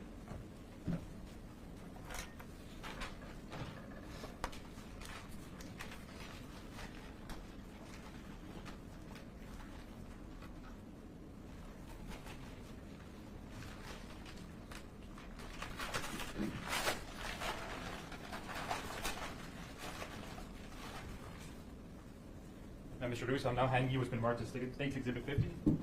Speaker 14: Now, Mr. Ruiz, I'm now handing you what's been marked as State's Exhibit 50. Do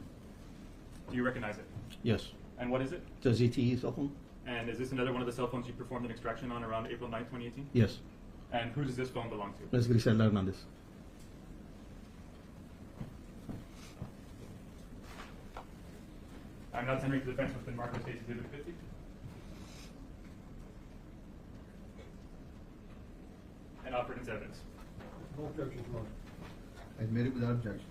Speaker 14: you recognize it?
Speaker 12: Yes.
Speaker 14: And what is it?
Speaker 12: It's a ZTE cell phone?
Speaker 14: And is this another one of the cell phones you performed an extraction on around April 9, 2018?
Speaker 12: Yes.
Speaker 14: And who does this phone belong to?
Speaker 12: Ms. Grizelda Hernandez.
Speaker 14: I'm now tendering to the defense what's been marked as State's Exhibit 50. And operating as evidence.
Speaker 13: No objection, Your Honor.
Speaker 4: Admitted without objection.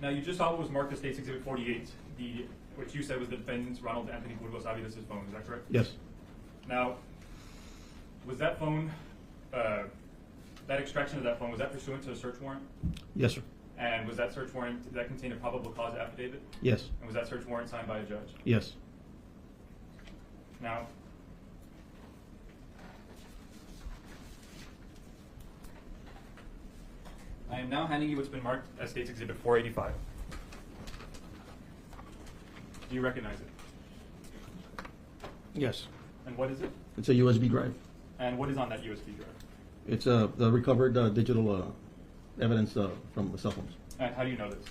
Speaker 14: Now, you just saw what was marked as State's Exhibit 48, which you said was the defendant's Ronald Anthony Burgos-Aviles' phone. Is that correct?
Speaker 12: Yes.
Speaker 14: Now, was that phone, that extraction of that phone, was that pursuant to a search warrant?
Speaker 12: Yes, sir.
Speaker 14: And was that search warrant, did that contain a probable cause affidavit?
Speaker 12: Yes.
Speaker 14: And was that search warrant signed by a judge?
Speaker 12: Yes.
Speaker 14: Now, I am now handing you what's been marked as State's Exhibit 485. Do you recognize it?
Speaker 12: Yes.
Speaker 14: And what is it?
Speaker 12: It's a USB drive.
Speaker 14: And what is on that USB drive?
Speaker 12: It's the recovered digital evidence from the cell phones.
Speaker 14: And how do you know this?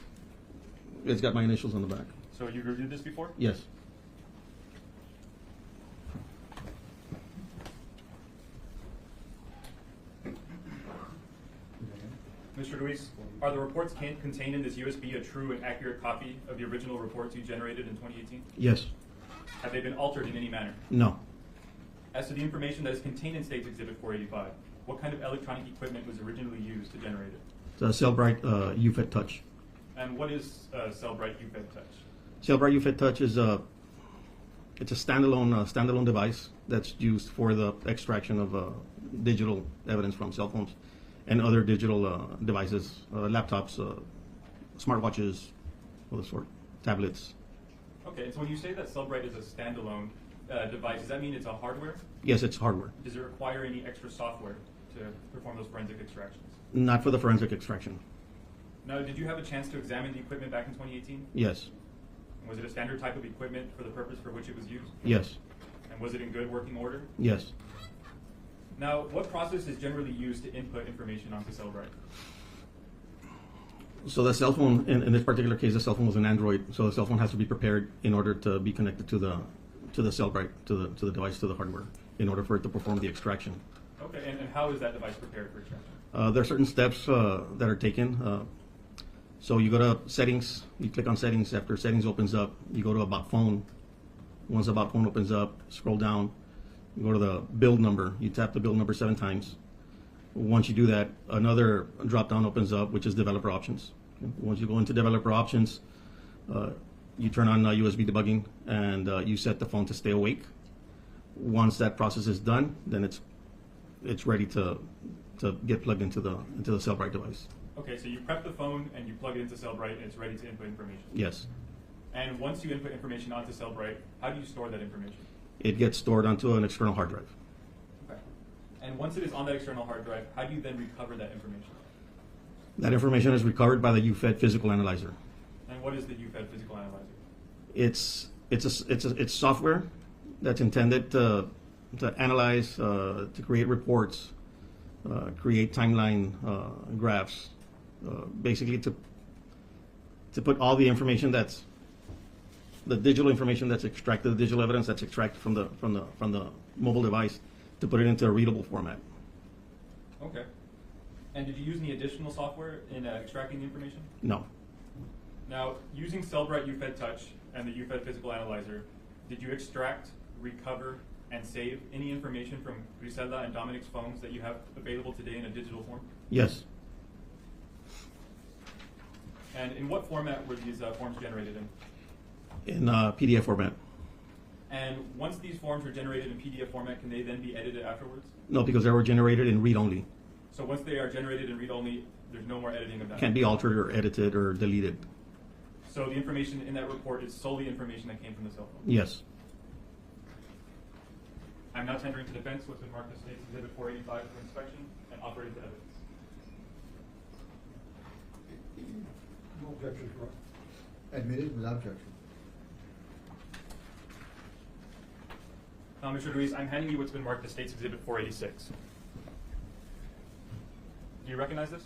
Speaker 12: It's got my initials on the back.
Speaker 14: So you reviewed this before?
Speaker 12: Yes.
Speaker 14: Mr. Ruiz, are the reports contained in this USB a true and accurate copy of the original reports you generated in 2018?
Speaker 12: Yes.
Speaker 14: Have they been altered in any manner?
Speaker 12: No.
Speaker 14: As to the information that is contained in State's Exhibit 485, what kind of electronic equipment was originally used to generate it?
Speaker 12: It's a Cellbrite UFED Touch.
Speaker 14: And what is Cellbrite UFED Touch?
Speaker 12: Cellbrite UFED Touch is it's a standalone device that's used for the extraction of digital evidence from cell phones and other digital devices, laptops, smartwatches, all the sort, tablets.
Speaker 14: Okay, and so when you say that Cellbrite is a standalone device, does that mean it's a hardware?
Speaker 12: Yes, it's hardware.
Speaker 14: Does it require any extra software to perform those forensic extractions?
Speaker 12: Not for the forensic extraction.
Speaker 14: Now, did you have a chance to examine the equipment back in 2018?
Speaker 12: Yes.
Speaker 14: Was it a standard type of equipment for the purpose for which it was used?
Speaker 12: Yes.
Speaker 14: And was it in good working order?
Speaker 12: Yes.
Speaker 14: Now, what process is generally used to input information onto Cellbrite?
Speaker 12: So the cell phone, in this particular case, the cell phone was an Android, so the cell phone has to be prepared in order to be connected to the Cellbrite, to the device, to the hardware, in order for it to perform the extraction.
Speaker 14: Okay, and how is that device prepared for extraction?
Speaker 12: There are certain steps that are taken. So you go to settings, you click on settings. After settings opens up, you go to about phone. Once about phone opens up, scroll down, you go to the build number. You tap the build number 7 times. Once you do that, another drop down opens up, which is developer options. Once you go into developer options, you turn on USB debugging and you set the phone to stay awake. Once that process is done, then it's ready to get plugged into the Cellbrite device.
Speaker 14: Okay, so you prep the phone and you plug it into Cellbrite and it's ready to input information.
Speaker 12: Yes.
Speaker 14: And once you input information onto Cellbrite, how do you store that information?
Speaker 12: It gets stored onto an external hard drive.
Speaker 14: Okay. And once it is on that external hard drive, how do you then recover that information?
Speaker 12: That information is recovered by the UFED physical analyzer.
Speaker 14: And what is the UFED physical analyzer?
Speaker 12: It's software that's intended to analyze, to create reports, create timeline graphs, basically to put all the information that's the digital information that's extracted, the digital evidence that's extracted from the mobile device, to put it into a readable format.
Speaker 14: Okay. And did you use any additional software in extracting the information?
Speaker 12: No.
Speaker 14: Now, using Cellbrite UFED Touch and the UFED Physical Analyzer, did you extract, recover, and save any information from Grizelda and Dominic's phones that you have available today in a digital form?
Speaker 12: Yes.
Speaker 14: And in what format were these forms generated in?
Speaker 12: In PDF format.
Speaker 14: And once these forms are generated in PDF format, can they then be edited afterwards?
Speaker 12: No, because they were generated in read-only.
Speaker 14: So once they are generated in read-only, there's no more editing of that?
Speaker 12: Can't be altered or edited or deleted.
Speaker 14: So the information in that report is solely information that came from the cell phone?
Speaker 12: Yes.
Speaker 14: I'm now tendering to defense what's been marked as State's Exhibit 485 for inspection and offered into evidence.
Speaker 13: No objections, Your Honor.
Speaker 4: Admitted without objection.
Speaker 14: Now, Mr. Ruiz, I'm handing you what's been marked as State's Exhibit 486. Do you recognize this?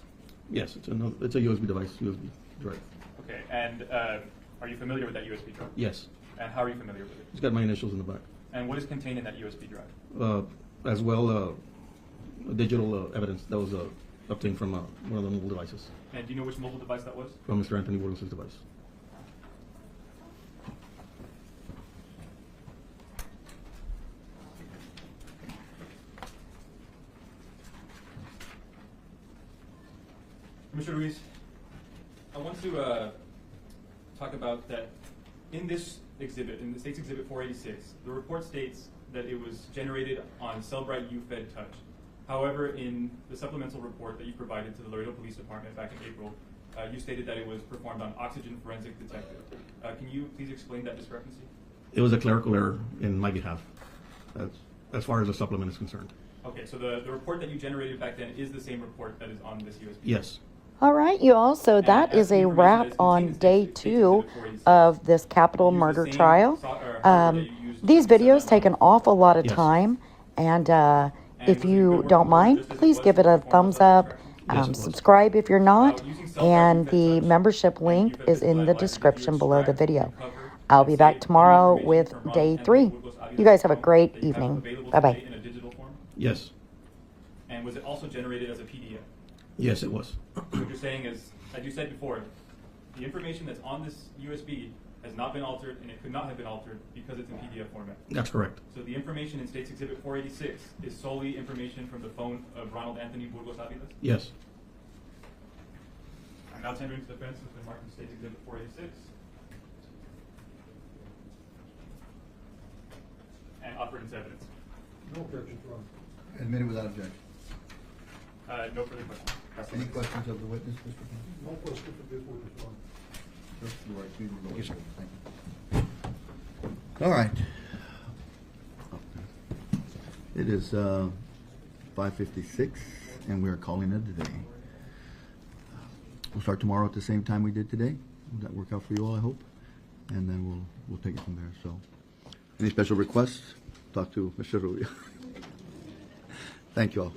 Speaker 12: Yes, it's a USB device, USB drive.
Speaker 14: Okay, and are you familiar with that USB drive?
Speaker 12: Yes.
Speaker 14: And how are you familiar with it?
Speaker 12: It's got my initials in the back.
Speaker 14: And what is contained in that USB drive?
Speaker 12: As well, digital evidence that was obtained from one of the mobile devices.
Speaker 14: And do you know which mobile device that was?
Speaker 12: From Mr. Anthony Burgos' device.
Speaker 14: Mr. Ruiz, I want to talk about that in this exhibit, in the State's Exhibit 486, the report states that it was generated on Cellbrite UFED Touch. However, in the supplemental report that you provided to the Laredo Police Department back in April, you stated that it was performed on Oxygen Forensic Detective. Can you please explain that discrepancy?
Speaker 12: It was a clerical error in my behalf, as far as the supplement is concerned.
Speaker 14: Okay, so the report that you generated back then is the same report that is on this USB?
Speaker 12: Yes.
Speaker 1: All right, you all. So that is a wrap on day 2 of this capital murder trial. These videos take an awful lot of time, and if you don't mind, please give it a thumbs up. Subscribe if you're not, and the membership link is in the description below the video. I'll be back tomorrow with day 3. You guys have a great evening. Bye-bye.
Speaker 12: Yes.
Speaker 14: And was it also generated as a PDF?
Speaker 12: Yes, it was.
Speaker 14: What you're saying is, as you said before, the information that's on this USB has not been altered, and it could not have been altered because it's in PDF format.
Speaker 12: That's correct.
Speaker 14: So the information in State's Exhibit 486 is solely information from the phone of Ronald Anthony Burgos-Aviles?
Speaker 12: Yes.
Speaker 14: I'm now tendering to defense has been marked in State's Exhibit 486. And offered into evidence.
Speaker 13: No objections, Your Honor.
Speaker 4: Admitted without objection.
Speaker 14: No further questions.
Speaker 4: Any questions of the witness, Mr. King?
Speaker 13: No question for this witness, Your Honor.
Speaker 4: Sir, you are excused. Yes, sir. Thank you. All right. It is 5:56, and we are calling it a day. We'll start tomorrow at the same time we did today. Will that work out for you all, I hope? And then we'll take it from there. So, any special requests? Talk to Mr. Rubio. Thank you all.